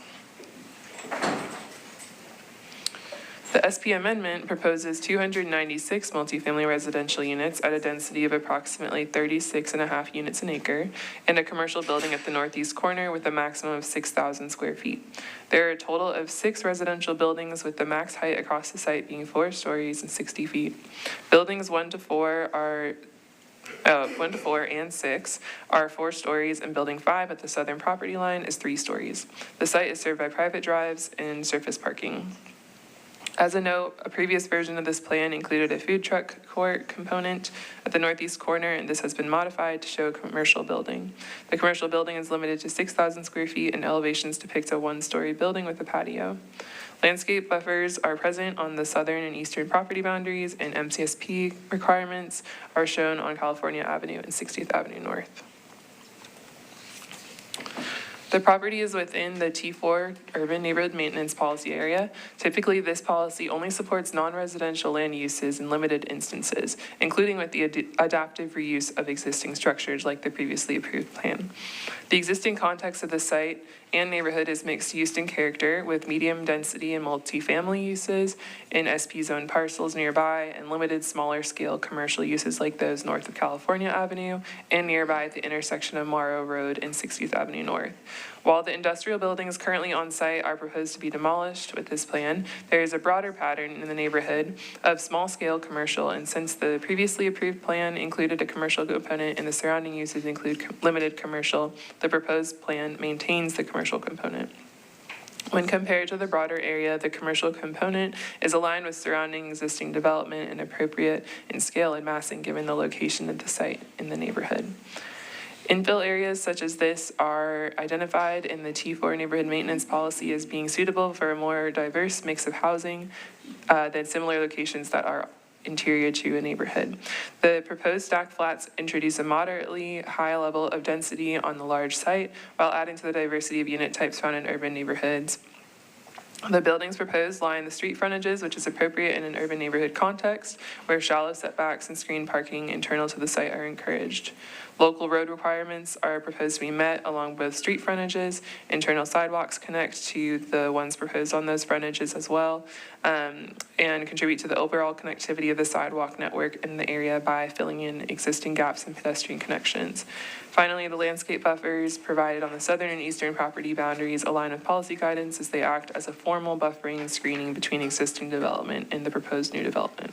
The SP amendment proposes 296 multifamily residential units at a density of approximately 36.5 units an acre and a commercial building at the northeast corner with a maximum of 6,000 square feet. There are a total of 6 residential buildings with the max height across the site being 4 stories and 60 feet. Buildings 1 to 4 and 6 are 4 stories, and building 5 at the southern property line is 3 stories. The site is served by private drives and surface parking. As a note, a previous version of this plan included a food truck court component at the northeast corner, and this has been modified to show a commercial building. The commercial building is limited to 6,000 square feet, and elevations depict a 1-story building with a patio. Landscape buffers are present on the southern and eastern property boundaries, and MCSP requirements are shown on California Avenue and 60th Avenue North. The property is within the T4 Urban Neighborhood Maintenance Policy area. Typically, this policy only supports non-residential land uses in limited instances, including with the adaptive reuse of existing structures like the previously approved plan. The existing context of the site and neighborhood is mixed use in character with medium density and multifamily uses in SP zone parcels nearby and limited smaller scale commercial uses like those north of California Avenue and nearby at the intersection of Morrow Road and 60th Avenue North. While the industrial buildings currently on site are proposed to be demolished with this plan, there is a broader pattern in the neighborhood of small-scale commercial, and since the previously approved plan included a commercial component and the surrounding uses include limited commercial, the proposed plan maintains the commercial component. When compared to the broader area, the commercial component is aligned with surrounding existing development and appropriate in scale and massing given the location of the site in the neighborhood. Infill areas such as this are identified in the T4 neighborhood maintenance policy as being suitable for a more diverse mix of housing than similar locations that are interior to a neighborhood. The proposed stack flats introduce a moderately high level of density on the large site while adding to the diversity of unit types found in urban neighborhoods. The buildings proposed line the street frontages, which is appropriate in an urban neighborhood context, where shallow setbacks and screened parking internal to the site are encouraged. Local road requirements are proposed to be met along both street frontages. Internal sidewalks connect to the ones proposed on those frontages as well, and contribute to the overall connectivity of the sidewalk network in the area by filling in existing gaps in pedestrian connections. Finally, the landscape buffers provided on the southern and eastern property boundaries align with policy guidance as they act as a formal buffering and screening between existing development and the proposed new development.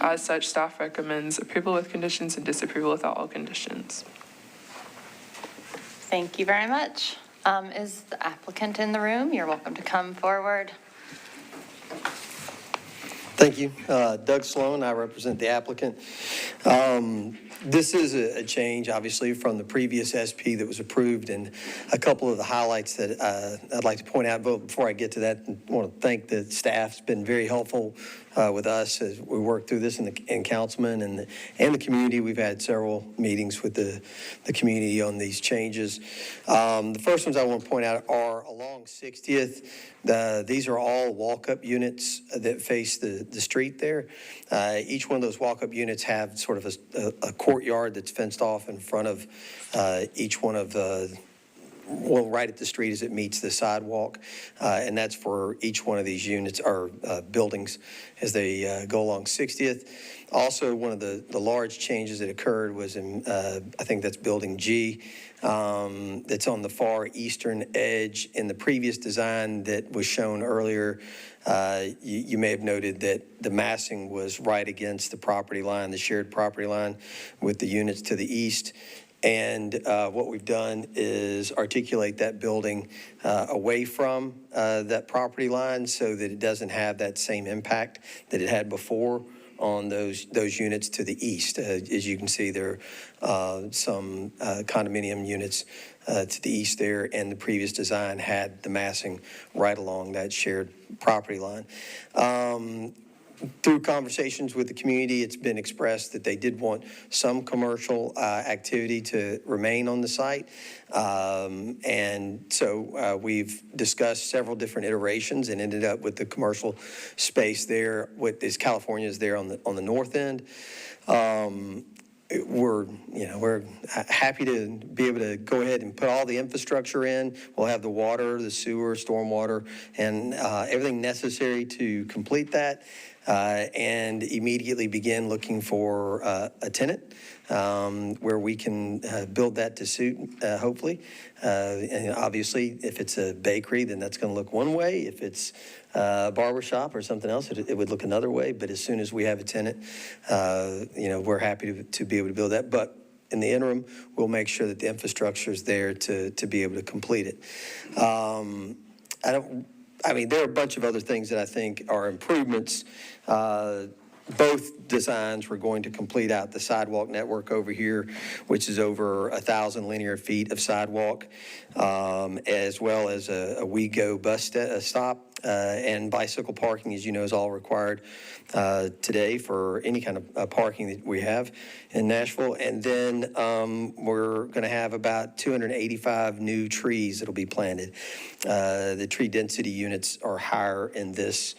As such, staff recommends approval with conditions and disapproval without all conditions. Thank you very much. Is the applicant in the room? You're welcome to come forward. Thank you. Doug Sloan, I represent the applicant. This is a change, obviously, from the previous SP that was approved, and a couple of the highlights that I'd like to point out. But before I get to that, I want to thank the staff. It's been very helpful with us as we work through this, and councilmen and the community. We've had several meetings with the community on these changes. The first ones I want to point out are along 60th. These are all walk-up units that face the street there. Each one of those walk-up units have sort of a courtyard that's fenced off in front of each one of well, right at the street as it meets the sidewalk. And that's for each one of these units or buildings as they go along 60th. Also, one of the large changes that occurred was in, I think that's building G, that's on the far eastern edge. In the previous design that was shown earlier, you may have noted that the massing was right against the property line, the shared property line with the units to the east. And what we've done is articulate that building away from that property line so that it doesn't have that same impact that it had before on those units to the east. As you can see, there are some condominium units to the east there, and the previous design had the massing right along that shared property line. Through conversations with the community, it's been expressed that they did want some commercial activity to remain on the site. And so we've discussed several different iterations and ended up with the commercial space there, with this California is there on the north end. We're happy to be able to go ahead and put all the infrastructure in. We'll have the water, the sewer, stormwater, and everything necessary to complete that. And immediately begin looking for a tenant where we can build that to suit, hopefully. And obviously, if it's a bakery, then that's going to look one way. If it's a barber shop or something else, it would look another way. But as soon as we have a tenant, we're happy to be able to build that. But in the interim, we'll make sure that the infrastructure is there to be able to complete it. There are a bunch of other things that I think are improvements. Both designs were going to complete out the sidewalk network over here, which is over 1,000 linear feet of sidewalk, as well as a WeGo bus stop. And bicycle parking, as you know, is all required today for any kind of parking that we have in Nashville. And then we're going to have about 285 new trees that'll be planted. The tree density units are higher in this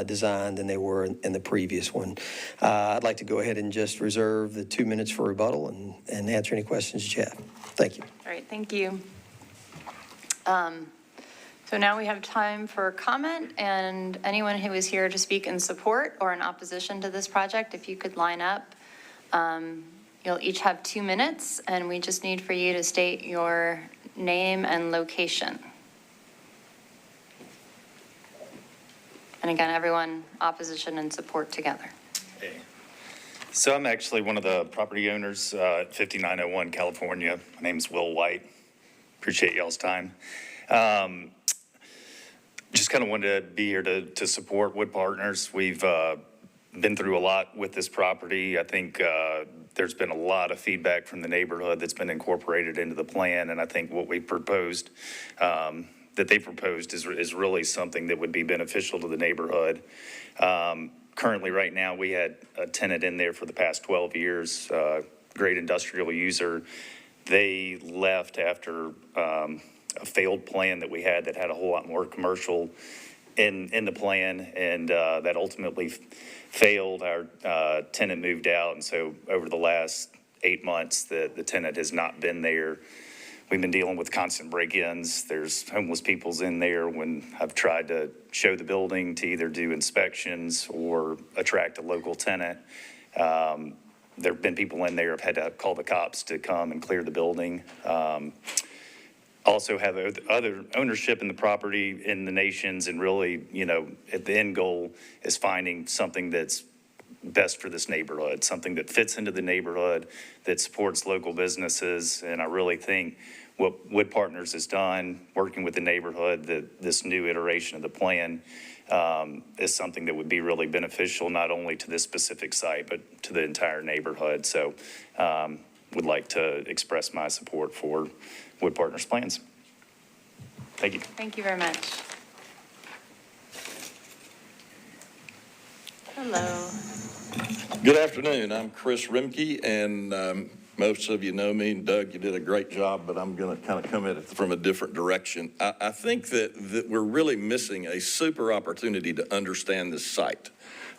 design than they were in the previous one. I'd like to go ahead and just reserve the 2 minutes for rebuttal and answer any questions that you have. Thank you. All right, thank you. So now we have time for comment, and anyone who is here to speak in support or in opposition to this project, if you could line up. You'll each have 2 minutes, and we just need for you to state your name and location. And again, everyone, opposition and support together. Hey. So I'm actually one of the property owners at 5901 California. My name's Will White. Appreciate y'all's time. Just kind of wanted to be here to support Wood Partners. We've been through a lot with this property. I think there's been a lot of feedback from the neighborhood that's been incorporated into the plan, and I think what we proposed, that they proposed is really something that would be beneficial to the neighborhood. Currently, right now, we had a tenant in there for the past 12 years, great industrial user. They left after a failed plan that we had that had a whole lot more commercial in the plan, and that ultimately failed. Our tenant moved out, and so over the last 8 months, the tenant has not been there. We've been dealing with constant break-ins. There's homeless people's in there when I've tried to show the building to either do inspections or attract a local tenant. There have been people in there who've had to call the cops to come and clear the building. Also have other ownership in the property in the Nations, and really, at the end goal is finding something that's best for this neighborhood, something that fits into the neighborhood, that supports local businesses. And I really think what Wood Partners has done, working with the neighborhood, this new iteration of the plan is something that would be really beneficial, not only to this specific site, but to the entire neighborhood. So would like to express my support for Wood Partners plans. Thank you. Thank you very much. Hello. Good afternoon. I'm Chris Rimke, and most of you know me. And Doug, you did a great job, but I'm going to kind of come at it from a different direction. I think that we're really missing a super opportunity to understand this site.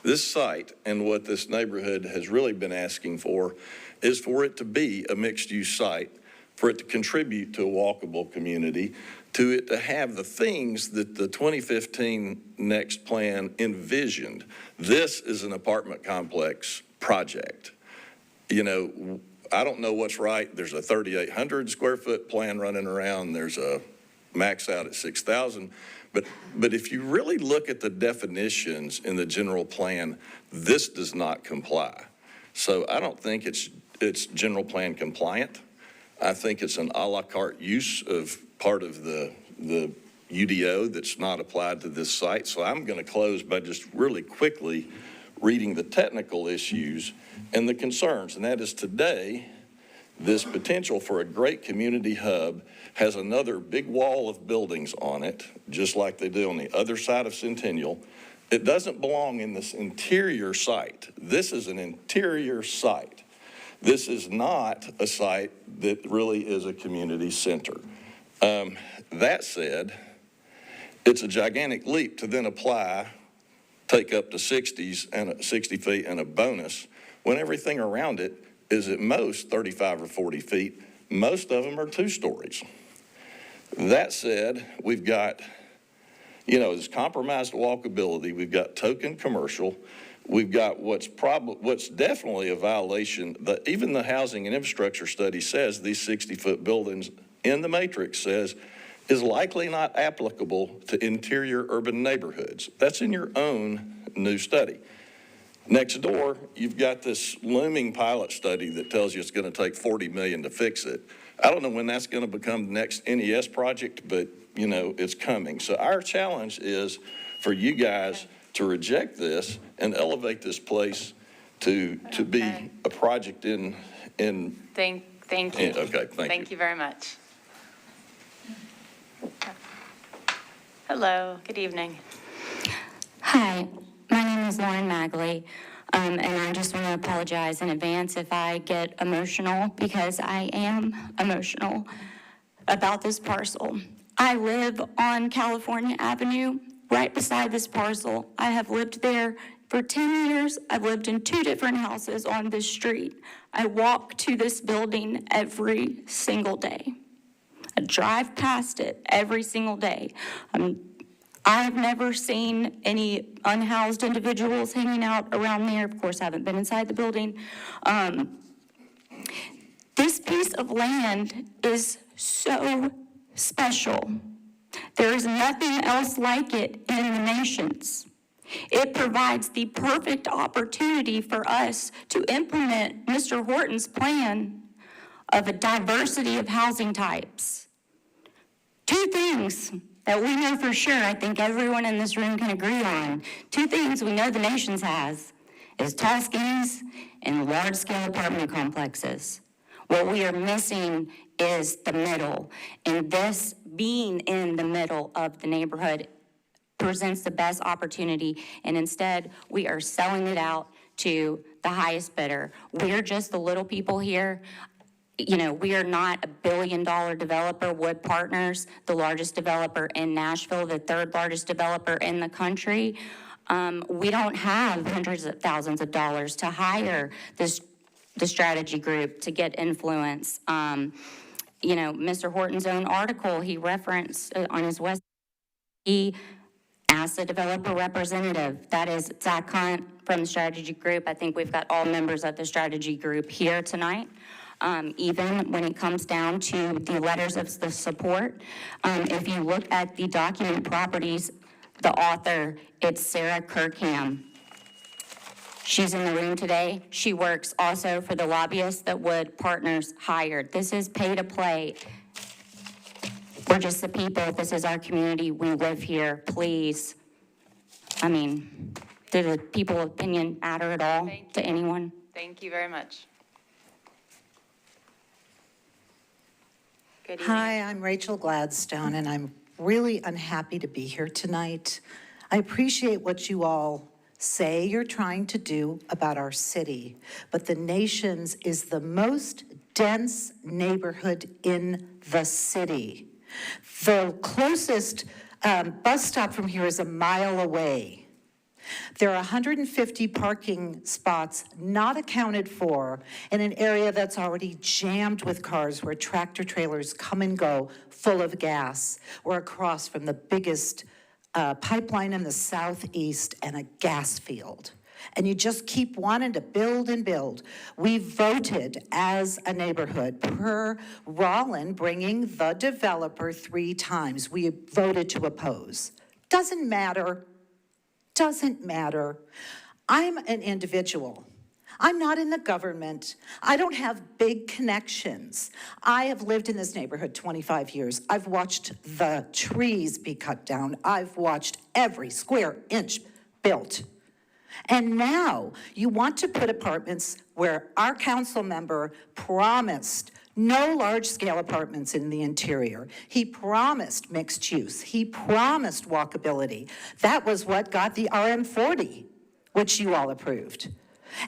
This site and what this neighborhood has really been asking for is for it to be a mixed-use site, for it to contribute to a walkable community, to it to have the things that the 2015 Next Plan envisioned. This is an apartment complex project. You know, I don't know what's right. There's a 3,800 square foot plan running around. There's a max out at 6,000. But if you really look at the definitions in the general plan, this does not comply. So I don't think it's general plan compliant. I think it's an a la carte use of part of the UDO that's not applied to this site. So I'm going to close by just really quickly reading the technical issues and the concerns. And that is today, this potential for a great community hub has another big wall of buildings on it, just like they do on the other side of Centennial. It doesn't belong in this interior site. This is an interior site. This is not a site that really is a community center. That said, it's a gigantic leap to then take up to 60 feet and a bonus when everything around it is at most 35 or 40 feet. Most of them are 2 stories. That said, we've got, this compromised walkability. We've got token commercial. We've got what's definitely a violation. Even the housing and infrastructure study says these 60-foot buildings in the matrix says is likely not applicable to interior urban neighborhoods. That's in your own new study. Next door, you've got this looming pilot study that tells you it's going to take $40 million to fix it. I don't know when that's going to become the next NES project, but it's coming. So our challenge is for you guys to reject this and elevate this place to be a project in. Thank you. Okay, Thank you very much. Hello, good evening. Hi, my name is Lauren Magley, and I just want to apologize in advance if I get emotional, because I am emotional about this parcel. I live on California Avenue, right beside this parcel. I have lived there for 10 years. I've lived in 2 different houses on this street. I walk to this building every single day. I drive past it every single day. I've never seen any unhoused individuals hanging out around there. Of course, I haven't been inside the building. This piece of land is so special. There is nothing else like it in the nations. It provides the perfect opportunity for us to implement Mr. Horton's plan of a diversity of housing types. 2 things that we know for sure, I think everyone in this room can agree on. 2 things we know the nations has is tall skinnies and large-scale apartment complexes. What we are missing is the middle, and this being in the middle of the neighborhood presents the best opportunity, and instead we are selling it out to the highest bidder. We're just the little people here. We are not a billion-dollar developer. Wood Partners, the largest developer in Nashville, the 3rd largest developer in the country. We don't have hundreds of thousands of dollars to hire the strategy group to get influence. Mr. Horton's own article, he referenced on his website, he asked the developer representative. That is Zach Hunt from the strategy group. I think we've got all members of the strategy group here tonight. Even when it comes down to the letters of the support. If you look at the document properties, the author, it's Sarah Kirkham. She's in the room today. She works also for the lobbyists that Wood Partners hired. This is pay to play. We're just the people. This is our community. We live here. Please. I mean, do the people's opinion matter at all to anyone? Thank you very much. Good evening. Hi, I'm Rachel Gladstone, and I'm really unhappy to be here tonight. I appreciate what you all say you're trying to do about our city, but the Nations is the most dense neighborhood in the city. The closest bus stop from here is a mile away. There are 150 parking spots not accounted for in an area that's already jammed with cars where tractor trailers come and go full of gas. We're across from the biggest pipeline in the southeast and a gas field. And you just keep wanting to build and build. We voted as a neighborhood per Rollin bringing the developer 3 times. We voted to oppose. Doesn't matter. Doesn't matter. I'm an individual. I'm not in the government. I don't have big connections. I have lived in this neighborhood 25 years. I've watched the trees be cut down. I've watched every square inch built. And now you want to put apartments where our council member promised no large-scale apartments in the interior. He promised mixed use. He promised walkability. That was what got the RM40, which you all approved.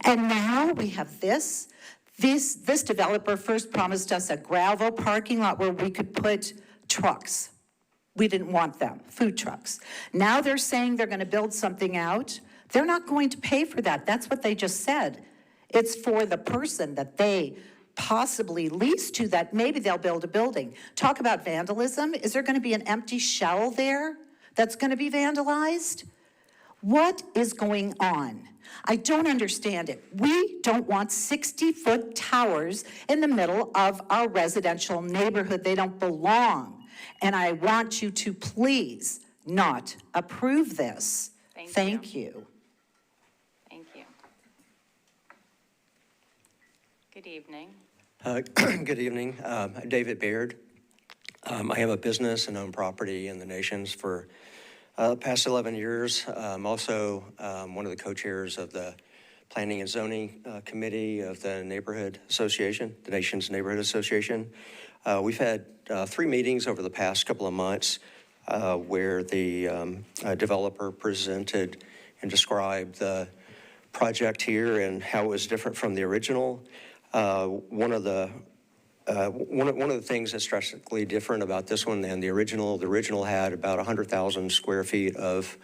And now we have this. This developer first promised us a gravel parking lot where we could put trucks. We didn't want them, food trucks. Now they're saying they're going to build something out. They're not going to pay for that. That's what they just said. It's for the person that they possibly lease to that maybe they'll build a building. Talk about vandalism. Is there going to be an empty shell there that's going to be vandalized? What is going on? I don't understand it. We don't want 60-foot towers in the middle of our residential neighborhood. They don't belong. And I want you to please not approve this. Thank you. Thank you. Good evening. Good evening. I'm David Baird. I have a business and own property in the Nations for the past 11 years. I'm also one of the co-chairs of the Planning and Zoning Committee of the Neighborhood Association, the Nations Neighborhood Association. We've had 3 meetings over the past couple of months where the developer presented and described the project here and how it was different from the original. One of the things that's drastically different about this one than the original had about 100,000 square feet of,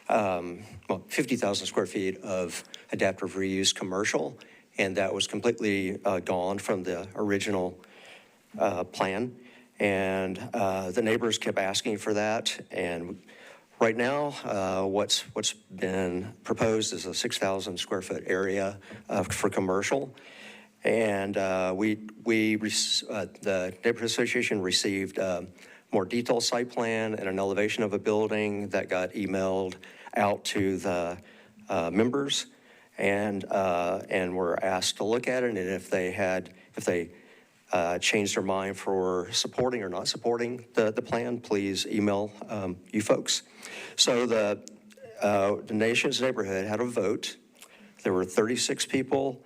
50,000 square feet of adaptive reuse commercial, and that was completely gone from the original plan. And the neighbors kept asking for that, and right now, what's been proposed is a 6,000 square foot area for commercial. And the Neighborhood Association received a more detailed site plan and an elevation of a building that got emailed out to the members, and were asked to look at it, and if they changed their mind for supporting or not supporting the plan, please email you folks. So the Nations neighborhood had a vote. There were 36 people.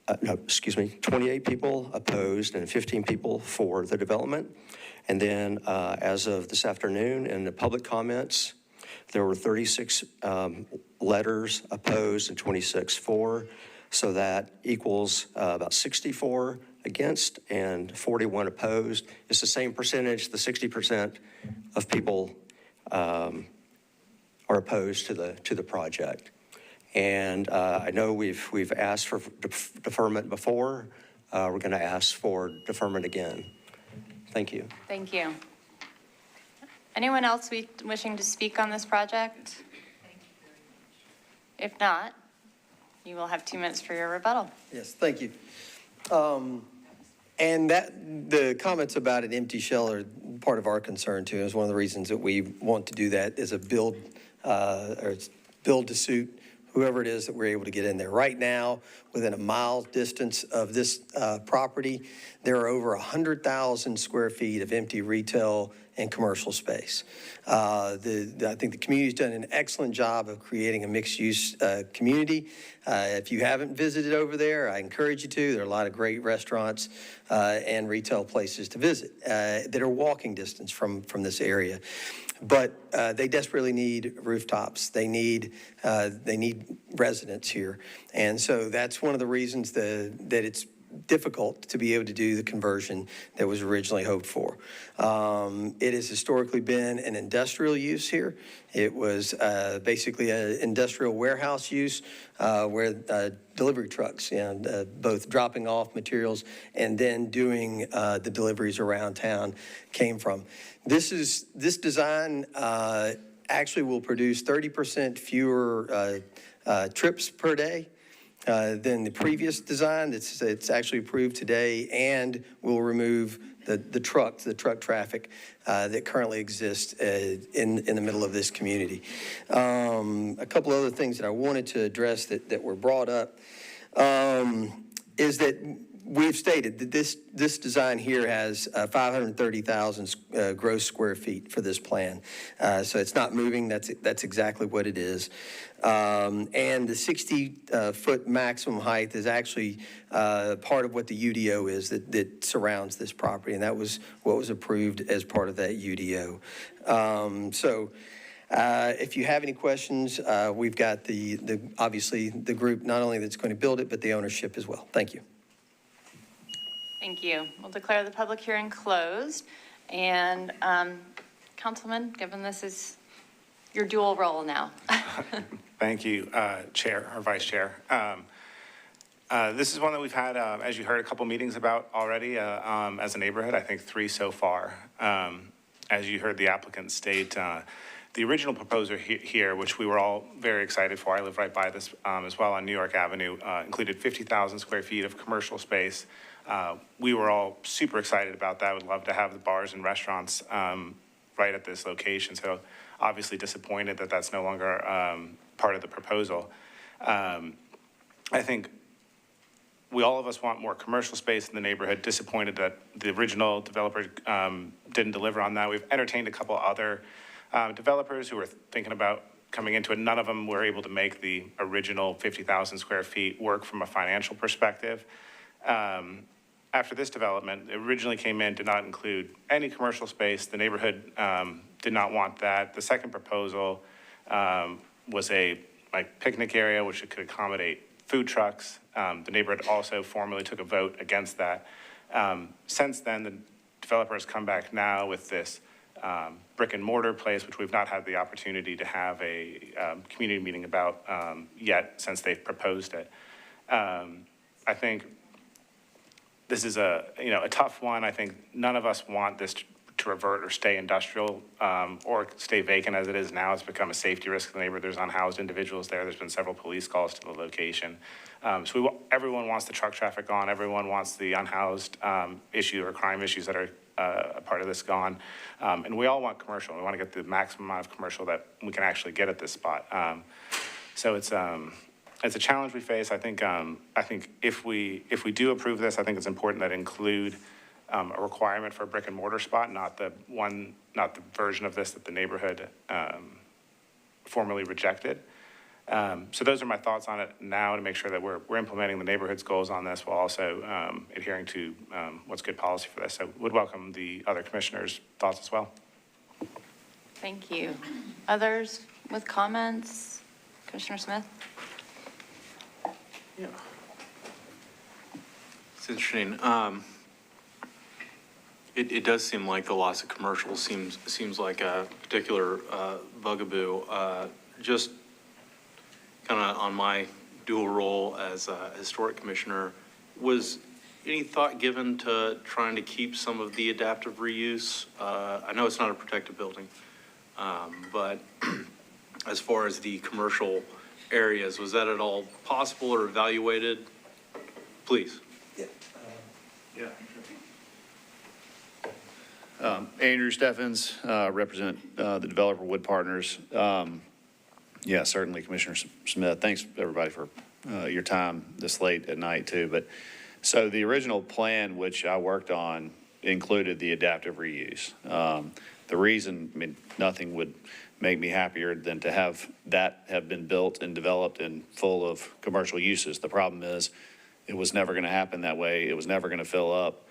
28 people opposed and 15 people for the development. And then as of this afternoon in the public comments, there were 36 letters opposed and 26 for. So that equals about 64 against and 41 opposed. It's the same percentage. The 60% of people are opposed to the project. And I know we've asked for deferment before. We're going to ask for deferment again. Thank you. Thank you. Anyone else wishing to speak on this project? If not, you will have 2 minutes for your rebuttal. Yes, thank you. And the comments about an empty shell are part of our concern too. It's one of the reasons that we want to do that is a build to suit whoever it is that we're able to get in there. Right now, within a mile distance of this property, there are over 100,000 square feet of empty retail and commercial space. I think the community's done an excellent job of creating a mixed-use community. If you haven't visited over there, I encourage you to. There are a lot of great restaurants and retail places to visit that are walking distance from this area. But they desperately need rooftops. They need residents here. And so that's one of the reasons that it's difficult to be able to do the conversion that was originally hoped for. It has historically been an industrial use here. It was basically an industrial warehouse use where delivery trucks, both dropping off materials and then doing the deliveries around town came from. This design actually will produce 30% fewer trips per day than the previous design. It's actually approved today and will remove the truck traffic that currently exists in the middle of this community. A couple other things that I wanted to address that were brought up is that we've stated that this design here has 530,000 gross square feet for this plan. So it's not moving. That's exactly what it is. And the 60-foot maximum height is actually part of what the UDO is that surrounds this property, and that was what was approved as part of that UDO. If you have any questions, we've got obviously the group not only that's going to build it, but the ownership as well. Thank you. Thank you. We'll declare the public hearing closed. And Councilman, given this is your dual role now. Thank you, Chair or Vice Chair. This is one that we've had, as you heard, a couple meetings about already as a neighborhood, I think 3 so far. As you heard the applicant state, the original proposer here, which we were all very excited for, I live right by this as well on New York Avenue, included 50,000 square feet of commercial space. We were all super excited about that. Would love to have the bars and restaurants right at this location. So obviously disappointed that that's no longer part of the proposal. I think all of us want more commercial space in the neighborhood. Disappointed that the original developer didn't deliver on that. We've entertained a couple other developers who were thinking about coming into it. None of them were able to make the original 50,000 square feet work from a financial perspective. After this development, it originally came in, did not include any commercial space. The neighborhood did not want that. The second proposal was a picnic area, which it could accommodate food trucks. The neighborhood also formally took a vote against that. Since then, the developer has come back now with this brick and mortar place, which we've not had the opportunity to have a community meeting about yet since they've proposed it. I think this is a tough one. I think none of us want this to revert or stay industrial or stay vacant as it is now. It's become a safety risk to the neighborhood. There's unhoused individuals there. There's been several police calls to the location. So everyone wants the truck traffic gone. Everyone wants the unhoused issue or crime issues that are a part of this gone. And we all want commercial. We want to get the maximum amount of commercial that we can actually get at this spot. So it's a challenge we face. I think if we do approve this, I think it's important that include a requirement for a brick and mortar spot, not the version of this that the neighborhood formally rejected. So those are my thoughts on it now to make sure that we're implementing the neighborhood's goals on this while also adhering to what's good policy for this. So would welcome the other commissioners' thoughts as well. Thank you. Others with comments? Commissioner Smith? Yeah. It's interesting. It does seem like the loss of commercial seems like a particular bugaboo. Just kind of on my dual role as a historic commissioner, was any thought given to trying to keep some of the adaptive reuse? I know it's not a protected building, but as far as the commercial areas, was that at all possible or evaluated? Please. Yeah. Andrew Steffens, represent the developer Wood Partners. Yeah, certainly, Commissioner Smith. Thanks, everybody, for your time this late at night, too. But so the original plan, which I worked on, included the adaptive reuse. The reason, I mean, nothing would make me happier than to have that have been built and developed and full of commercial uses. The problem is, it was never going to happen that way. It was never going to fill up.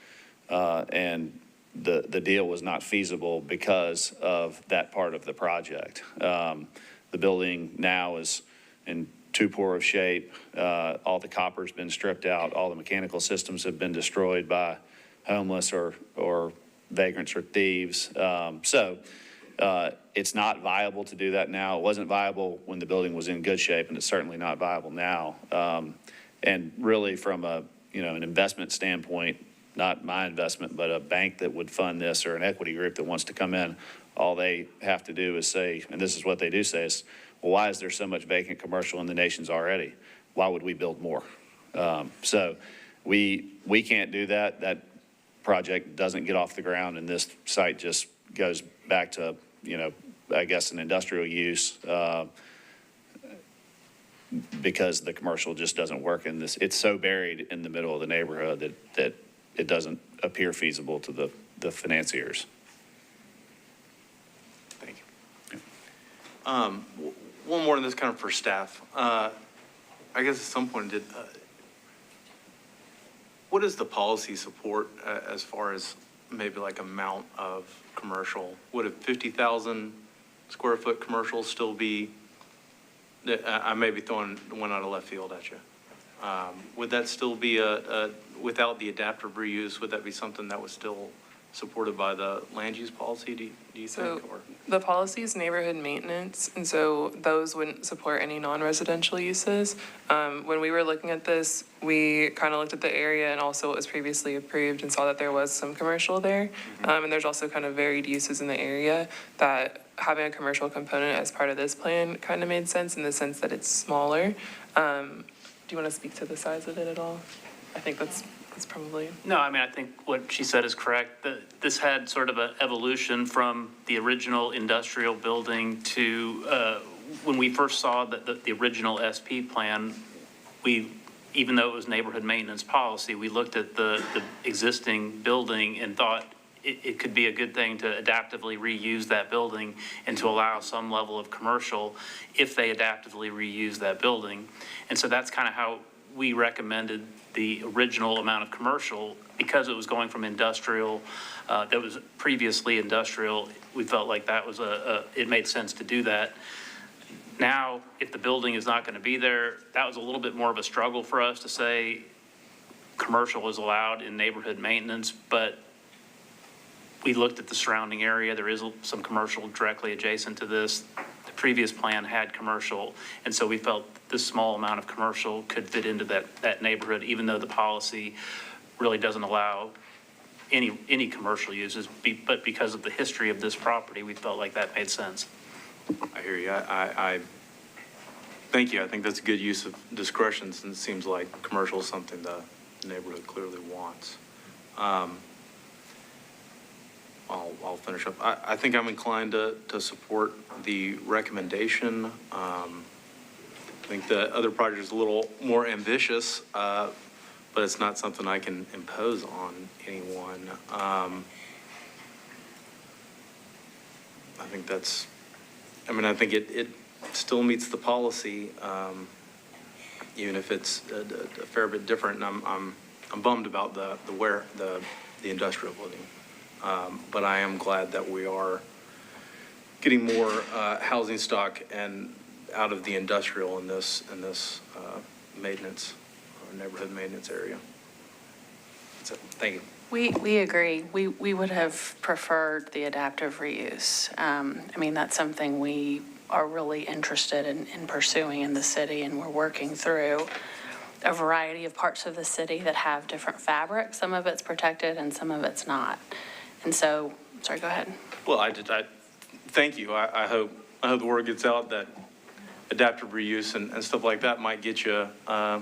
And the deal was not feasible because of that part of the project. The building now is in too poor of shape. All the copper's been stripped out. All the mechanical systems have been destroyed by homeless or vagrants or thieves. So it's not viable to do that now. It wasn't viable when the building was in good shape, and it's certainly not viable now. And really from an investment standpoint, not my investment, but a bank that would fund this or an equity group that wants to come in, all they have to do is say, and this is what they do say, is, well, why is there so much vacant commercial in the nations already? Why would we build more? So we can't do that. That project doesn't get off the ground, and this site just goes back to, I guess, an industrial use because the commercial just doesn't work in this. It's so buried in the middle of the neighborhood that it doesn't appear feasible to the financiers. Thank you. One more, and this kind of for staff. I guess at some point, what is the policy support as far as maybe like amount of commercial? Would a 50,000 square foot commercial still be, I may be throwing one out of left field at you. Would that still be without the adaptive reuse, would that be something that was still supported by the land use policy, do you think? Or? The policy is neighborhood maintenance, and so those wouldn't support any non-residential uses. When we were looking at this, we kind of looked at the area and also what was previously approved and saw that there was some commercial there. And there's also kind of varied uses in the area that having a commercial component as part of this plan kind of made sense in the sense that it's smaller. Do you want to speak to the size of it at all? I think that's probably. No, I mean, I think what she said is correct. This had sort of an evolution from the original industrial building to when we first saw the original SP plan, even though it was neighborhood maintenance policy, we looked at the existing building and thought it could be a good thing to adaptively reuse that building and to allow some level of commercial if they adaptively reuse that building. And so that's kind of how we recommended the original amount of commercial, because it was going from industrial, that was previously industrial. We felt like that was it made sense to do that. Now, if the building is not going to be there, that was a little bit more of a struggle for us to say commercial is allowed in neighborhood maintenance, but we looked at the surrounding area. There is some commercial directly adjacent to this. The previous plan had commercial, and so we felt this small amount of commercial could fit into that neighborhood, even though the policy really doesn't allow any commercial uses. But because of the history of this property, we felt like that made sense. I hear you. I thank you. I think that's a good use of discretion, since it seems like commercial is something the neighborhood clearly wants. I'll finish up. I think I'm inclined to support the recommendation. I think the other project is a little more ambitious, but it's not something I can impose on anyone. I think it still meets the policy, even if it's a fair bit different. And I'm bummed about the industrial building. But I am glad that we are getting more housing stock and out of the industrial in this maintenance or neighborhood maintenance area. So, thank you. We agree. We would have preferred the adaptive reuse. I mean, that's something we are really interested in pursuing in the city, and we're working through a variety of parts of the city that have different fabrics. Some of it's protected and some of it's not. And so, sorry, go ahead. Well, I thank you. I hope the word gets out that adaptive reuse and stuff like that might get you a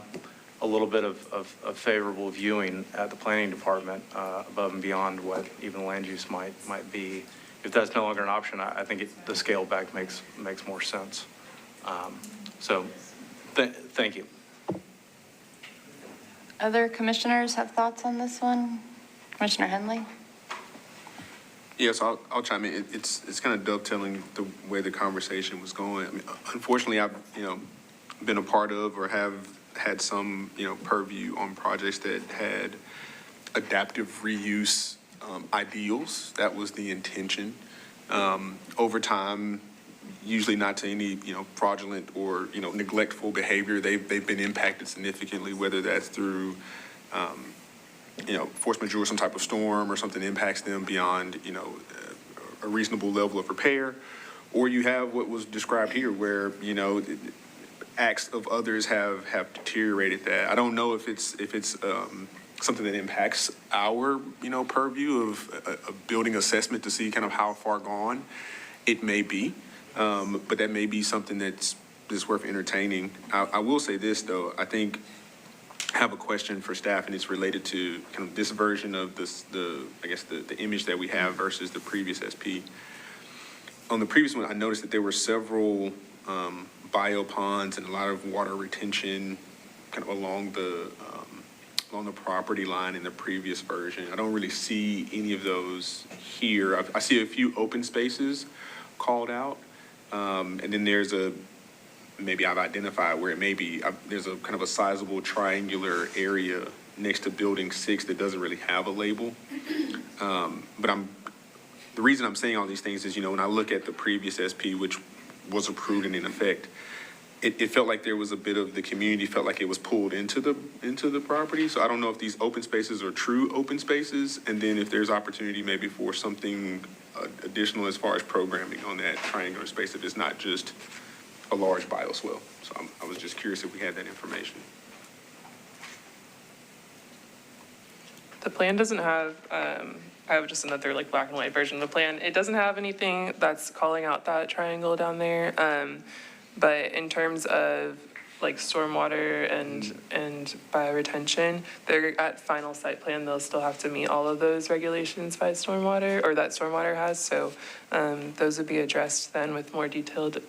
little bit of favorable viewing at the planning department above and beyond what even land use might be. If that's no longer an option, I think the scale back makes more sense. So, thank you. Other commissioners have thoughts on this one? Commissioner Henley? Yes, I'll chime in. It's kind of dovetailing the way the conversation was going. I mean, unfortunately, I've, been a part of or have had some, purview on projects that had adaptive reuse ideals. That was the intention. Over time, usually not to any, fraudulent or, neglectful behavior, they've been impacted significantly, whether that's through, force majeure, or some type of storm or something impacts them beyond, a reasonable level of repair. Or you have what was described here where, acts of others have deteriorated that. I don't know if it's something that impacts our, purview of building assessment to see kind of how far gone it may be. But that may be something that's worth entertaining. I will say this, though. I think I have a question for staff, and it's related to kind of this version of the image that we have versus the previous SP. On the previous one, I noticed that there were several bio ponds and a lot of water retention kind of along the property line in the previous version. I don't really see any of those here. I see a few open spaces called out. And then there's maybe I've identified where it may be, there's a kind of a sizable triangular area next to building 6 that doesn't really have a label. But the reason I'm saying all these things is, when I look at the previous SP, which was approved and in effect, it felt like there was a bit of the community felt like it was pulled into the property. So I don't know if these open spaces are true open spaces, and then if there's opportunity maybe for something additional as far as programming on that triangular space, if it's not just a large bioswale. So I was just curious if we had that information. The plan doesn't have, I have just another like black and white version of the plan. It doesn't have anything that's calling out that triangle down there. But in terms of like stormwater and bioretention, they're at final site plan, they'll still have to meet all of those regulations by stormwater, or that stormwater has. So those would be addressed then with more detailed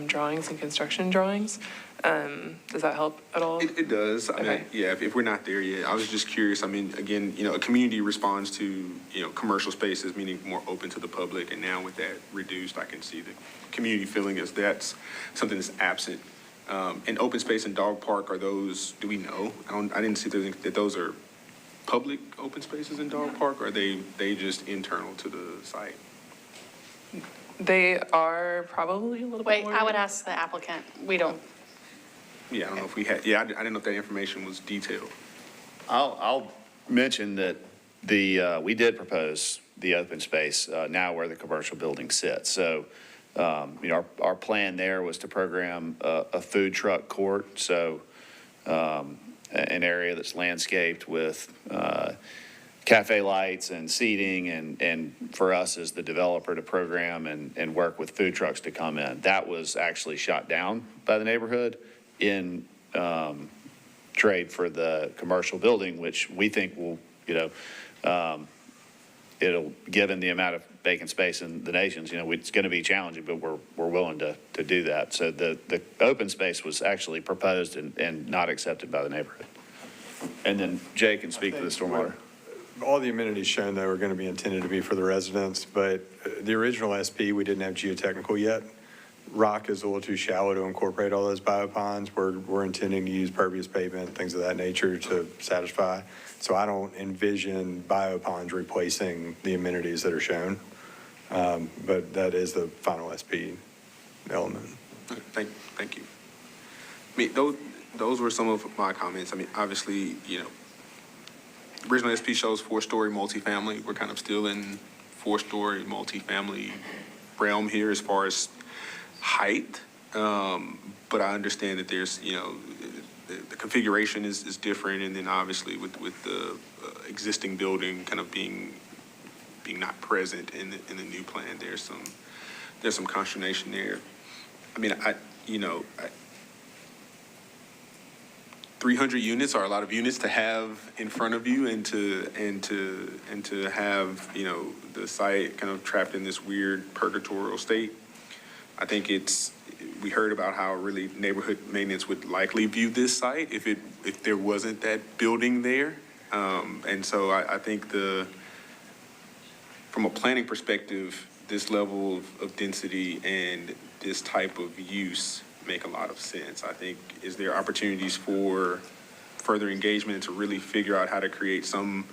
drawings and construction drawings. Does that help at all? It does. I mean, yeah, if we're not there yet, I was just curious. I mean, again, a community responds to, commercial spaces, meaning more open to the public. And now with that reduced, I can see the community feeling as that's something that's absent. And open space and dog park, are those, do we know? I didn't see that those are public open spaces in dog park, or are they just internal to the site? They are probably a little bit more. Wait, I would ask the applicant. We don't. Yeah, I don't know if we had, I didn't know if that information was detailed. I'll mention that we did propose the open space now where the commercial building sits. So, our plan there was to program a food truck court. So, an area that's landscaped with cafe lights and seating, and for us as the developer to program and work with food trucks to come in. That was actually shot down by the neighborhood in trade for the commercial building, which we think will, it'll, given the amount of vacant space in the nations, it's going to be challenging, but we're willing to do that. So the open space was actually proposed and not accepted by the neighborhood. And then Jay can speak to the stormwater. All the amenities shown, though, are going to be intended to be for the residents, but the original SP, we didn't have geotechnical yet. Rock is a little too shallow to incorporate all those bioponds. We're intending to use pervious pavement, things of that nature to satisfy. So I don't envision bioponds replacing the amenities that are shown, but that is the final SP element. Thank you. I mean, those were some of my comments. I mean, obviously, original SP shows 4-story multifamily. We're kind of still in 4-story multifamily realm here as far as height, but I understand that there's, the configuration is different, and then obviously with the existing building kind of being not present in the new plan, there's some consternation there. I mean, 300 units are a lot of units to have in front of you, and to have the site kind of trapped in this weird purgatorial state. I think it's we heard about how really neighborhood maintenance would likely view this site if there wasn't that building there. And so I think from a planning perspective, this level of density and this type of use make a lot of sense. I think, is there opportunities for further engagement to really figure out how to create some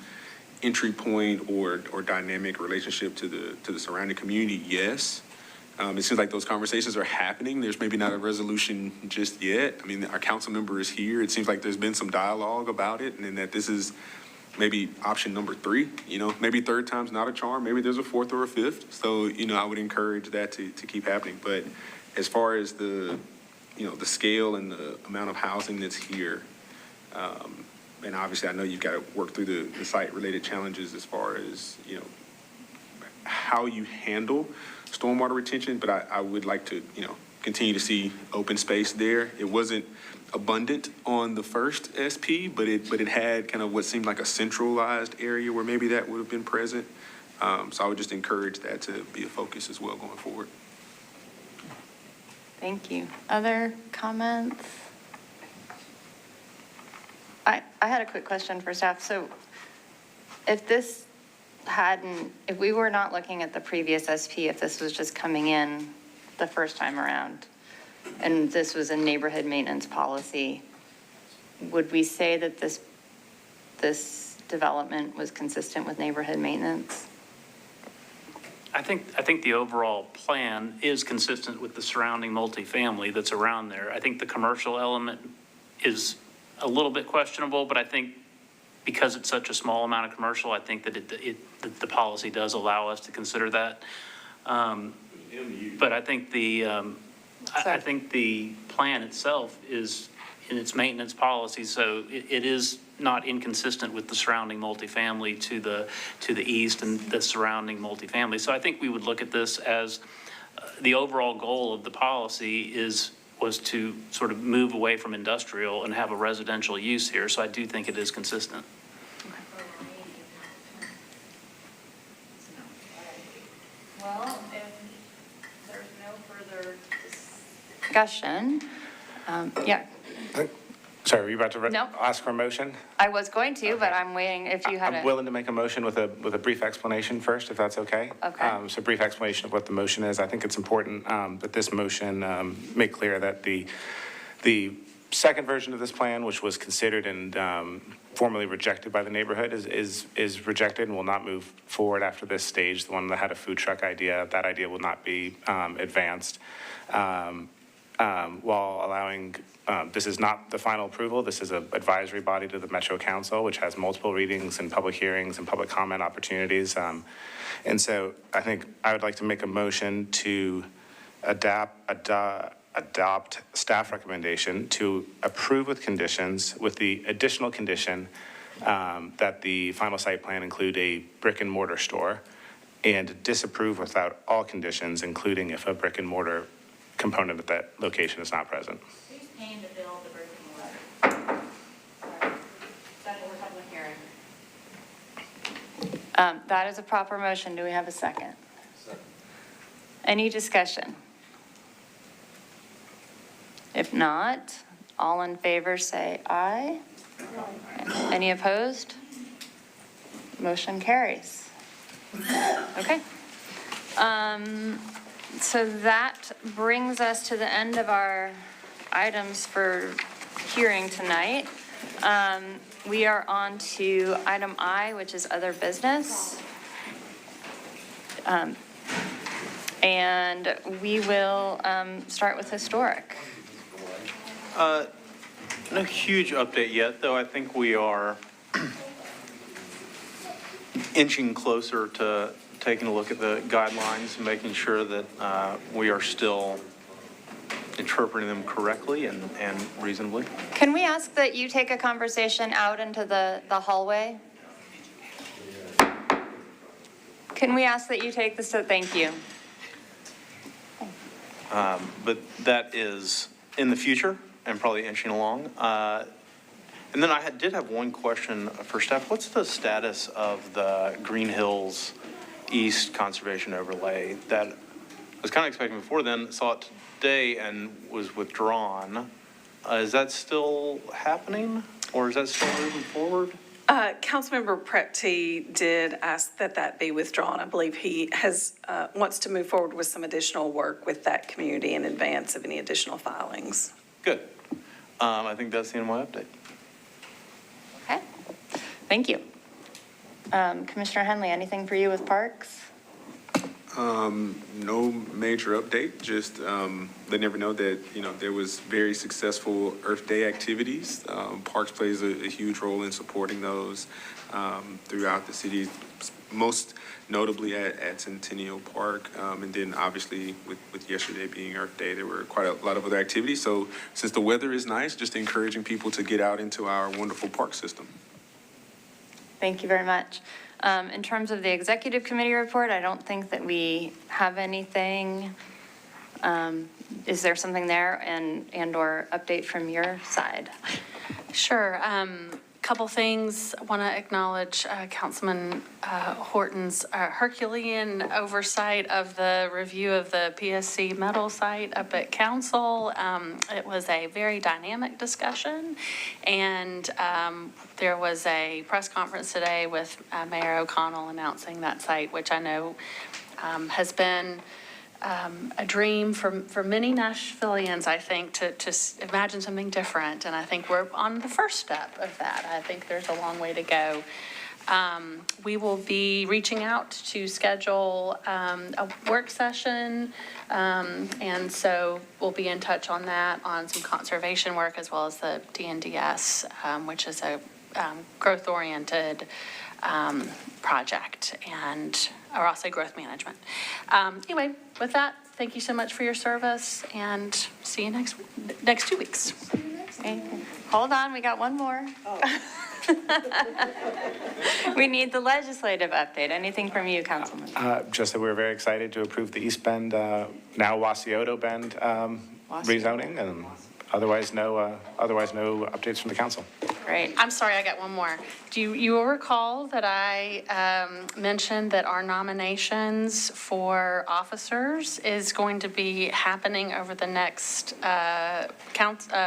entry point or dynamic relationship to the surrounding community? Yes. It seems like those conversations are happening. There's maybe not a resolution just yet. I mean, our council member is here. It seems like there's been some dialogue about it, and that this is maybe option number 3. Maybe third time's not a charm. Maybe there's a 4th or a 5th. So, I would encourage that to keep happening. But as far as the scale and the amount of housing that's here, and obviously I know you've got to work through the site-related challenges as far as, how you handle stormwater retention, but I would like to, continue to see open space there. It wasn't abundant on the first SP, but it had kind of what seemed like a centralized area where maybe that would have been present. So I would just encourage that to be a focus as well going forward. Thank you. Other comments? I had a quick question for staff. So if we were not looking at the previous SP, if this was just coming in the first time around, and this was a neighborhood maintenance policy, would we say that this development was consistent with neighborhood maintenance? I think the overall plan is consistent with the surrounding multifamily that's around there. I think the commercial element is a little bit questionable, but I think because it's such a small amount of commercial, I think that the policy does allow us to consider that. But I think I think the plan itself is in its maintenance policy, so it is not inconsistent with the surrounding multifamily to the east and the surrounding multifamily. So I think we would look at this as the overall goal of the policy was to sort of move away from industrial and have a residential use here. So I do think it is consistent. Well, if there's no further discussion, yeah. Sorry, were you about to No. ask for a motion? I was going to, but I'm waiting if you had I'm willing to make a motion with a brief explanation first, if that's okay. Okay. So brief explanation of what the motion is. I think it's important that this motion make clear that the second version of this plan, which was considered and formally rejected by the neighborhood, is rejected and will not move forward after this stage. The one that had a food truck idea, that idea will not be advanced. While allowing, this is not the final approval, this is an advisory body to the Metro Council, which has multiple readings and public hearings and public comment opportunities. And so I think I would like to make a motion to adopt staff recommendation to approve with conditions, with the additional condition that the final site plan include a brick and mortar store, and disapprove without all conditions, including if a brick and mortar component of that location is not present. Who's paying to build the brick and mortar? Sorry. That's what we're public hearing. That is a proper motion. Do we have a second? Any discussion? If not, all in favor say aye. Any opposed? Motion carries. Okay. So that brings us to the end of our items for hearing tonight. We are on to item I, which is other business. And we will start with historic. No huge update yet, though I think we are inching closer to taking a look at the guidelines and making sure that we are still interpreting them correctly and reasonably. Can we ask that you take a conversation out into the hallway? Can we ask that you take this, thank you. But that is in the future and probably inching along. And then I did have one question for staff. What's the status of the Green Hills East Conservation Overlay that was kind of expecting before then, saw it today and was withdrawn. Is that still happening, or is that still moving forward? Councilmember Prepty did ask that that be withdrawn. I believe he has, wants to move forward with some additional work with that community in advance of any additional filings. Good. I think that's the end of my update. Okay, thank you. Commissioner Henley, anything for you with parks? No major update, just they never know that, there was very successful Earth Day activities. Parks plays a huge role in supporting those throughout the city, most notably at Centennial Park. And then obviously with yesterday being Earth Day, there were quite a lot of other activities. So since the weather is nice, just encouraging people to get out into our wonderful park system. Thank you very much. In terms of the executive committee report, I don't think that we have anything. Is there something there and/or update from your side? Sure. Couple things. I want to acknowledge Councilman Horton's Herculean oversight of the review of the PSC metal site up at council. It was a very dynamic discussion, and there was a press conference today with Mayor O'Connell announcing that site, which I know has been a dream for many Nashvillians, I think, to imagine something different. And I think we're on the first step of that. I think there's a long way to go. We will be reaching out to schedule a work session. And so we'll be in touch on that, on some conservation work, as well as the DNDS, which is a growth-oriented project, or I'll say growth management. Anyway, with that, thank you so much for your service, and see you next 2 weeks. Okay. Hold on, we got one more. We need the legislative update. Anything from you, Councilman? Just that we're very excited to approve the East Bend, now Wasioto Bend rezoning, and otherwise no updates from the council. Great. I'm sorry, I got one more. You will recall that I mentioned that our nominations for officers is going to be happening over the next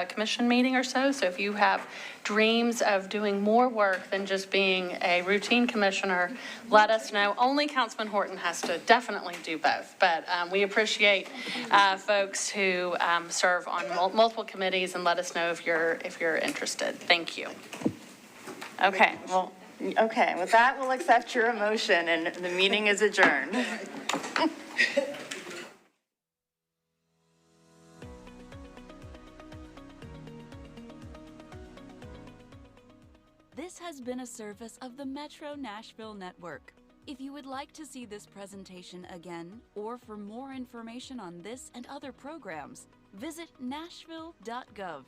commission meeting or so. So if you have dreams of doing more work than just being a routine commissioner, let us know. Only Councilman Horton has to definitely do both. But we appreciate folks who serve on multiple committees, and let us know if you're interested. Thank you. Okay, well, okay, with that, we'll accept your motion, and the meeting is adjourned. This has been a service of the Metro Nashville Network. If you would like to see this presentation again, or for more information on this and other programs, visit nashville.gov.